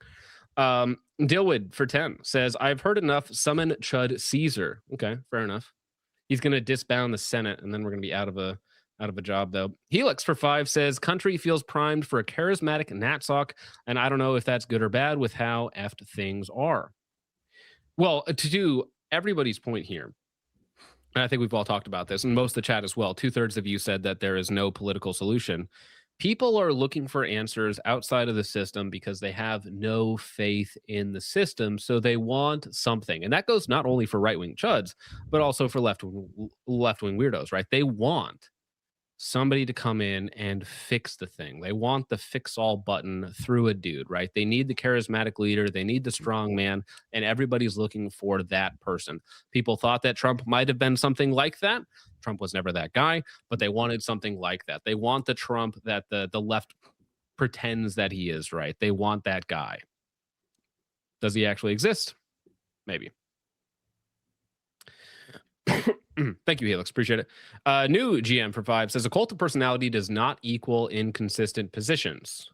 S1: Dilwood for 10 says, I've heard enough. Summon Chud Caesar. Okay. Fair enough. He's going to disband the Senate, and then we're going to be out of a job, though. Helix for 5 says, country feels primed for a charismatic natsock, and I don't know if that's good or bad with how effed things are. Well, to do everybody's point here, and I think we've all talked about this, and most of the chat as well, 2/3 of you said that there is no political solution. People are looking for answers outside of the system because they have no faith in the system, so they want something. And that goes not only for right-wing chuds, but also for left-wing weirdos, right? They want somebody to come in and fix the thing. They want the fix-all button through a dude, right? They need the charismatic leader. They need the strong man, and everybody's looking for that person. People thought that Trump might have been something like that. Trump was never that guy, but they wanted something like that. They want the Trump that the left pretends that he is, right? They want that guy. Does he actually exist? Maybe. Thank you, Helix. Appreciate it. New GM for 5 says a cult of personality does not equal inconsistent positions.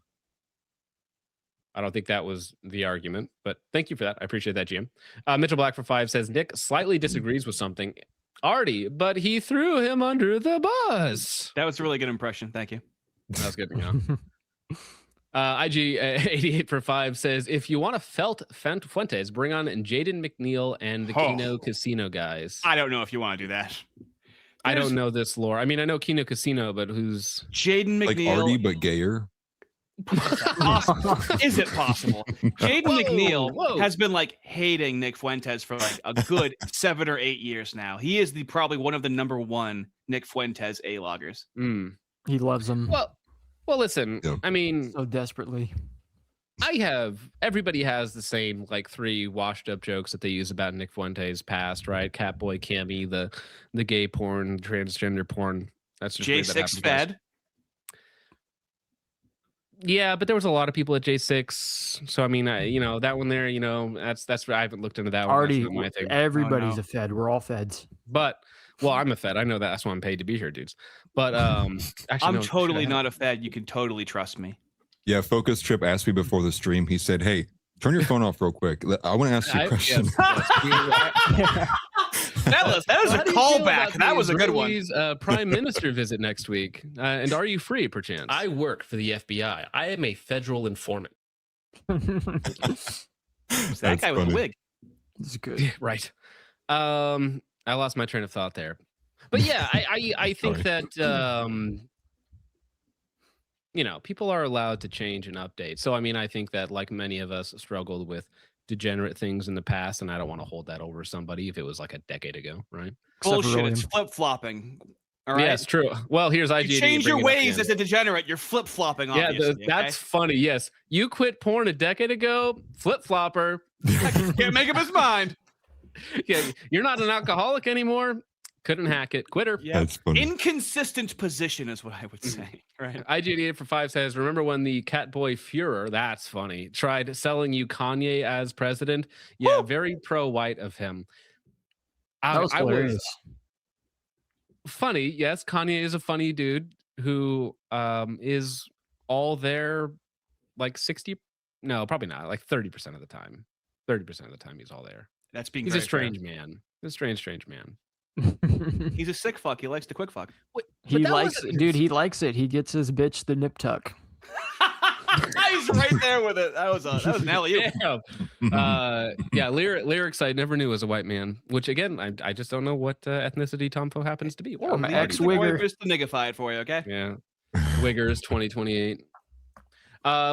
S1: I don't think that was the argument, but thank you for that. I appreciate that, GM. Mitchell Black for 5 says Nick slightly disagrees with something. Artie, but he threw him under the bus.
S4: That was a really good impression. Thank you.
S1: That was good. Yeah. IG 88 for 5 says, if you want to felt Fuentes, bring on Jaden McNeil and the Kino Casino guys.
S4: I don't know if you want to do that.
S1: I don't know this lore. I mean, I know Kino Casino, but who's
S4: Jaden McNeil?
S3: Like Artie, but gayer.
S4: Is it possible? Jaden McNeil has been like hating Nick Fuentes for like a good 7 or 8 years now. He is probably one of the #1 Nick Fuentes A-loggers.
S2: He loves him.
S1: Well, listen, yeah. I mean,
S2: so desperately.
S1: Everybody has the same like 3 washed up jokes that they use about Nick Fuentes' past, right? Catboy, Cammy, the gay porn, transgender porn. That's just
S4: J6 Fed.
S1: Yeah, but there was a lot of people at J6, so I mean, that one there, that's I haven't looked into that one.
S2: Already, everybody's a Fed. We're all Feds.
S1: But well, I'm a Fed. I know that. That's why I'm paid to be here, dudes. But actually,
S4: I'm totally not a Fed. You can totally trust me.
S3: Yeah, Focus Trip asked me before the stream. He said, "Hey, turn your phone off real quick. I want to ask you a question."
S4: That was a callback. That was a good one.
S1: Prime Minister visit next week. And are you free, perchance? I work for the FBI. I am a federal informant.
S4: That guy with a wig.
S2: This is good.
S1: Right. I lost my train of thought there. But yeah, I think that people are allowed to change and update. So I mean, I think that like many of us struggled with degenerate things in the past, and I don't want to hold that over somebody if it was like a decade ago, right?
S4: Bullshit. It's flip-flopping. All right.
S1: Yes, true. Well, here's IGD.
S4: You change your ways as a degenerate. You're flip-flopping.
S1: Yeah, that's funny. Yes, you quit porn a decade ago. Flip-flopper.
S4: Can't make up his mind.
S1: Yeah, you're not an alcoholic anymore. Couldn't hack it. Quitter.
S4: Yeah, that's funny. Inconsistent position is what I would say. Right.
S1: IGD for 5 says, remember when the Catboy Führer, that's funny, tried selling you Kanye as president? Yeah, woo! Very pro-white of him.
S2: That was hilarious.
S1: Funny, yes. Kanye is a funny dude who is all there like 60, no, probably not, like 30% of the time. 30% of the time he's all there.
S4: That's being
S1: He's a strange man. He's a strange man.
S4: He's a sick fuck. He likes to quick fuck.
S2: He likes it. Dude, he likes it. He gets his bitch the nip tuck.
S4: He's right there with it. That was an alley-oop.
S1: Yeah, lyrics I never knew was a white man, which again, I just don't know what ethnicity Tomfo happens to be.
S2: Or ex-wigger.
S4: Just to niggify it for you, okay?
S1: Yeah. Wiggers 2028.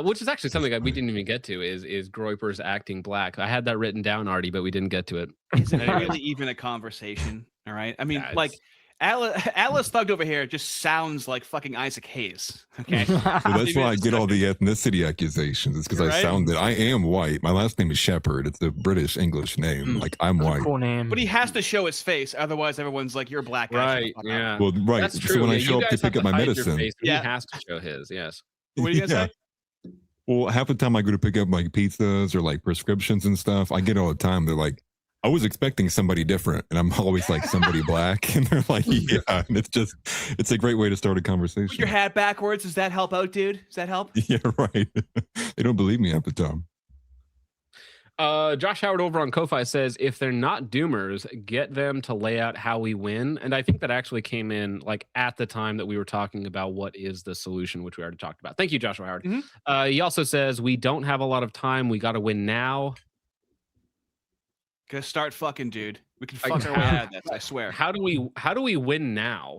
S1: Which is actually something that we didn't even get to is Groyper's acting black. I had that written down, Artie, but we didn't get to it.
S4: Isn't it really even a conversation? All right. I mean, like Alice Thugged over here just sounds like fucking Isaac Hayes. Okay.
S3: Well, that's why I get all the ethnicity accusations. It's because I am white. My last name is Shepherd. It's a British English name. Like I'm white.
S2: Cool name.
S4: But he has to show his face, otherwise everyone's like, "You're black."
S1: Right. Yeah.
S3: Well, right.
S1: That's true.
S3: So when I show up to pick up my medicine,
S1: he has to show his. Yes.
S4: What are you gonna say?
S3: Well, half the time I go to pick up like pizzas or like prescriptions and stuff, I get all the time. They're like, I was expecting somebody different, and I'm always like somebody black, and they're like, yeah, and it's a great way to start a conversation.
S4: Put your hat backwards. Does that help out, dude? Does that help?
S3: Yeah, right. They don't believe me half the time.
S1: Josh Howard over on Ko-Fi says, if they're not doomers, get them to lay out how we win. And I think that actually came in like at the time that we were talking about what is the solution, which we already talked about. Thank you, Joshua Howard. He also says, we don't have a lot of time. We got to win now.
S4: Gonna start fucking, dude. We can fuck our way out of this, I swear.
S1: How do we win now?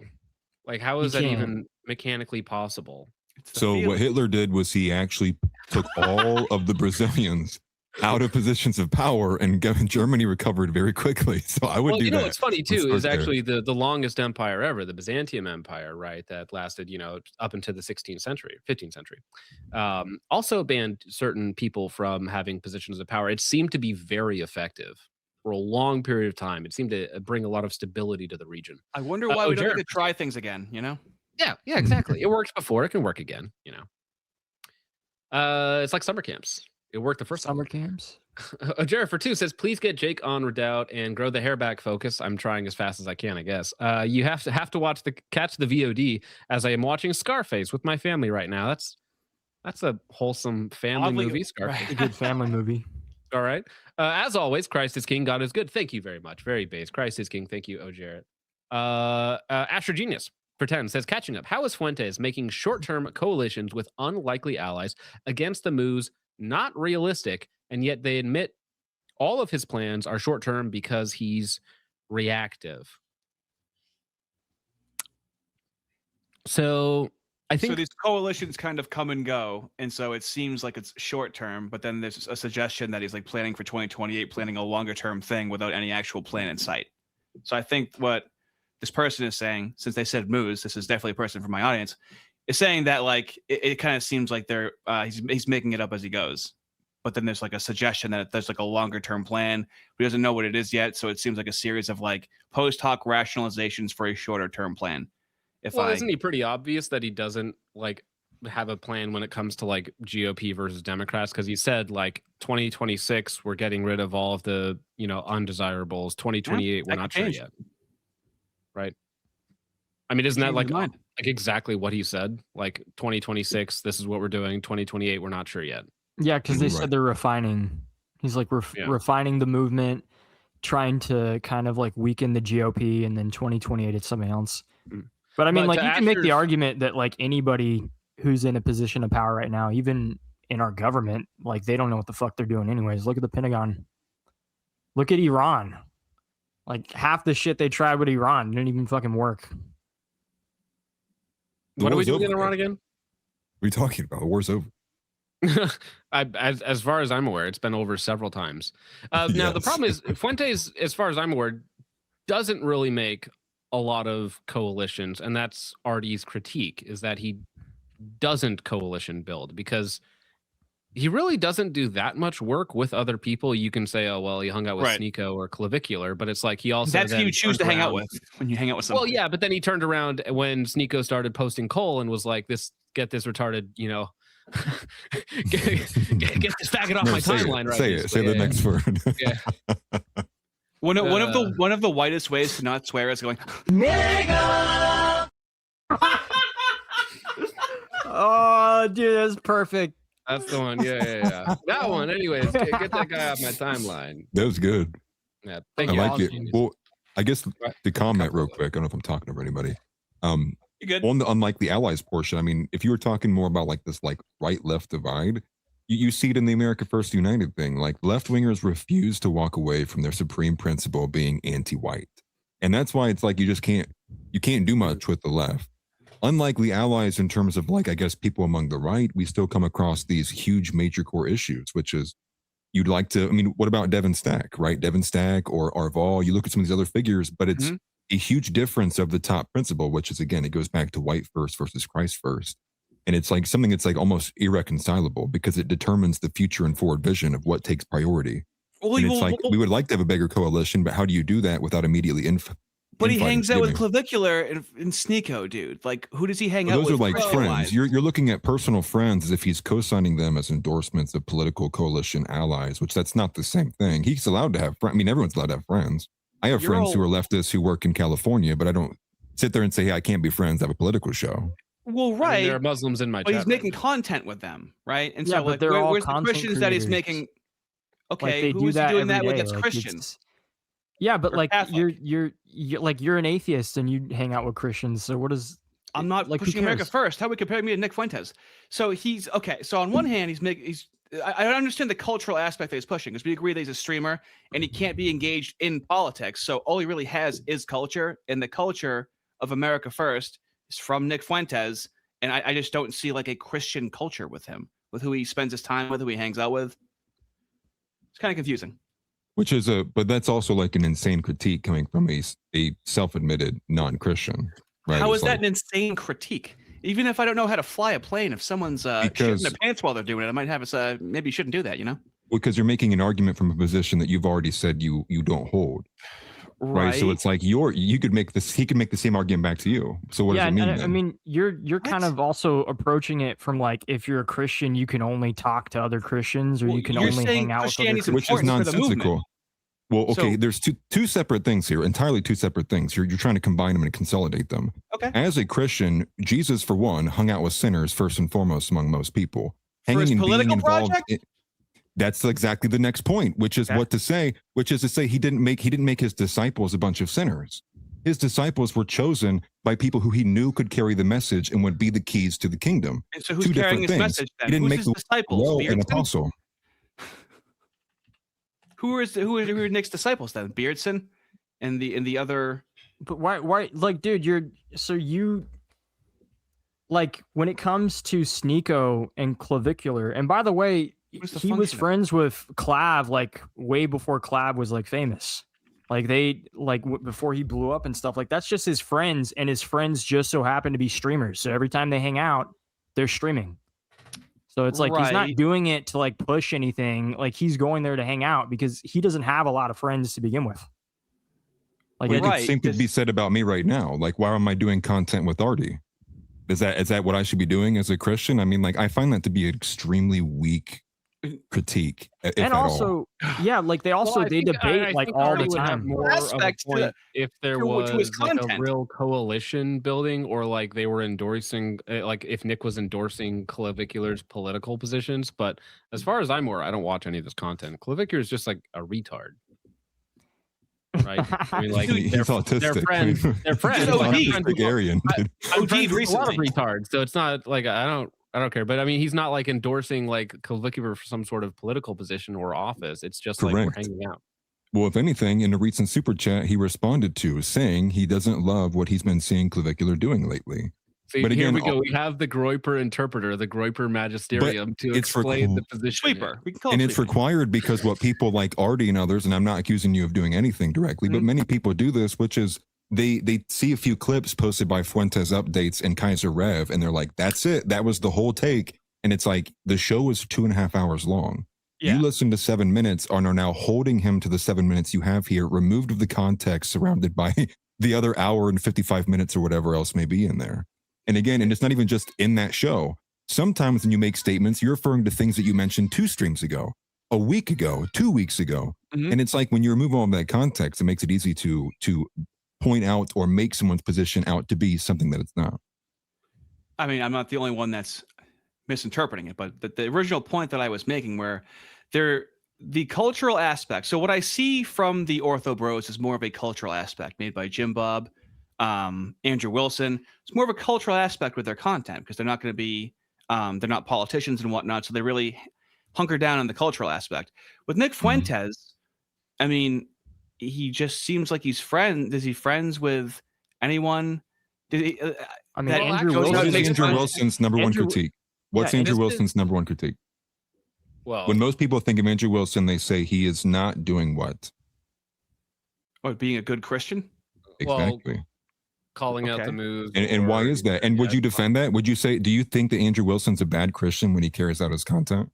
S1: Like, how is that even mechanically possible?
S3: So what Hitler did was he actually took all of the Brazilians out of positions of power, and Germany recovered very quickly. So I would do that.
S1: What's funny too is actually the longest empire ever, the Byzantium Empire, right? That lasted, up into the 16th century, 15th century. Also banned certain people from having positions of power. It seemed to be very effective for a long period of time. It seemed to bring a lot of stability to the region.
S4: I wonder why we don't get to try things again,
S1: Yeah, exactly. It worked before. It can work again, It's like summer camps. It worked the first
S2: summer camps.
S1: Jared for 2 says, please get Jake on Redoubt and grow the hair back focus. I'm trying as fast as I can, I guess. You have to catch the VOD as I am watching Scarface with my family right now. That's a wholesome family movie. Scarface.
S2: A good family movie.
S1: All right. As always, Christ is King. God is good. Thank you very much. Very base. Christ is King. Thank you, Jarrett. Astro Genius for 10 says, catching up. How is Fuentes making short-term coalitions with unlikely allies against the moves not realistic, and yet they admit all of his plans are short-term because he's reactive? So I think
S4: these coalitions kind of come and go, and so it seems like it's short term, but then there's a suggestion that he's like planning for 2028, planning a longer term thing without any actual plan in sight. So I think what this person is saying, since they said moves, this is definitely a person from my audience, is saying that like it kind of seems like they're he's making it up as he goes. But then there's like a suggestion that there's like a longer term plan. He doesn't know what it is yet, so it seems like a series of like post hoc rationalizations for a shorter term plan.
S1: Isn't he pretty obvious that he doesn't like have a plan when it comes to like GOP versus Democrats? Because he said like 2026 we're getting rid of all of the undesirables. 2028 we're not sure yet, right? I mean, isn't that like exactly what he said? Like 2026 this is what we're doing. 2028 we're not sure yet.
S2: Yeah, because they said they're refining. He's like refining the movement, trying to kind of like weaken the GOP, and then 2028 it's something else. But I mean, like you can make the argument that like anybody who's in a position of power right now, even in our government, like they don't know what the fuck they're doing anyways. Look at the Pentagon. Look at Iran. Like half the shit they tried with Iran didn't even fucking work.
S1: What are we doing in Iran again?
S3: What are you talking about? The war's over.
S1: As far as I'm aware, it's been over several times. Now the problem is Fuentes, as far as I'm aware, doesn't really make a lot of coalitions, and that's Artie's critique, is that he doesn't coalition build because he really doesn't do that much work with other people. You can say, oh well, he hung out with Sneeko or Clavicular, but it's like he also
S4: that's who you choose to hang out with when you hang out with someone.
S1: Well, yeah, but then he turned around when Sneeko started posting coal and was like, get this retarded, get this faggot off my timeline, right?
S3: Say the next word.
S1: Yeah.
S4: One of the whitest ways to not swear is going, nigga.
S2: Oh, dude, that's perfect.
S1: That's the one. Yeah. That one. Anyways, get that guy off my timeline.
S3: That was good.
S1: Yeah,
S3: thank you. I like it. Well, I guess to comment real quick. I don't know if I'm talking over anybody.
S4: You're good.
S3: On the unlikely allies portion, I mean, if you were talking more about like this like right-left divide, you see it in the America First United thing. Like left-wingers refuse to walk away from their supreme principle of being anti-white. And that's why it's like you can't do much with the left. Unlikely allies in terms of like, I guess, people among the right, we still come across these huge major core issues, which is you'd like to, I mean, what about Devin Stack, right? Devin Stack or Arval, you look at some of these other figures, but it's a huge difference of the top principle, which is, again, it goes back to white first versus Christ first. And it's like something that's like almost irreconcilable because it determines the future and forward vision of what takes priority. And it's like we would like to have a bigger coalition, but how do you do that without immediately
S4: But he
S3: infighting,
S4: hangs out with
S3: forgive me.
S4: Clavicular and Sneeko, dude. Like, who does he hang
S3: Well,
S4: out
S3: those
S4: with?
S3: are like
S4: personal
S3: friends.
S4: wise?
S3: You're looking at personal friends as if he's co-signing them as endorsements of political coalition allies, which that's not the same thing. He's allowed to have friends. I mean, everyone's allowed to have friends. I have
S4: You're
S3: friends who
S4: all-
S3: are leftists who work in California, but I don't sit there and say, hey, I can't be friends. I have a political show.
S4: Well,
S1: I mean,
S4: right.
S1: there are Muslims in my
S4: But
S1: chat.
S4: he's making
S1: right now.
S4: content with them, right? And
S2: Yeah,
S4: so,
S2: but
S4: like,
S2: they're all
S4: where's the
S2: content
S4: Christians that he's
S2: creators.
S4: making?
S2: Like
S4: Okay,
S2: they
S4: who
S2: do
S4: is he
S2: that
S4: doing
S2: every
S4: that with?
S2: day.
S4: That's
S2: Like,
S4: Christian.
S2: yeah, but
S4: Or
S2: like
S4: Catholic.
S2: you're an atheist and you hang out with Christians. So what is?
S4: I'm not
S2: like, who
S4: pushing America
S2: cares?
S4: first. How would compare me to Nick Fuentes? So he's okay. So on one hand, I understand the cultural aspect that he's pushing because we agree that he's a streamer and he can't be engaged in politics. So all he really has is culture, and the culture of America first is from Nick Fuentes. And I just don't see like a Christian culture with him, with who he spends his time with, who he hangs out with. It's kind of confusing.
S3: Which is but that's also like an insane critique coming from a self-admitted non-Christian, right?
S4: How
S3: It's
S4: is that
S3: like,
S4: an insane critique? Even if I don't know how to fly a plane, if someone's shitting
S3: Because-
S4: their pants while they're doing it, I might have us. Maybe you shouldn't do that. You know,
S3: because you're making an argument from a position that you've already said you don't hold, right? So it's like he could make the same argument back to you. So what does it mean?
S2: I
S3: then?
S2: mean, you're kind
S4: What?
S2: of also approaching it from like, if you're a Christian, you can only talk to other Christians, or
S4: Well,
S2: you can
S4: you're
S2: only
S4: saying
S2: hang out with other
S4: Christianity's
S2: Christians.
S3: Which is
S4: important for the movement.
S3: nonsensical. Well, okay,
S4: So-
S3: there's two separate things here, entirely two separate things. You're trying to combine them and consolidate them.
S4: Okay.
S3: As a Christian, Jesus, for one, hung out with sinners first and foremost among most people.
S4: For his political project?
S3: That's exactly the next point, which is
S4: Okay.
S3: which is to say he didn't make his disciples a bunch of sinners. His disciples were chosen by people who he knew could carry the message and would be the keys to the kingdom.
S4: And so who's
S3: Two
S4: carrying
S3: different
S4: his
S3: things.
S4: message then?
S3: He didn't
S4: Who's
S3: make
S4: his
S3: the
S4: disciples?
S3: well, an
S4: Beardson?
S3: apostle.
S4: Who are Nick's disciples then? Beardson and the other.
S2: But why like, dude, you like, when it comes to Sneeko and Clavicular, and by the way,
S4: What's the
S2: he was
S4: function of-
S2: friends with Clav like way before Clav was like famous. Like they like before he blew up and stuff. Like, that's just his friends, and his friends just so happen to be streamers. So every time they hang out, they're streaming. So it's like he's not
S4: Right.
S2: doing it to like push anything. Like, he's going there to hang out because he doesn't have a lot of friends to begin with. Like,
S3: Well,
S4: Right,
S3: the same could be
S4: just-
S3: said about me right now. Like, why am I doing content with Artie? Is that what I should be doing as a Christian? I mean, like, I find that to be an extremely weak critique. If
S2: and
S3: at all.
S2: also, yeah, like they also
S1: Well,
S2: they debate like
S1: think
S2: all
S1: Artie
S2: the
S1: would have
S2: time.
S1: more of a
S4: Aspects to
S1: point if there
S4: to
S1: was
S4: his
S1: like a
S4: content.
S1: real coalition building, or like they were endorsing, like if Nick was endorsing Clavicular's political positions. But as far as I'm aware, I don't watch any of this content. Clavicular is just like a retard. Right? I mean, like
S3: He's
S1: they're
S3: autistic.
S1: friends. They're friends.
S4: Just
S1: Like, I'm
S4: OD.
S1: friends
S3: Autistic
S1: with-
S3: Aryan.
S1: I- I'm
S4: OD'd
S1: friends with a lot of
S4: recently.
S1: retards, so it's not like I don't care. But I mean, he's not like endorsing like Clavicular for some sort of political position or office. It's just like we're
S3: Correct.
S1: hanging out.
S3: Well, if anything, in a recent super chat, he responded to saying he doesn't love what he's been seeing Clavicular doing lately.
S1: See,
S3: But
S1: here
S3: again,
S1: we go. We have the Groiper interpreter, the Groiper magisterium, to
S3: it's for
S1: explain
S3: cool.
S1: the position.
S4: Sweeper. We can call
S3: And
S4: it
S3: it's
S4: sweeping.
S3: required because what people like Artie and others, and I'm not accusing you of doing anything directly, but many people do this, which is they see a few clips posted by Fuentes Updates and Kaiser Rev, and they're like, that's it. That was the whole take. And it's like, the show was 2.5 hours long.
S4: Yeah.
S3: You listen to 7 minutes and are now holding him to the 7 minutes you have here, removed of the context, surrounded by the other hour and 55 minutes or whatever else may be in there. And again, and it's not even just in that show. Sometimes when you make statements, you're referring to things that you mentioned 2 streams ago, a week ago, 2 weeks ago.
S4: Mhm.
S3: And it's like when you remove all of that context, it makes it easy to point out or make someone's position out to be something that it's not.
S4: I mean, I'm not the only one that's misinterpreting it, but the original point that I was making, where the cultural aspect. So what I see from the Ortho Bros is more of a cultural aspect made by Jim Bob, Andrew Wilson. It's more of a cultural aspect with their content because they're not going to be, they're not politicians and whatnot. So they really hunker down on the cultural aspect. With Nick Fuentes, I mean, he just seems like he's friends. Is he friends with anyone? Did he,
S2: I mean,
S4: That
S2: Andrew
S4: goes
S3: What
S4: out
S2: Wilson.
S3: is
S4: makes
S3: Andrew
S4: fun-
S3: Wilson's number one
S2: Andrew-
S3: critique? What's
S2: yeah,
S3: Andrew
S1: this is-
S3: Wilson's number one critique?
S1: Well,
S3: When most people think of Andrew Wilson, they say he is not doing what?
S4: being a good Christian?
S1: Well,
S3: Exactly.
S1: calling out
S4: Okay.
S1: the moves.
S3: And why
S1: or-
S3: is that? And would
S1: yeah,
S3: you defend that? Would you say, do you think that Andrew Wilson's a bad Christian when he carries out his content?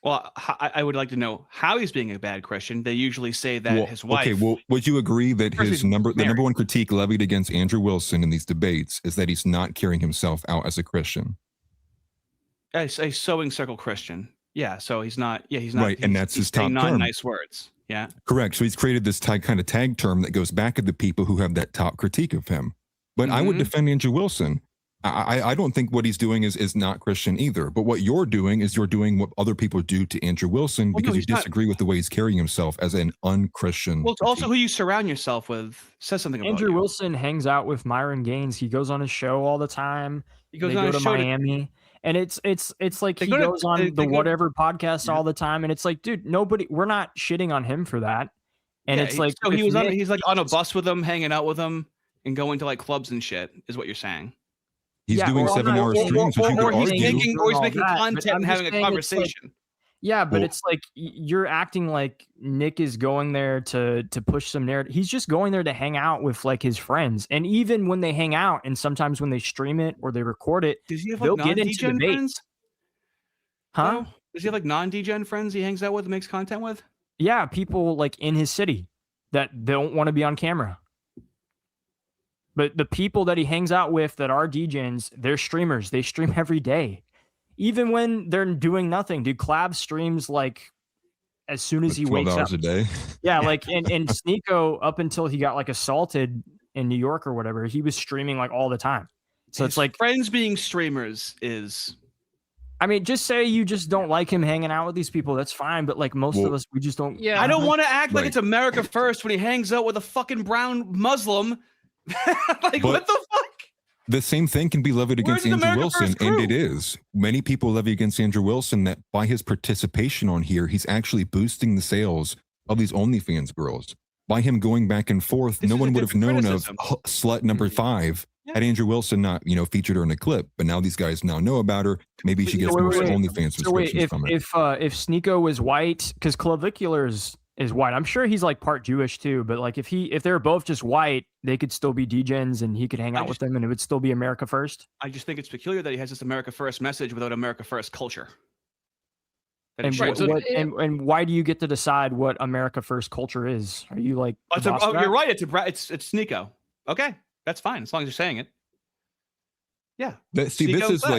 S4: Well, I would like to know how he's being a bad Christian. They usually say that
S3: Well,
S4: his wife.
S3: okay, well, would you agree that
S4: First
S3: his
S4: he's
S3: the number
S4: married.
S3: one critique levied against Andrew Wilson in these debates is that he's not carrying himself out as a Christian?
S4: A sewing circle Christian. Yeah, so he's not. Yeah, he's not.
S3: Right, and that's
S4: he's
S3: his top
S4: saying
S3: term.
S4: non-nice words. Yeah,
S3: Correct. So he's created this kind of tag term that goes back at the people who have that top critique of him. But I would defend Andrew Wilson. I don't think what he's doing is not Christian either. But what you're doing is you're doing what other people do to Andrew Wilson because you disagree with the way he's carrying himself as an unchristian.
S4: Well, it's also who you surround yourself with says something about
S2: Andrew
S4: you.
S2: Wilson hangs out with Myron Gaines. He goes on his show all the time.
S4: He goes
S2: they
S4: on
S2: go
S4: his
S2: to
S4: show
S2: Miami. And it's like
S4: They
S2: he
S4: go to-
S2: goes on
S4: they
S2: the
S4: go-
S2: whatever podcast
S4: Yeah.
S2: all the time. And it's like, dude, we're not shitting on him for that. And
S4: Yeah,
S2: it's like,
S4: so he
S2: if
S4: was on.
S2: Nick-
S4: He's like on a bus with them, hanging out with them, and going to like clubs and shit. Is what you're saying?
S3: He's
S2: Yeah,
S3: doing
S2: well, I'm
S3: 7-hour
S2: not-
S3: streams, which you
S4: or
S3: could
S4: he's
S3: argue.
S4: making
S2: all
S4: making
S2: that, but
S4: content
S2: I'm
S4: and
S2: just
S4: having a
S2: saying it's like-
S4: conversation.
S2: Yeah, but
S3: Well-
S2: it's like you're acting like Nick is going there to push some narrative. He's just going there to hang out with like his friends. And even when they hang out and sometimes when they stream it or they record it,
S4: Does he have
S2: they'll
S4: like
S2: get into
S4: non-degen
S2: debate.
S4: friends?
S2: huh?
S4: No? Does he have like non-degen friends he hangs out with and makes content with?
S2: Yeah, people like in his city that don't want to be on camera. But the people that he hangs out with that are DJs, they're streamers. They stream every day. Even when they're doing nothing. Dude, Clab streams like as soon as he
S3: 12
S2: wakes
S3: hours
S2: up.
S3: a day.
S2: Yeah, like and Sneeko, up until he got like assaulted in New York or whatever, he was streaming like all the time. So it's
S4: His
S2: like,
S4: friends being streamers is
S2: I mean, just say you just don't like him hanging out with these people. That's fine. But like most of
S3: Well,
S2: us, we just don't.
S1: Yeah.
S4: I don't want to act like
S3: Right.
S4: it's America first when he hangs out with a fucking brown Muslim. Like,
S3: But-
S4: what the fuck?
S3: The same thing can be levied
S4: Where's
S3: against
S4: the
S3: Andrew
S4: America
S3: Wilson,
S4: First
S3: and
S4: crew?
S3: it is. Many people levy against Andrew Wilson that by his participation on here, he's actually boosting the sales of these OnlyFans girls. By him going back and forth,
S4: This
S3: no
S4: is
S3: one
S4: a
S3: would have
S4: different
S3: known of
S4: criticism.
S3: slut number 5
S4: Yeah.
S3: had Andrew Wilson not, featured her in a clip. But now these guys now know about her. Maybe she gets
S2: Wait,
S3: more
S2: wait, wait.
S3: OnlyFans
S2: So wait,
S3: subscriptions from it.
S2: if Sneeko was white, because Clavicular is white. I'm sure he's like part Jewish too. But like if they're both just white, they could still be DJs and he could hang out with them and it would still be America first.
S4: I just think it's peculiar that he has this America first message without America first culture. That
S2: And,
S4: it
S1: Right,
S4: shows.
S1: so-
S2: and why do you get to decide what America first culture is? Are you like
S4: Oh,
S2: the boss of that?
S4: you're right. It's Sneeko. Okay, that's fine as long as you're saying it. Yeah.
S3: This
S4: Sneeko
S3: is
S4: back.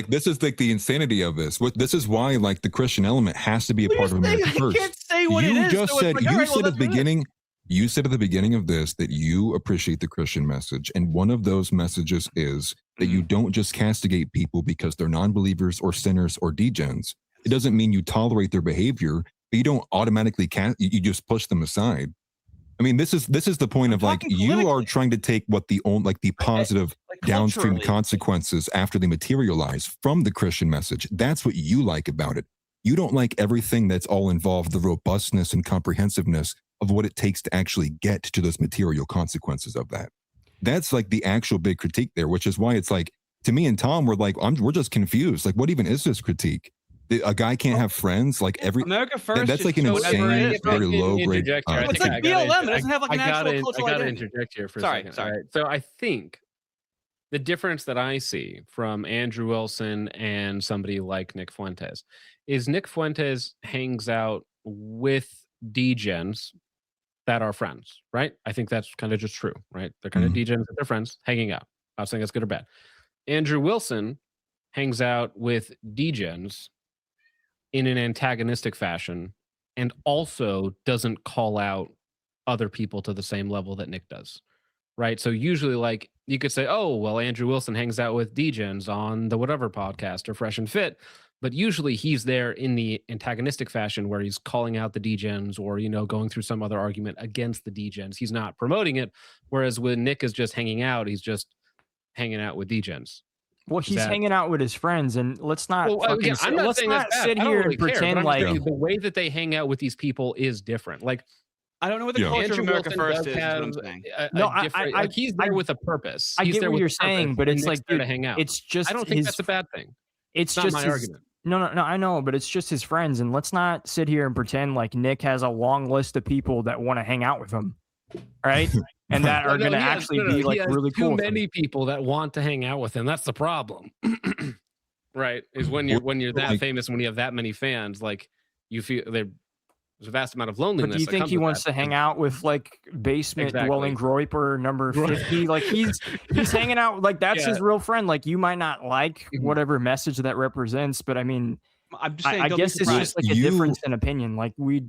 S3: like the insanity of this. This is why like the Christian element has to be a
S4: What
S3: part
S4: do
S3: of
S4: you
S3: America
S4: think? I
S3: first.
S4: can't say what
S3: You
S4: it is.
S3: just
S4: so it's
S3: said
S4: like, all right, well,
S3: at the
S4: that's what it is.
S3: beginning. You said at the beginning of this that you appreciate the Christian message, and one of those messages is that
S4: Mm-hmm.
S3: you don't just castigate people because they're non-believers or sinners or degens. It doesn't mean you tolerate their behavior, but you don't automatically you just push them aside. I mean, this is the point
S4: I'm
S3: of like
S4: talking
S3: you are
S4: politically.
S3: trying to take what the positive
S4: Like,
S3: downstream
S4: culturally.
S3: consequences after they materialize from the Christian message. That's what you like about it. You don't like everything that's all involved, the robustness and comprehensiveness of what it takes to actually get to those material consequences of that. That's like the actual big critique there, which is why it's like, to me and Tom, we're like, we're just confused. Like, what even is this critique? A guy can't have friends, like every.
S4: America first.
S3: That's
S4: is
S3: like an
S4: just whatever it
S3: insane,
S4: is,
S3: very
S4: right?
S3: low grade.
S1: Interject here. I
S4: It's
S1: think
S4: like
S1: I gotta
S4: BLM. It doesn't have, like, an
S1: I
S4: actual
S1: gotta,
S4: cultural
S1: I gotta
S4: identity.
S1: interject here for
S4: Sorry,
S1: a second.
S4: sorry.
S1: All right. So I think the difference that I see from Andrew Wilson and somebody like Nick Fuentes is Nick Fuentes hangs out with degens that are friends, right? I think that's kind of just true, right? They're kind of degens that they're friends hanging out. Not saying that's good or bad. Andrew Wilson hangs out with degens in an antagonistic fashion and also doesn't call out other people to the same level that Nick does, right? So usually, like, you could say, oh, well, Andrew Wilson hangs out with degens on the whatever podcast or Fresh and Fit, but usually he's there in the antagonistic fashion where he's calling out the degens or, going through some other argument against the degens. He's not promoting it, whereas when Nick is just hanging out, he's just hanging out with degens.
S2: Well, he's
S1: that-
S2: hanging out with his friends, and let's not.
S1: Well,
S2: fucking
S1: again, I'm not
S2: let's
S1: saying
S2: not
S1: that's bad.
S2: sit
S1: I don't
S2: here
S1: really
S2: and
S1: care, but
S2: pretend
S1: I'm
S2: like
S1: saying the way that they hang out with these people is different. Like,
S4: I don't know what the
S3: Yeah.
S4: culture of
S1: Andrew
S4: America
S1: Wilson
S4: first
S1: does
S4: is. Is what I'm
S1: have
S4: saying.
S2: No,
S1: like he's there with a purpose.
S2: I
S1: He's
S2: get
S1: there
S2: what
S1: with
S2: you're
S1: a purpose,
S2: saying, but
S1: and
S2: it's
S1: Nick's
S2: like,
S1: there to
S2: dude,
S1: hang out.
S2: it's just
S1: I don't think
S2: his.
S1: that's a bad thing.
S2: It's
S1: Not
S2: just
S1: my
S2: his,
S1: argument.
S2: No, I know, but it's just his friends, and let's not sit here and pretend like Nick has a long list of people that want to hang out with him, right? And that are
S1: No,
S2: going to
S1: he has-
S2: actually
S1: no, no,
S2: be
S1: he
S2: like
S1: has
S2: really
S1: too
S2: cool. with him.
S1: many people that want to hang out with him. That's the problem. Right? Is when you're that
S3: Like-
S1: famous, when you have that many fans, like you feel there's a vast amount of
S2: But
S1: loneliness.
S2: do you
S1: that
S2: think
S1: comes
S2: he
S1: with
S2: wants
S1: that.
S2: to hang out with like basement
S1: Exactly.
S2: dwelling groiper number 50? Like he's hanging out like that's his real friend. Like you might not like whatever message that represents, but I mean,
S4: I'm just saying,
S2: I
S4: don't be
S2: guess it's
S4: surprised.
S2: just like a difference in opinion. Like we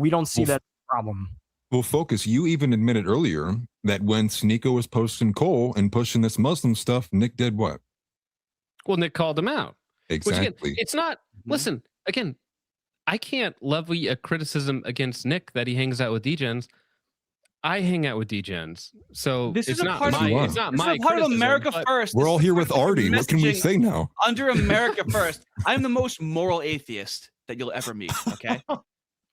S2: don't see that problem.
S3: Well, Focus, you even admitted earlier that when Sneeko was posting Cole and pushing this Muslim stuff, Nick did what?
S1: Well, Nick called him out.
S3: Exactly.
S1: Which again, it's not. Listen, again, I can't levy a criticism against Nick that he hangs out with degens. I hang out with degens, so
S4: This
S1: it's
S4: is a
S1: not
S4: part
S1: my.
S3: of-
S1: It's not
S4: This
S1: my
S4: is a part of
S1: criticism,
S4: America
S1: but-
S4: First.
S3: We're
S4: This
S3: all
S4: is
S3: here
S4: part
S3: with
S4: of
S3: Artie. What can we
S4: messaging
S3: say now?
S4: Under America First, I'm the most moral atheist that you'll ever meet. Okay.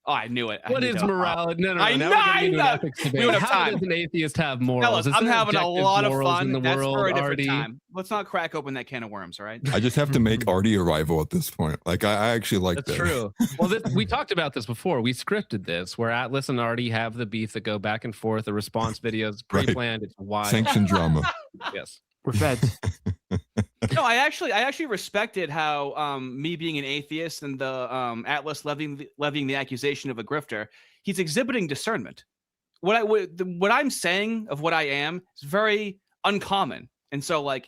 S4: Oh, I knew it.
S1: What is morality? No.
S4: I
S1: Now
S4: know,
S1: we're getting into an
S4: I know.
S1: ethics
S4: We
S1: debate.
S4: don't have
S1: How
S4: time.
S1: does an atheist have morals?
S4: Fellas,
S1: Is
S4: I'm
S1: there
S4: having a
S1: objective
S4: lot of
S1: morals
S4: fun.
S1: in the
S4: That's
S1: world,
S4: for a different
S1: Artie?
S4: time. Let's not crack open that can of worms, all right?
S3: I just have to make Artie a rival at this point. Like I actually like
S1: That's
S3: that.
S1: true. Well, we talked about this before. We scripted this, where Atlas and Artie have the beef that go back and forth. The response videos
S3: Right.
S1: pre-planned. It's wild.
S3: Sanctioned drama.
S1: Yes.
S2: We're feds.
S4: No, I actually respected how me being an atheist and the Atlas levying the accusation of a grifter, he's exhibiting discernment. What I'm saying of what I am is very uncommon, and so like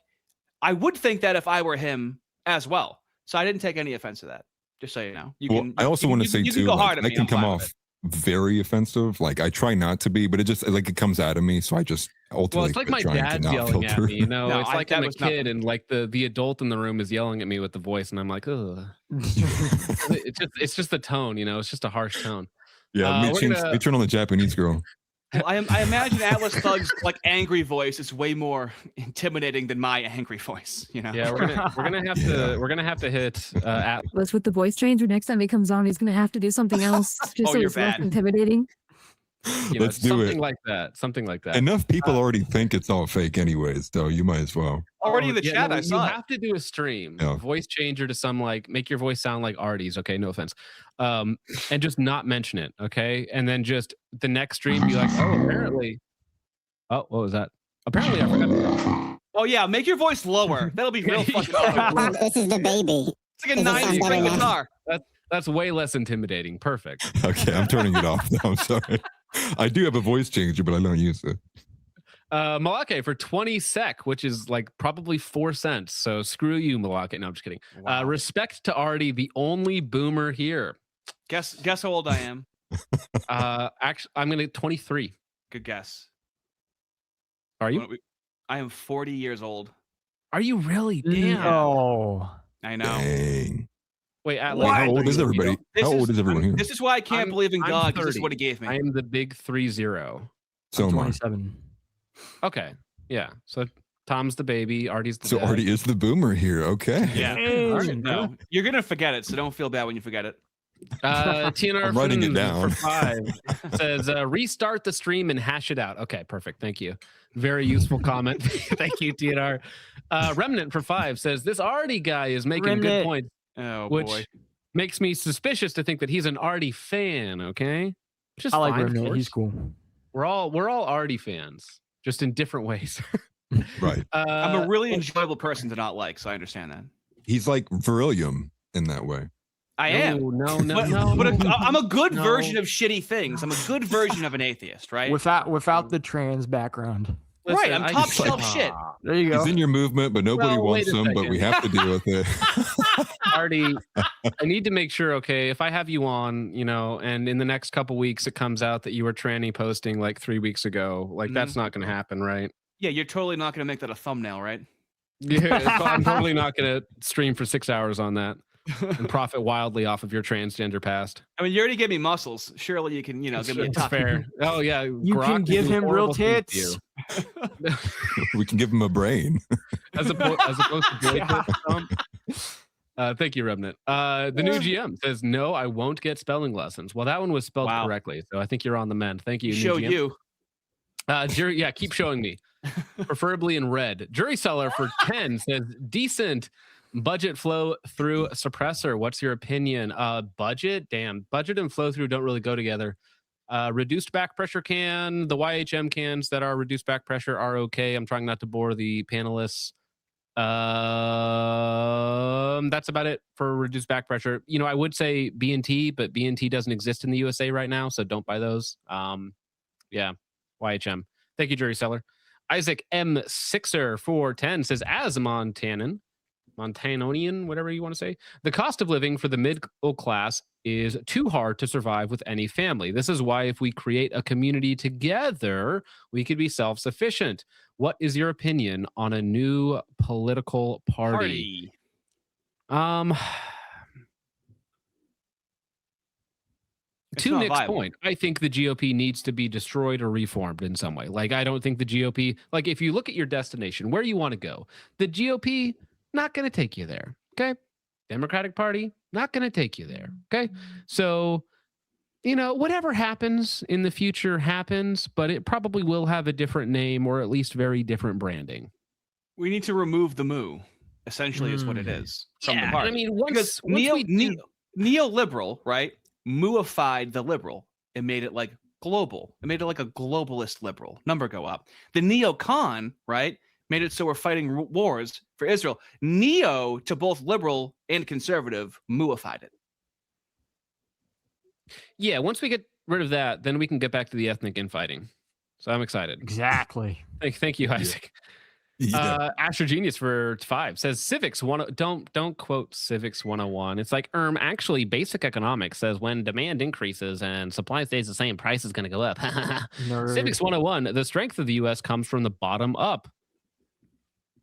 S4: I would think that if I were him as well. So I didn't take any offense to that. Just so you know.
S3: I also want to say
S4: you
S3: too,
S4: can go
S3: like,
S4: hard at
S3: I
S4: me,
S3: can
S4: I'm
S3: come
S4: fine with
S3: off very offensive. Like I try not to be, but it just like it comes out of me. So I just ultimately.
S1: Well, it's like my
S3: trying to
S1: dad's
S3: not
S1: yelling at
S3: filter.
S1: me. You know,
S4: No,
S1: it's like
S4: that
S1: I'm a
S4: was
S1: kid,
S4: nothing.
S1: and like the adult in the room is yelling at me with the voice, and I'm like, ugh. It's just the tone. You know, it's just a harsh tone.
S3: Yeah,
S1: we're
S3: we turn on the Japanese girl.
S4: Well, I imagine Atlas Thug's like angry voice is way more intimidating than my angry voice. You know.
S1: Yeah, we're gonna have to hit Atlas.
S5: Let's with the voice changer. Next time he comes on, he's gonna have to do something else just
S4: Oh,
S5: so
S4: you're
S5: it's less
S4: bad.
S5: intimidating.
S1: You know,
S3: Let's do
S1: something
S3: it.
S1: like that. Something like that.
S3: Enough people already think it's all fake, anyways. So you might as well.
S4: Already in the chat, I
S1: you
S4: saw it.
S1: have to do a stream,
S3: Yeah.
S1: voice changer to some like make your voice sound like Artie's. Okay, no offense, and just not mention it. Okay, and then just the next stream be like, oh, apparently, oh, what was that? Apparently, I forgot.
S4: Oh yeah, make your voice lower. That'll be real fucking awesome.
S6: Well, this is the baby.
S4: It's like a
S6: Does it
S4: 9
S6: sound
S4: string
S6: better now?
S4: guitar.
S1: That's way less intimidating. Perfect.
S3: Okay, I'm turning it off now. I'm sorry. I do have a voice changer, but I don't use it.
S1: Malake for 20 sec, which is like probably 4 cents. So screw you, Malake. No, I'm just kidding.
S4: Wow.
S1: Respect to Artie, the only boomer here.
S4: Guess how old I am.
S1: Actually, I'm gonna 23.
S4: Good guess.
S1: Are you?
S4: I am 40 years old.
S1: Are you really? Damn.
S2: Oh.
S4: I know.
S3: Dang.
S1: Wait, Atlas.
S3: Wait, how old is everybody? How old is everyone here?
S4: This is why I can't
S1: I'm-
S4: believe in
S1: I'm
S4: God, because this is
S1: 30.
S4: what he gave me.
S1: I am the big 30.
S3: So am I.
S2: 27.
S1: Okay. Yeah. So Tom's the baby. Artie's the
S3: So
S1: dad.
S3: Artie is the boomer here. Okay.
S4: Yeah.
S2: Hey.
S1: All right,
S4: No, you're gonna forget it, so don't feel bad when you forget it.
S1: TNR
S3: I'm writing it
S1: Finn
S3: down.
S1: for 5 says restart the stream and hash it out. Okay, perfect. Thank you. Very useful comment. Thank you, TNR. Remnant for 5 says this Artie guy is making good
S2: Remnant.
S1: points,
S4: Oh
S1: which
S4: boy.
S1: makes me suspicious to think that he's an Artie fan. Okay, which is
S2: I like
S1: fine, of
S2: Remnant. He's
S1: course.
S2: cool.
S1: We're all Artie fans, just in different ways.
S3: Right.
S4: I'm a really enjoyable person to not like, so I understand that.
S3: He's like Beryllium in that way.
S4: I am.
S1: No.
S4: But I'm a good
S1: No.
S4: version of shitty things. I'm a good version of an atheist, right?
S2: Without the trans background.
S4: Right, I'm top
S1: just-
S4: shelf shit.
S2: There you go.
S3: He's in your movement, but nobody
S1: Well,
S3: wants
S1: wait a
S3: him, but we
S1: second.
S3: have to deal with it.
S1: Artie, I need to make sure, okay, if I have you on, you know, and in the next couple weeks it comes out that you were tranny posting like 3 weeks ago, like that's not going to happen, right?
S4: Yeah, you're totally not gonna make that a thumbnail, right?
S1: Yeah, so I'm totally not going to stream for 6 hours on that and profit wildly off of your transgender past.
S4: I mean, you already gave me muscles. Surely you can, give me a
S1: It's
S4: top.
S1: fair. Oh yeah,
S2: You
S1: Grok
S2: can
S1: is
S2: give
S1: doing
S2: him real
S1: horrible things to
S2: tits.
S1: you.
S3: We can give him a brain.
S1: as opposed to boy tits. Thank you, Remnant. The new GM says, no, I won't get spelling lessons. Well, that one was spelled
S4: Wow.
S1: correctly, so I think you're on the mend. Thank you, new
S4: Show
S1: GM.
S4: you.
S1: Jury, yeah, keep showing me. Preferably in red. Jury Seller for 10 says, decent budget flow through suppressor. What's your opinion? Budget? Damn. Budget and flow through don't really go together. Reduced back pressure can, the YHM cans that are reduced back pressure are okay. I'm trying not to bore the panelists. That's about it for reduced back pressure. You know, I would say B&T, but B&T doesn't exist in the USA right now, so don't buy those. Yeah, YHM. Thank you, Jerry Seller. Isaac M. Sixer 410 says, as a Montanonian, whatever you want to say, the cost of living for the middle class is too hard to survive with any family. This is why if we create a community together, we could be self-sufficient. What is your opinion on a new political party? To Nick's point, I think the GOP needs to be destroyed or reformed in some way. Like, I don't think the GOP, like, if you look at your destination, where you want to go, the GOP, not going to take you there. Okay. Democratic Party, not going to take you there. Okay. So, you know, whatever happens in the future happens, but it probably will have a different name or at least very different branding.
S4: We need to remove the moo, essentially, is what it is. From the party.
S1: I mean, once
S4: neoliberal, right? Mooified the liberal and made it like global. It made it like a globalist liberal. Number go up. The neocon, right, made it so we're fighting wars for Israel. Neo to both liberal and conservative mooified it.
S1: Yeah, once we get rid of that, then we can get back to the ethnic infighting. So I'm excited.
S2: Exactly.
S1: Thank you, Isaac. Yeah. Astro Genius for 5 says civics don't quote civics 101. It's like actually basic economics says when demand increases and supply stays the same, price is going to go up. Civics 101, the strength of the US comes from the bottom up.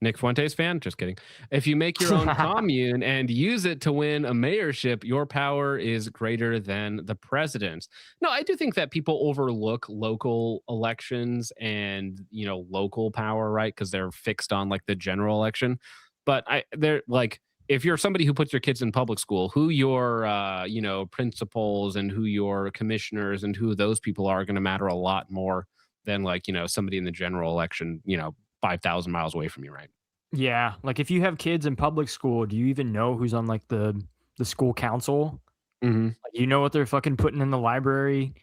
S1: Nick Fuentes fan? Just kidding. If you make your own commune and use it to win a mayorship, your power is greater than the president's. No, I do think that people overlook local elections and, you know, local power, right? Because they're fixed on like the general election. But they're like, if you're somebody who puts your kids in public school, who your, you know, principals and who your commissioners and who those people are going to matter a lot more than like, you know, somebody in the general election, you know, 5,000 miles away from you, right?
S2: Yeah, like if you have kids in public school, do you even know who's on like the school council?
S1: Mm-hmm.
S2: Like, you know what they're fucking putting in the library?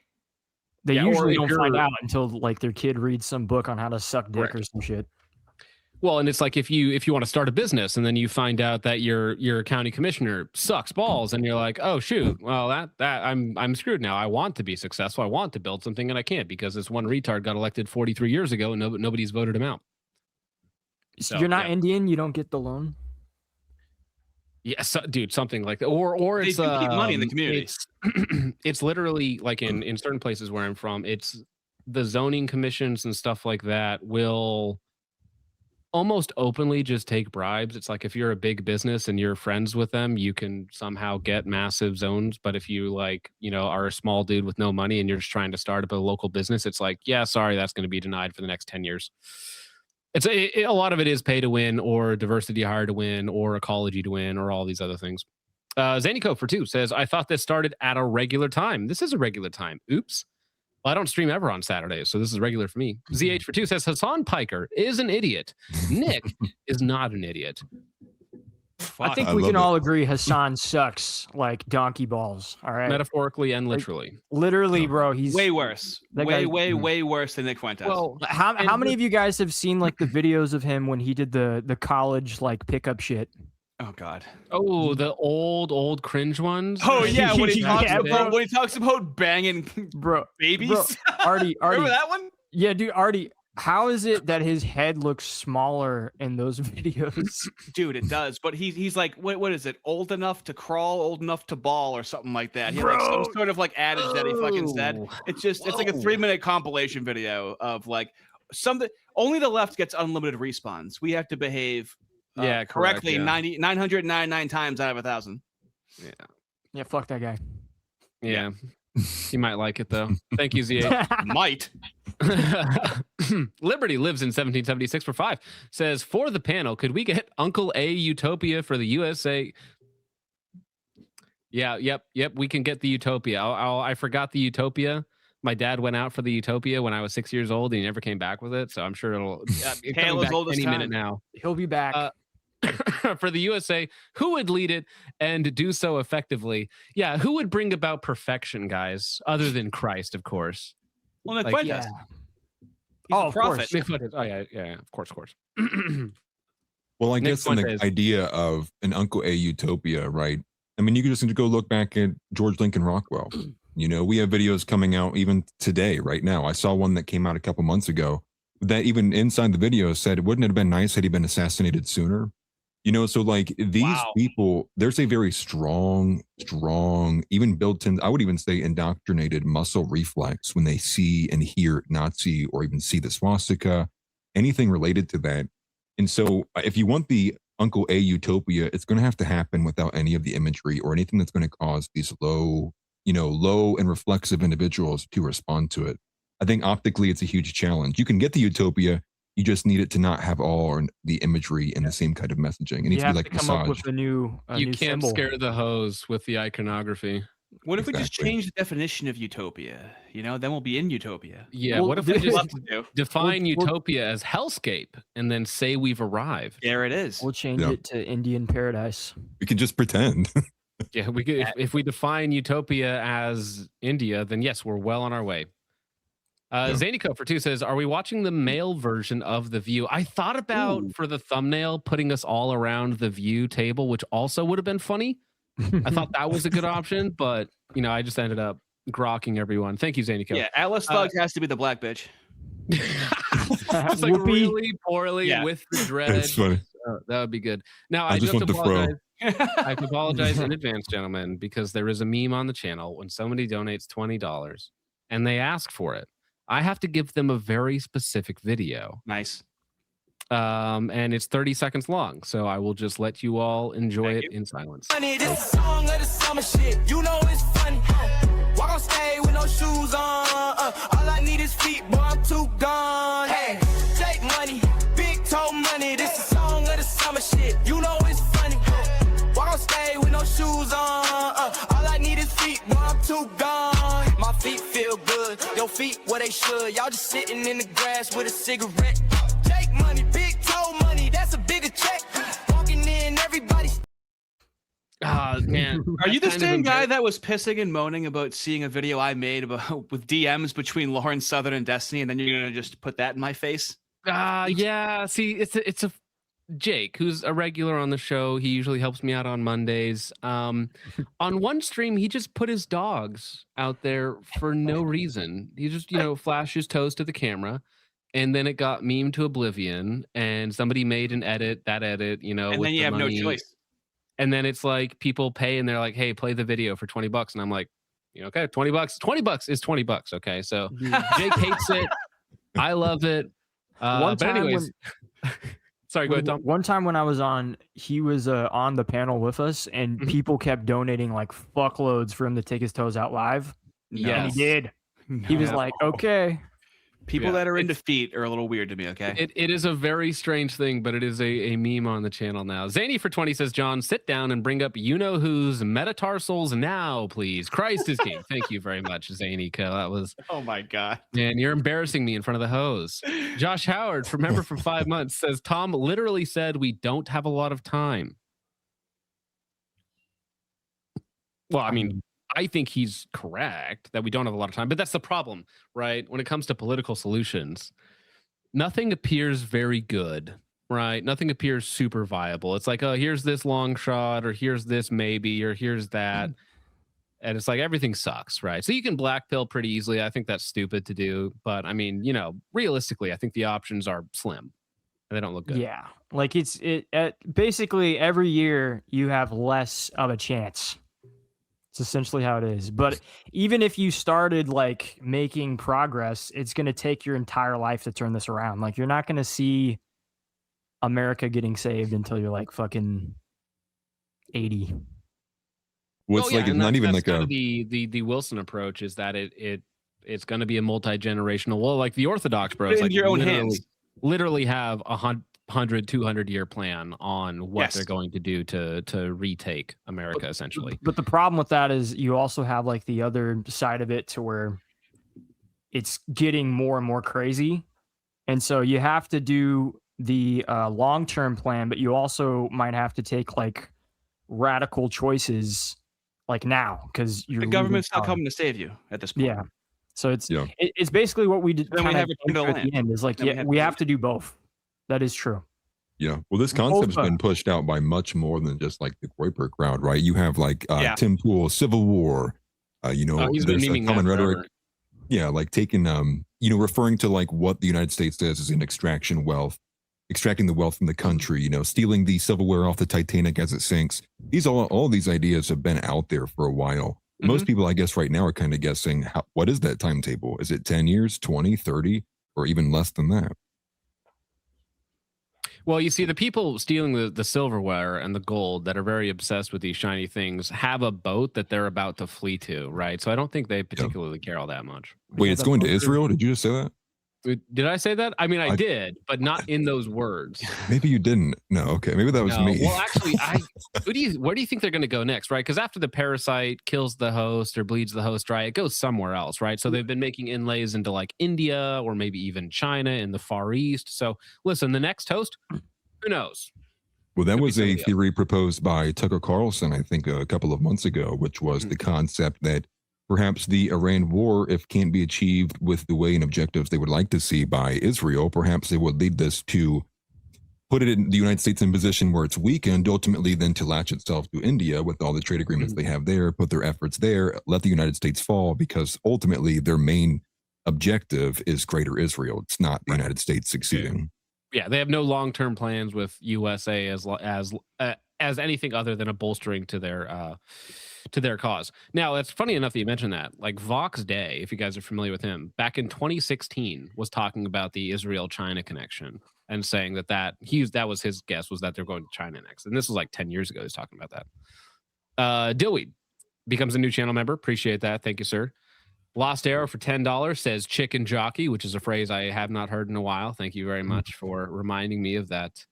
S2: They usually don't find out until like their kid reads some book on how to suck dick or some shit.
S1: Well, and it's like if you want to start a business and then you find out that your county commissioner sucks balls and you're like, oh shoot, well that I'm screwed now. I want to be successful. I want to build something and I can't because this one retard got elected 43 years ago and nobody's voted him out.
S2: So, you're not Indian, you don't get the loan.
S1: Yeah, so, dude, something like that, or it's
S4: they do keep money in the community.
S1: It's literally like in certain places where I'm from, it's the zoning commissions and stuff like that will almost openly just take bribes. It's like if you're a big business and you're friends with them, you can somehow get massive zones. But if you like, you know, are a small dude with no money and you're just trying to start up a local business, it's like, yeah, sorry, that's going to be denied for the next 10 years. It's a lot of it is pay to win or diversity hire to win or ecology to win or all these other things. Zanico for 2 says, I thought this started at a regular time. This is a regular time. Oops. Well, I don't stream ever on Saturdays, so this is regular for me. ZH for 2 says, Hassan Piker is an idiot. Nick is not an idiot.
S2: I think we can all agree Hassan sucks like donkey balls. All right.
S1: Metaphorically and literally.
S2: Like, literally, bro. He's
S4: way worse. Way worse than Nick Fuentes.
S2: Well, how many of you guys have seen like the videos of him when he did the college like pickup shit?
S4: Oh God.
S1: Oh, the old cringe ones.
S4: Oh yeah, when he talks about banging babies.
S2: Bro, Artie,
S4: remember that one?
S2: Yeah, dude, Artie. How is it that his head looks smaller in those videos?
S4: Dude, it does. But he's like, what is it? Old enough to crawl, old enough to ball, or something like that. He had like some sort of like adage that he fucking said. It's like a 3-minute compilation video of like something. Only the left gets unlimited respawns. We have to behave correctly 999 times out of 1,000.
S2: Yeah, fuck that guy.
S1: Yeah. You might like it though. Thank you, Z8.
S4: Might.
S1: Liberty lives in 1776 for 5. Says, for the panel, could we get Uncle A Utopia for the USA? Yeah, yep. We can get the Utopia. I forgot the Utopia. My dad went out for the Utopia when I was 6 years old and he never came back with it. So I'm sure it'll
S4: Hail as old as
S1: any
S4: time.
S1: minute now.
S2: He'll be back.
S1: For the USA, who would lead it and do so effectively? Yeah, who would bring about perfection, guys, other than Christ, of course?
S4: Well, Nick Fuentes.
S2: Yeah.
S4: He's a prophet.
S1: Nick Fuentes. Oh, yeah, of course.
S3: Well, I
S1: Nick
S3: guess in the
S1: Fuentes.
S3: idea of an Uncle A utopia, right? I mean, you can just need to go look back at George Lincoln Rockwell. You know, we have videos coming out even today, right now. I saw one that came out a couple months ago that even inside the video said, wouldn't it have been nice had he been assassinated sooner? You know, so like these
S4: Wow.
S3: people, there's a very strong, even built in, I would even say indoctrinated muscle reflex when they see and hear Nazi or even see the swastika, anything related to that. And so if you want the Uncle A utopia, it's going to happen without any of the imagery or anything that's going to cause these low and reflexive individuals to respond to it. I think optically it's a huge challenge. You can get the utopia, you just need it to not have all the imagery and the same kind of messaging. It needs
S2: You
S3: to be
S2: have
S3: like
S2: to come up with
S3: massaged.
S2: a new
S1: You
S2: new
S1: can't
S2: symbol.
S1: scare the hose with the iconography.
S4: What if we just
S3: Exactly.
S4: change the definition of utopia? You know, then we'll be in utopia.
S1: Yeah,
S2: Well,
S1: what if we
S2: dude,
S1: just
S4: Love to do.
S1: define
S2: We'll-
S1: utopia as hellscape and then say we've arrived?
S4: There it is.
S2: We'll change
S3: Yeah.
S2: it to Indian paradise.
S3: We can just pretend.
S1: Yeah, we could, if we define utopia as India, then yes, we're well on our way.
S3: Yeah.
S1: Zanico for 2 says, are we watching the male version of The View? I thought about
S4: Ooh.
S1: for the thumbnail putting us all around the View table, which also would have been funny. I thought that was a good option, but you know, I just ended up grokking everyone. Thank you, Zanico.
S4: Yeah, Atlas Thug has to be the black bitch.
S1: Just like
S2: Whoopee.
S1: really poorly
S4: Yeah.
S1: with the dread.
S3: It's funny.
S1: That would be good. Now
S3: I
S1: I
S3: just
S1: do have
S3: want
S1: to
S3: the fro.
S1: apologize. I have to apologize in advance, gentlemen, because there is a meme on the channel when somebody donates $20 and they ask for it. I have to give them a very specific video.
S4: Nice.
S1: And it's 30 seconds long. So I will just let you all enjoy
S4: Thank
S1: it in silence.
S6: Funny, this is song of the summer shit. You know it's funny. Walk on stage with no shoes on. All I need is feet, boy, I'm too gone. Hey, take money, big toe money. This is song of the summer shit. You know it's funny. Walk on stage with no shoes on. All I need is feet, boy, I'm too gone. My feet feel good, your feet where they should. Y'all just sitting in the grass with a cigarette. Take money, big toe money. That's a bigger check. Walking in, everybody's.
S1: Ah, man.
S4: Are you the
S1: That's kind of
S4: same guy
S1: embar-
S4: that was pissing and moaning about seeing a video I made about with DMs between Lauren Southern and Destiny, and then you're gonna just put that in my face?
S1: Yeah. See, it's a Jake, who's a regular on the show. He usually helps me out on Mondays. On one stream, he just put his dogs out there for no reason. He just, flashed his toes to the camera, and then it got memed to oblivion. And somebody made an edit. That edit,
S4: And
S1: with
S4: then you
S1: the
S4: have
S1: money.
S4: no choice.
S1: And then it's like people pay, and they're like, "Hey, play the video for $20." And I'm like, okay, $20. $20 is $20. Okay, so Jake hates it. I love it. But anyways. Sorry, go ahead, Tom.
S2: One time when I was on, he was on the panel with us, and
S1: Mhm.
S2: people kept donating like fuckloads for him to take his toes out live. And
S1: Yes.
S2: he did. He was
S1: Yeah.
S2: like, okay.
S4: People
S1: Yeah,
S4: that are into feet are a little weird to me, okay?
S1: It is a very strange thing, but it is a meme on the channel now. Zany for 20 says, John, sit down and bring up you-know-who's metatarsals now, please. Christ is king. Thank you very much, Zany. That was,
S4: Oh my god.
S1: man, you're embarrassing me in front of the hose. Josh Howard, remember from 5 months, says, Tom literally said we don't have a lot of time. Well, I mean, I think he's correct that we don't have a lot of time, but that's the problem, right? When it comes to political solutions, nothing appears very good, right? Nothing appears super viable. It's like, oh, here's this long shot, or here's this maybe, or here's that. And it's like everything sucks, right? So you can black pill pretty easily. I think that's stupid to do. But I mean, realistically, I think the options are slim and they don't look good.
S2: Yeah. Like basically every year you have less of a chance. It's essentially how it is. But even if you started like making progress, it's going to take your entire life to turn this around. Like you're not going to see America getting saved until you're like fucking 80.
S3: Well, it's like it's
S1: and
S3: not even
S1: that's
S3: like
S1: kind
S3: a.
S1: of the Wilson approach is that it's going to be a multi-generational. Well, like the Orthodox bros,
S4: in
S1: like
S4: your own hands.
S1: literally have 100, 200-year plan on what
S4: Yes.
S1: they're going to do to retake America, essentially.
S2: But the problem with that is you also have like the other side of it to where it's getting more and more crazy. And so you have to do the long-term plan, but you also might have to take like radical choices like now because you're
S4: The government's not
S2: losing power.
S4: coming to save you at this point.
S2: Yeah. So it's
S3: Yeah.
S2: it's basically what we did
S4: Then we
S2: kinda
S4: have a
S2: came to
S4: turn to
S2: at the
S4: land.
S2: end is like,
S4: Then we
S2: yeah,
S4: have
S2: we
S4: to
S2: have to do both. That is true.
S3: Yeah. Well, this concept's been pushed out by much more than just like the Groyper crowd, right? You have like Tim Pool, Civil War,
S1: he's been
S3: there's a
S1: memeing
S3: common
S1: that
S3: rhetoric.
S1: forever.
S3: Yeah, like taking referring to like what the United States does is in extracting the wealth from the country, stealing the silverware off the Titanic as it sinks. All these ideas have been out there for a while. Most people, I guess, right now are kind of guessing what is that timetable? Is it 10 years, 20, 30, or even less than that?
S1: Well, you see, the people stealing the silverware and the gold that are very obsessed with these shiny things have a boat that they're about to flee to, right? So I don't think they particularly care all that much.
S3: Wait, it's going to Israel? Did you just say that?
S1: Did I say that? I mean, I did, but not in those words.
S3: Maybe you didn't. No, okay. Maybe that was me.
S1: Well, actually, where do you think they're going to go next, right? Because after the parasite kills the host or bleeds the host dry, it goes somewhere else, right? So they've been making inlays into like India or maybe even China in the Far East. So listen, the next host, who knows?
S3: Well, that was a theory proposed by Tucker Carlson, I think, a couple of months ago, which was the concept that perhaps the Iran war, if can't be achieved with the way and objectives they would like to see by Israel, perhaps they would lead this to put it in the United States in a position where it's weakened, ultimately then to latch itself to India with all the trade agreements they have there, put their efforts there, let the United States fall, because ultimately their main objective is greater Israel. It's not the United States succeeding.
S1: Yeah, they have no long-term plans with USA as anything other than a bolstering to their cause. Now, it's funny enough that you mentioned that. Like Vox Day, if you guys are familiar with him, back in 2016 was talking about the Israel-China connection and saying that was his guess, was that they're going to China next. And this was like 10 years ago. He's talking about that. Dillweed becomes a new channel member. Appreciate that. Thank you, sir. Lost Arrow for $10 says chicken jockey, which is a phrase I have not heard in a while. Thank you very much for reminding me of that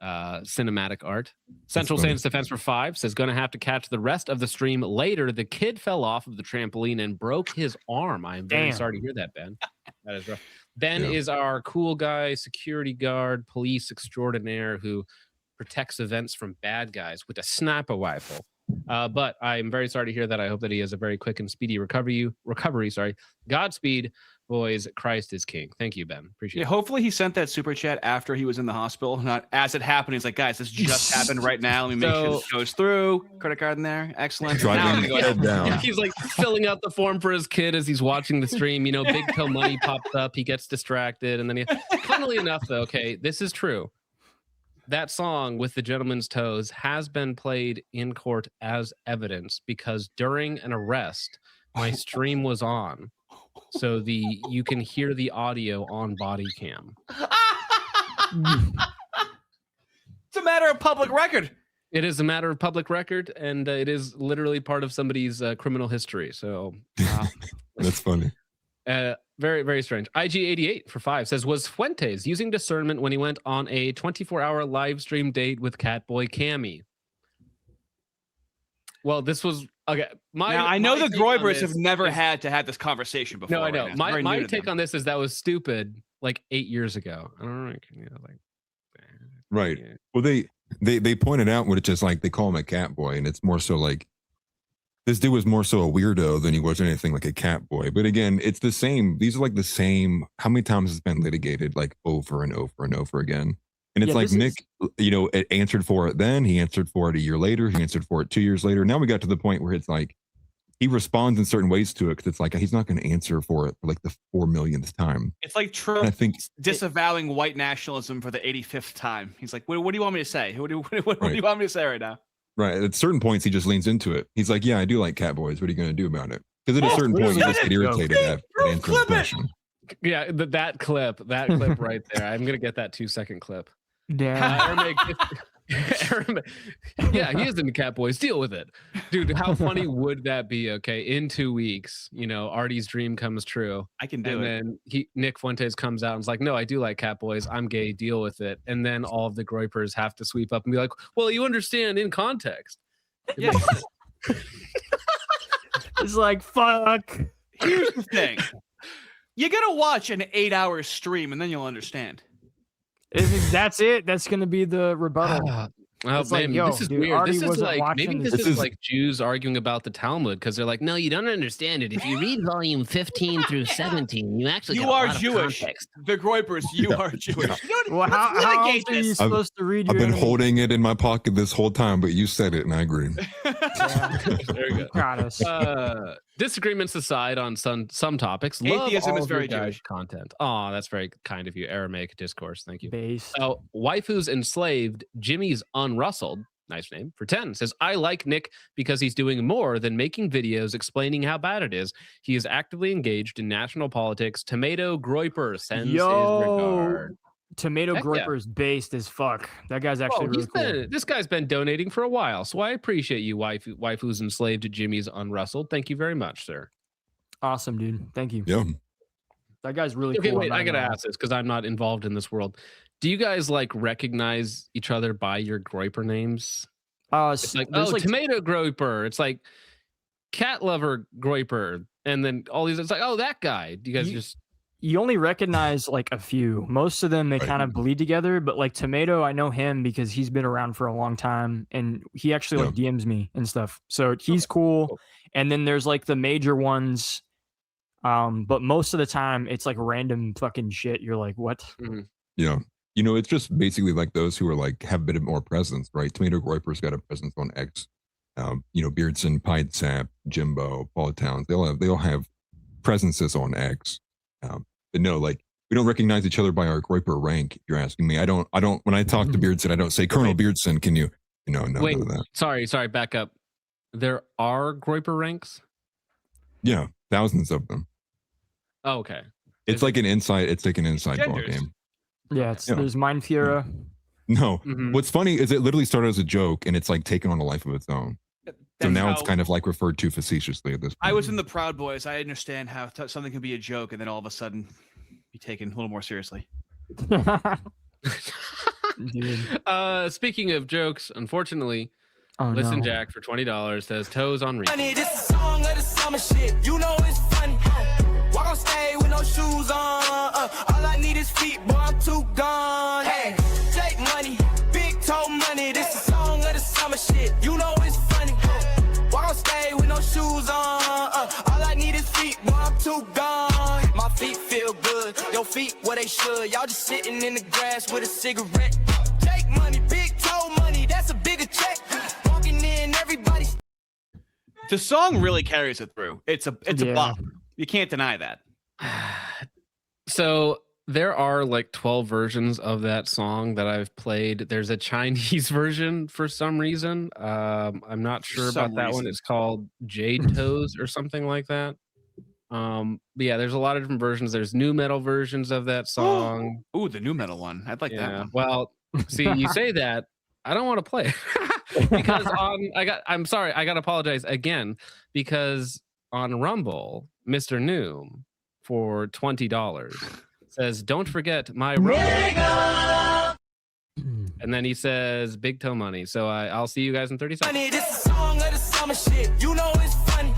S1: cinematic art. Central Saints Defense for 5 says gonna have to catch the rest of the stream later. The kid fell off of the trampoline and broke his arm. I am very sorry to hear that, Ben. That is rough. Ben is our cool guy, security guard, police extraordinaire who protects events from bad guys with a sniper rifle. But I'm very sorry to hear that. I hope that he has a very quick and speedy recovery. Godspeed, boys. Christ is king. Thank you, Ben. Appreciate it.
S4: Hopefully he sent that super chat after he was in the hospital, not as it happened. He's like, guys, this just happened right now. Let me make sure this goes through. Credit card in there. Excellent.
S3: Down.
S1: He's like filling out the form for his kid as he's watching the stream. Big pill money pops up. He gets distracted. And then funnily enough, though, okay, this is true. That song with the gentleman's toes has been played in court as evidence because during an arrest, my stream was on. So you can hear the audio on body cam.
S4: It's a matter of public record.
S1: It is a matter of public record, and it is literally part of somebody's criminal history. So
S3: that's funny.
S1: Very, very strange. IG88 for 5 says, was Fuentes using discernment when he went on a 24-hour live stream date with Catboy Cammy? Well, this was okay.
S4: I know the Groybers have never had to have this conversation before.
S1: No, I know.
S4: Right,
S1: my take on this is that was stupid like 8 years ago. I don't know.
S3: Right. Well, they pointed out what it's just like they call him a Catboy, and it's more so like this dude was more so a weirdo than he was anything like a cat boy. But again, it's the same. These are like the same. How many times has been litigated like over and over and over again? And it's like Nick, it answered for it then. He answered for it a year later. He answered for it 2 years later. Now we got to the point where it's like he responds in certain ways to it because it's like he's not going to answer for it for like the 4 millionth time.
S4: It's like Trump disavowing white nationalism for the 85th time. He's like, what do you want me to say? What do you want me to say right now?
S3: Right. At certain points, he just leans into it. He's like, yeah, I do like cat boys. What are you going to do about it? Because at a certain point, you just get irritated at answering the question.
S1: Yeah, that clip right there. I'm going to get that 2-second clip.
S2: Damn.
S1: Yeah, he is into cat boys. Deal with it. Dude, how funny would that be? Okay, in 2 weeks, Artie's dream comes true.
S4: I can do it.
S1: And then Nick Fuentes comes out and is like, no, I do like cat boys. I'm gay. Deal with it. And then all of the Groypers have to sweep up and be like, well, you understand in context.
S4: Yeah.
S2: It's like, fuck.
S4: Here's the thing. You got to watch an 8-hour stream and then you'll understand.
S2: That's it. That's going to be the rebuttal.
S1: Oh
S2: It's like,
S1: man,
S2: yo,
S1: this is
S2: dude,
S1: weird.
S2: Artie
S1: This is
S2: wasn't
S1: like maybe
S2: watching
S1: this
S2: this-
S1: is like Jews arguing about the Talmud because they're like, no, you don't understand it. If you read volume 15 through 17, you actually
S4: You
S1: get a
S4: are
S1: lot of
S4: Jewish.
S1: context.
S4: The Groypers, you are Jewish. You know,
S2: Well, how
S4: let's
S2: else
S4: litigate
S2: are you
S4: this.
S2: supposed to read
S3: I've
S2: your
S3: been
S2: enemy?
S3: holding it in my pocket this whole time, but you said it, and I agree.
S2: Yeah,
S1: There you go.
S2: got us.
S1: Disagreements aside on some topics, love
S4: Atheism
S1: all
S4: is
S1: of your
S4: very
S1: guys'
S4: Jewish.
S1: content. Oh, that's very kind of you. Aramaic discourse. Thank you.
S2: Base.
S1: So, Waifu's Enslaved, Jimmy's Unrustled, nice name, for 10, says, I like Nick because he's doing more than making videos explaining how bad it is. He is actively engaged in national politics. Tomato Groiper sends his regard.
S2: Tomato
S1: Heck
S2: Groiper
S1: yeah.
S2: is based as fuck. That guy's actually really cool.
S1: This guy's been donating for a while, so I appreciate you, Waifu's Enslaved to Jimmy's Unrustled. Thank you very much, sir.
S2: Awesome, dude. Thank you.
S3: Yeah.
S2: That guy's really
S1: Okay,
S2: cool.
S1: wait,
S2: I'm
S1: I
S2: not
S1: gotta
S2: gonna lie.
S1: ask this because I'm not involved in this world. Do you guys like recognize each other by your Groiper names? It's like,
S2: there's
S1: oh,
S2: like
S1: Tomato Groiper. It's like Cat Lover Groiper. And then all these, it's like, oh, that guy. Do you guys just.
S2: you only recognize like a few. Most of them they
S3: Right.
S2: kind of bleed together. But like Tomato, I know him because he's been around for a long time, and he actually like DMs me and stuff. So he's cool.
S1: Cool.
S2: And then there's like the major ones. But most of the time it's like random fucking shit. You're like, what?
S3: Yeah. You know, it's just basically like those who are like have a bit of more presence, right? Tomato Groiper's got a presence on X. You know, Beardson, Pied Sap, Jimbo, Paul Towns, they all have presences on X. But no, like we don't recognize each other by our Groiper rank. If you're asking me, I don't. When I talk to Beardson, I don't say Colonel Beardson. Can you? No,
S1: Wait,
S3: none of that.
S1: sorry, back up. There are Groiper ranks?
S3: Yeah, thousands of them.
S1: Oh, okay.
S3: It's like an inside. It's like an inside ball
S4: Genders.
S3: game.
S2: Yeah, there's Mind Fiera.
S3: No,
S1: Mhm.
S3: what's funny is it literally started as a joke, and it's like taken on a life of its own. So
S4: That's
S3: now it's
S4: how-
S3: kind of like referred to facetiously at this point.
S4: I was in the Proud Boys. I understand how something can be a joke and then all of a sudden be taken a little more seriously.
S2: Dude.
S1: Speaking of jokes, unfortunately,
S2: Oh,
S1: Listen
S2: no.
S1: Jack for $20 says toes on repeat.
S6: Honey, this is a song of the summer shit. You know it's funny. Walk on stage with no shoes on. All I need is feet, boy, I'm too gone. Hey, take money, big toe money. This is a song of the summer shit. You know it's funny. Walk on stage with no shoes on. All I need is feet, boy, I'm too gone. My feet feel good. Your feet where they should. Y'all just sitting in the grass with a cigarette. Take money, big toe money. That's a bigger check. Walking in, everybody's.
S4: The song really carries it through. It's a
S2: Yeah.
S4: bop. You can't deny that.
S1: So there are like 12 versions of that song that I've played. There's a Chinese version for some reason. I'm not sure
S4: some
S1: about that one.
S4: reason.
S1: It's called Jade Toes or something like that. But yeah, there's a lot of different versions. There's new metal versions of that song.
S4: Ooh, the new metal one. I'd like that
S1: Yeah.
S4: one.
S1: Well, see, you say that. I don't want to play it because I'm sorry, I gotta apologize again because on Rumble, Mr. Noom for $20 says, "Don't forget my Rumble." And then he says, "Big toe money." So I'll see you guys in 30 seconds.
S6: Honey, this is a song of the summer shit. You know it's funny.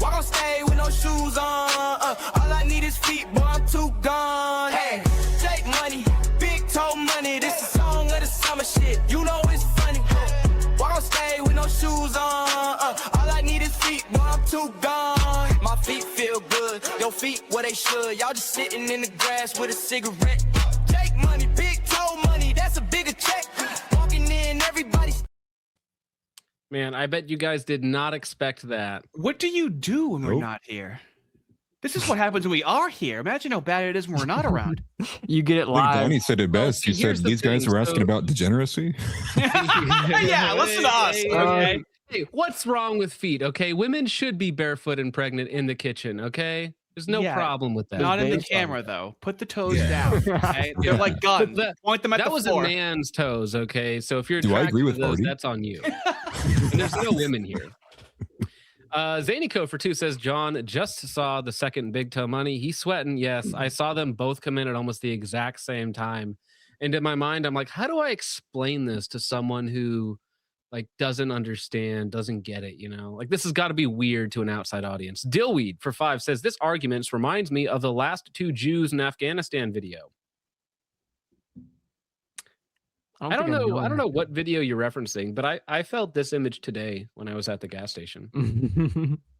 S6: Walk on stage with no shoes on. All I need is feet, boy, I'm too gone. Hey, take money, big toe money. This is a song of the summer shit. You know it's funny. Walk on stage with no shoes on. All I need is feet, boy, I'm too gone. My feet feel good. Your feet where they should. Y'all just sitting in the grass with a cigarette. Take money, big toe money. That's a bigger check. Walking in, everybody's.
S1: Man, I bet you guys did not expect that.
S4: What do you do when we're
S3: Nope.
S4: not here? This is what happens when we are here. Imagine how bad it is when we're not around.
S2: You get it
S3: I think
S2: live.
S3: Donnie said it best.
S1: see,
S3: He said
S1: here's the
S3: these guys
S1: thing,
S3: were asking
S1: so-
S3: about degeneracy.
S4: Yeah, listen to us. Okay.
S1: Hey, what's wrong with feet? Okay, women should be barefoot and pregnant in the kitchen. Okay, there's no
S4: Yeah,
S1: problem with that.
S4: Not in the
S2: based on
S4: camera though. Put the toes
S3: Yeah.
S4: down. Okay? They're like guns.
S1: That-
S4: Point them at
S1: That
S4: the
S1: was
S4: floor.
S1: a man's toes. Okay, so if you're
S3: Do I agree
S1: attracted
S3: with
S1: to those,
S3: Artie?
S1: that's on you. And there's no women here. Zanico for 2 says, John just saw the second Big Toe Money. He's sweating. Yes, I saw them both come in at almost the exact same time. And in my mind, I'm like, how do I explain this to someone who like doesn't understand, doesn't get it, you know? Like this has got to be weird to an outside audience. Dillweed for 5 says, this argument reminds me of the last 2 Jews in Afghanistan video. I don't know what video you're referencing, but I felt this image today when I was at the gas station.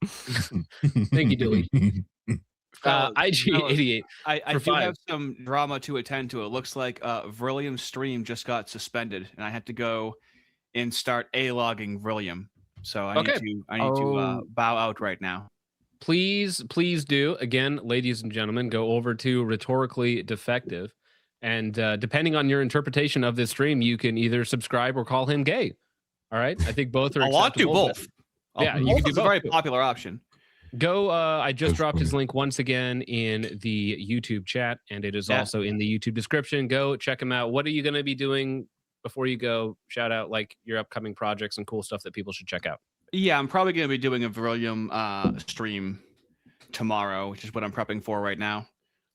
S1: Thank you, Dilly. IG88
S4: I
S1: for
S4: do
S1: 5.
S4: have some drama to attend to. It looks like Vrillium's stream just got suspended, and I had to go and start logging Vrillium. So I need to bow out right now.
S1: Please do. Again, ladies and gentlemen, go over to Rhetorically Defective. And depending on your interpretation of this stream, you can either subscribe or call him gay. All right. I think both are
S4: I'll do
S1: acceptable.
S4: both.
S1: Yeah, you can do both.
S4: A very popular option.
S1: Go. I just dropped his link once again in the YouTube chat, and it is also in the YouTube description. Go check him out. What are you going to be doing before you go? Shout out like your upcoming projects and cool stuff that people should check out.
S4: Yeah, I'm probably going to be doing a Vrillium stream tomorrow, which is what I'm prepping for right now.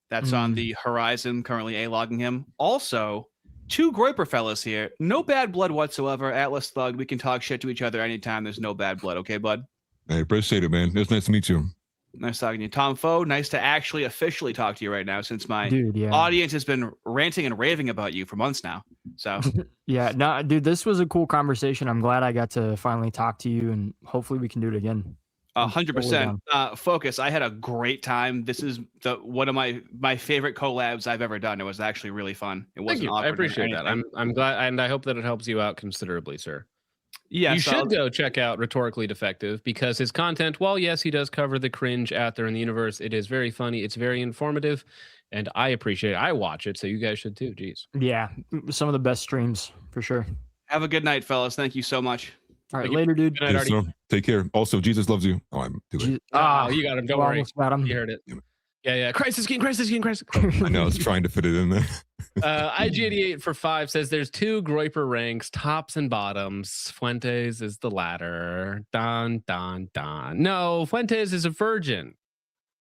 S4: That's on the horizon, currently logging him. Also, 2 Groiper fellas here. No bad blood whatsoever. Atlas Thug, we can talk shit to each other anytime. There's no bad blood. Okay, bud?
S3: I appreciate it, man. It's nice to meet you.
S4: Nice talking to you. Tom Foe, nice to actually officially talk to you right now since my
S2: Dude,
S4: audience has been ranting and raving about you for months now. So
S2: yeah, no, dude, this was a cool conversation. I'm glad I got to finally talk to you, and hopefully we can do it again.
S4: 100%. Focus. I had a great time. This is one of my favorite collabs I've ever done. It was actually really fun. It wasn't awkward.
S1: I appreciate that. I'm glad, and I hope that it helps you out considerably, sir.
S4: Yeah,
S1: you should go check out Rhetorically Defective because his content, while yes, he does cover the cringe out there in the universe, it is very funny. It's very informative, and I appreciate it. I watch it, so you guys should too. Jeez.
S2: Yeah, some of the best streams for sure.
S4: Have a good night, fellas. Thank you so much.
S2: All right, later, dude.
S1: Good night,
S3: Yes, take care. Also, Jesus loves you. Oh, I'm too late.
S1: You got him. Don't worry.
S2: Got him.
S1: You heard it. Yeah. Crisis King.
S3: I know. I was trying to fit it in there.
S1: IG88 for 5 says there's 2 Groiper ranks, tops and bottoms. Fuentes is the latter. Don. No, Fuentes is a virgin,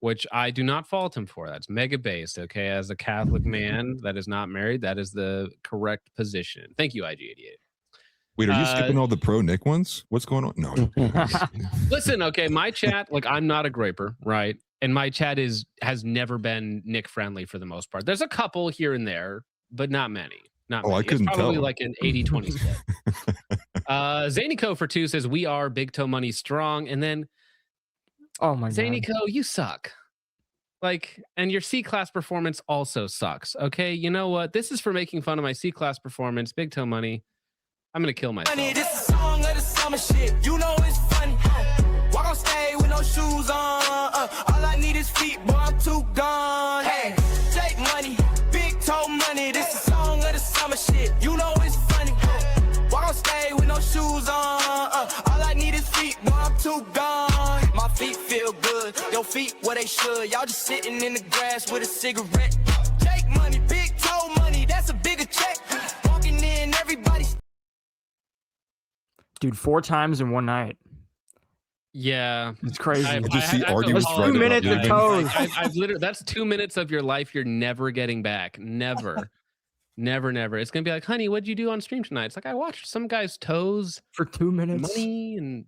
S1: which I do not fault him for. That's mega based. Okay, as a Catholic man that is not married, that is the correct position. Thank you, IG88.
S3: Wait, are you skipping all the pro Nick ones? What's going on? No.
S1: Listen, okay, my chat, like I'm not a Groiper, right? And my chat has never been Nick friendly for the most part. There's a couple here and there, but not many. Not many.
S3: I couldn't
S1: it's probably
S3: tell.
S1: like an 80-20 split. Zanico for 2 says we are Big Toe Money strong, and then
S2: oh my god,
S1: Zanico, you suck. Like, and your C-class performance also sucks. Okay, you know what? This is for making fun of my C-class performance. Big Toe Money. I'm gonna kill myself.
S6: This is a song of the summer shit. You know it's funny. Walk on stage with no shoes on. All I need is feet, boy, I'm too gone. Hey, take money, big toe money. This is a song of the summer shit. You know it's funny. Walk on stage with no shoes on. All I need is feet, boy, I'm too gone. My feet feel good, your feet where they should. Y'all just sitting in the grass with a cigarette. Take money, big toe money. That's a bigger check. Walking in, everybody's.
S2: dude, 4 times in one night.
S1: Yeah,
S2: it's crazy.
S3: I just see arguments.
S2: 2 minutes of toes.
S1: I've literally, that's 2 minutes of your life you're never getting back. Never. Never. It's gonna be like, honey, what'd you do on stream tonight? It's like I watched some guy's toes
S2: for 2 minutes.
S1: Money and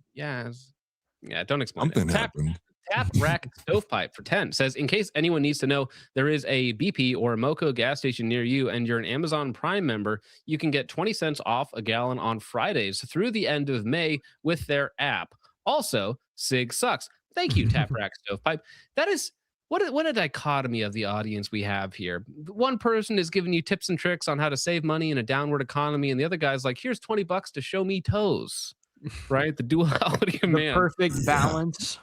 S1: don't explain.
S3: Something happened.
S1: Tap Rack Stovepipe for 10 says, in case anyone needs to know, there is a BP or a Moco gas station near you and you're an Amazon Prime member, you can get 20 cents off a gallon on Fridays through the end of May with their app. Also, Sig sucks. Thank you, Tap Rack Stovepipe. That is, what a dichotomy of the audience we have here. One person is giving you tips and tricks on how to save money in a downward economy, and the other guy's like, here's 20 bucks to show me toes. Right? The duality of man.
S2: Perfect balance.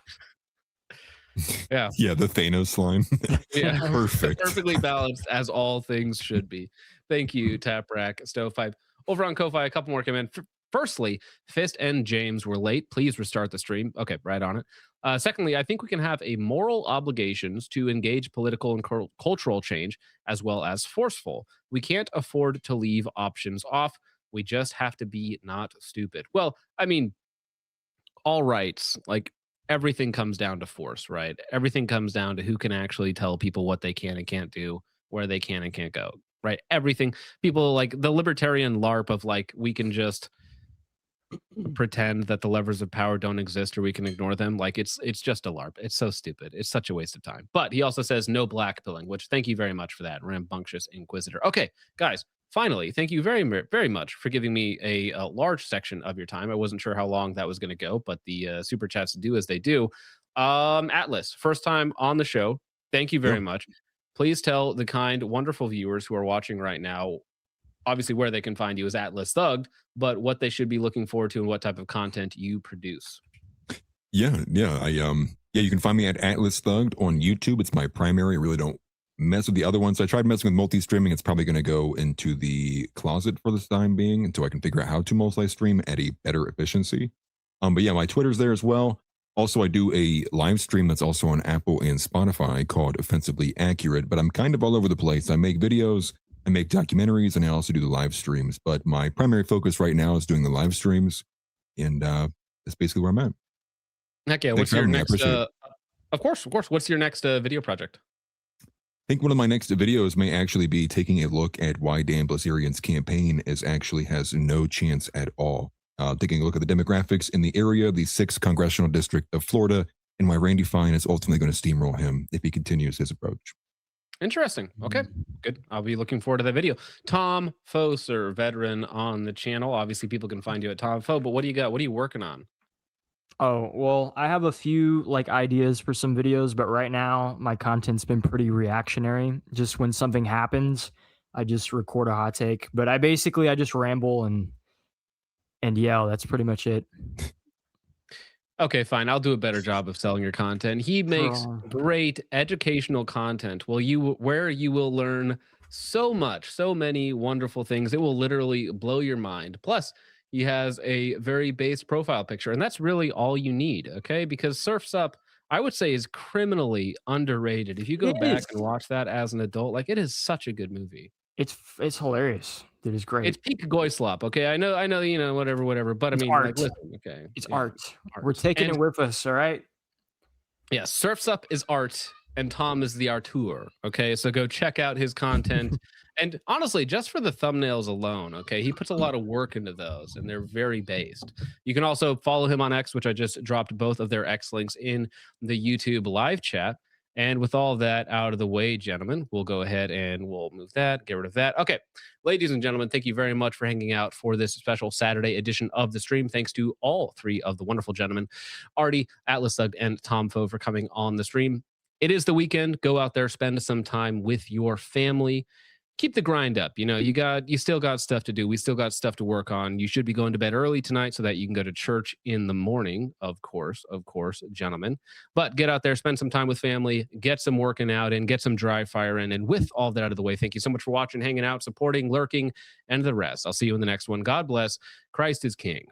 S1: Yeah,
S3: the Thanos line.
S1: Yeah,
S3: perfect,
S1: perfectly balanced as all things should be. Thank you, Tap Rack Stovepipe. Over on Ko-Fi, a couple more come in. Firstly, Fist and James were late. Please restart the stream. Okay, right on it. Secondly, I think we can have a moral obligations to engage political and cultural change as well as forceful. We can't afford to leave options off. We just have to be not stupid. Well, I mean, all rights, like everything comes down to force, right? Everything comes down to who can actually tell people what they can and can't do, where they can and can't go, right? Everything, people like the libertarian LARP of like, we can just pretend that the levers of power don't exist or we can ignore them. Like it's just a LARP. It's so stupid. It's such a waste of time. But he also says no black pilling, which thank you very much for that, rambunctious inquisitor. Okay, guys, finally, thank you very much for giving me a large section of your time. I wasn't sure how long that was going to go, but the super chats do as they do. Atlas, first time on the show. Thank you very much. Please tell the kind, wonderful viewers who are watching right now, obviously where they can find you is Atlas Thugged, but what they should be looking forward to and what type of content you produce.
S3: Yeah, you can find me at Atlas Thugged on YouTube. It's my primary. I really don't mess with the other ones. I tried messing with multi-streaming. It's probably going to go into the closet for the time being until I can figure out how to multi-stream at a better efficiency. But yeah, my Twitter's there as well. Also, I do a live stream that's also on Apple and Spotify called Offensively Accurate, but I'm kind of all over the place. I make videos, I make documentaries, and I also do the live streams. But my primary focus right now is doing the live streams, and that's basically where I'm at.
S1: Heck yeah.
S3: Thanks
S1: What's your
S3: for having me. I
S1: next,
S3: appreciate it.
S1: of course. What's your next video project?
S3: I think one of my next videos may actually be taking a look at why Dan Bilzerian's campaign actually has no chance at all. Taking a look at the demographics in the area, the 6th congressional district of Florida, and why Randy Fine is ultimately going to steamroll him if he continues his approach.
S1: Interesting. Okay, good. I'll be looking forward to that video. Tom Foser, veteran on the channel. Obviously, people can find you at Tom Fo, but what do you got? What are you working on?
S2: Oh, well, I have a few like ideas for some videos, but right now my content's been pretty reactionary. Just when something happens, I just record a hot take, but I just ramble and yell. That's pretty much it.
S1: Okay, fine. I'll do a better job of selling your content. He makes great educational content. Where you will learn so much, so many wonderful things. It will literally blow your mind. Plus, he has a very base profile picture, and that's really all you need, okay? Because Surf's Up, I would say, is criminally underrated. If you go back and watch that as an adult, like, it is such a good movie.
S2: It's hilarious. It is great.
S1: It's peak Goyslop, okay? I know, you know, whatever. But I mean,
S2: art.
S1: like, listen, okay,
S2: It's
S1: yeah,
S2: art. We're taking it with us, all right?
S1: Yeah, Surf's Up is art, and Tom is the artur. Okay, so go check out his content. And honestly, just for the thumbnails alone, okay, he puts a lot of work into those, and they're very based. You can also follow him on X, which I just dropped both of their X links in the YouTube live chat. And with all that out of the way, gentlemen, we'll go ahead and we'll move that, get rid of that. Okay, ladies and gentlemen, thank you very much for hanging out for this special Saturday edition of the stream. Thanks to all 3 of the wonderful gentlemen, Artie, Atlas Thugged, and Tom Fo, for coming on the stream. It is the weekend. Go out there, spend some time with your family. Keep the grind up. You know, you still got stuff to do. We still got stuff to work on. You should be going to bed early tonight so that you can go to church in the morning, of course, gentlemen. But get out there, spend some time with family, get some working out in, get some dry fire in. And with all that out of the way, thank you so much for watching, hanging out, supporting, lurking, and the rest. I'll see you in the next one. God bless. Christ is King.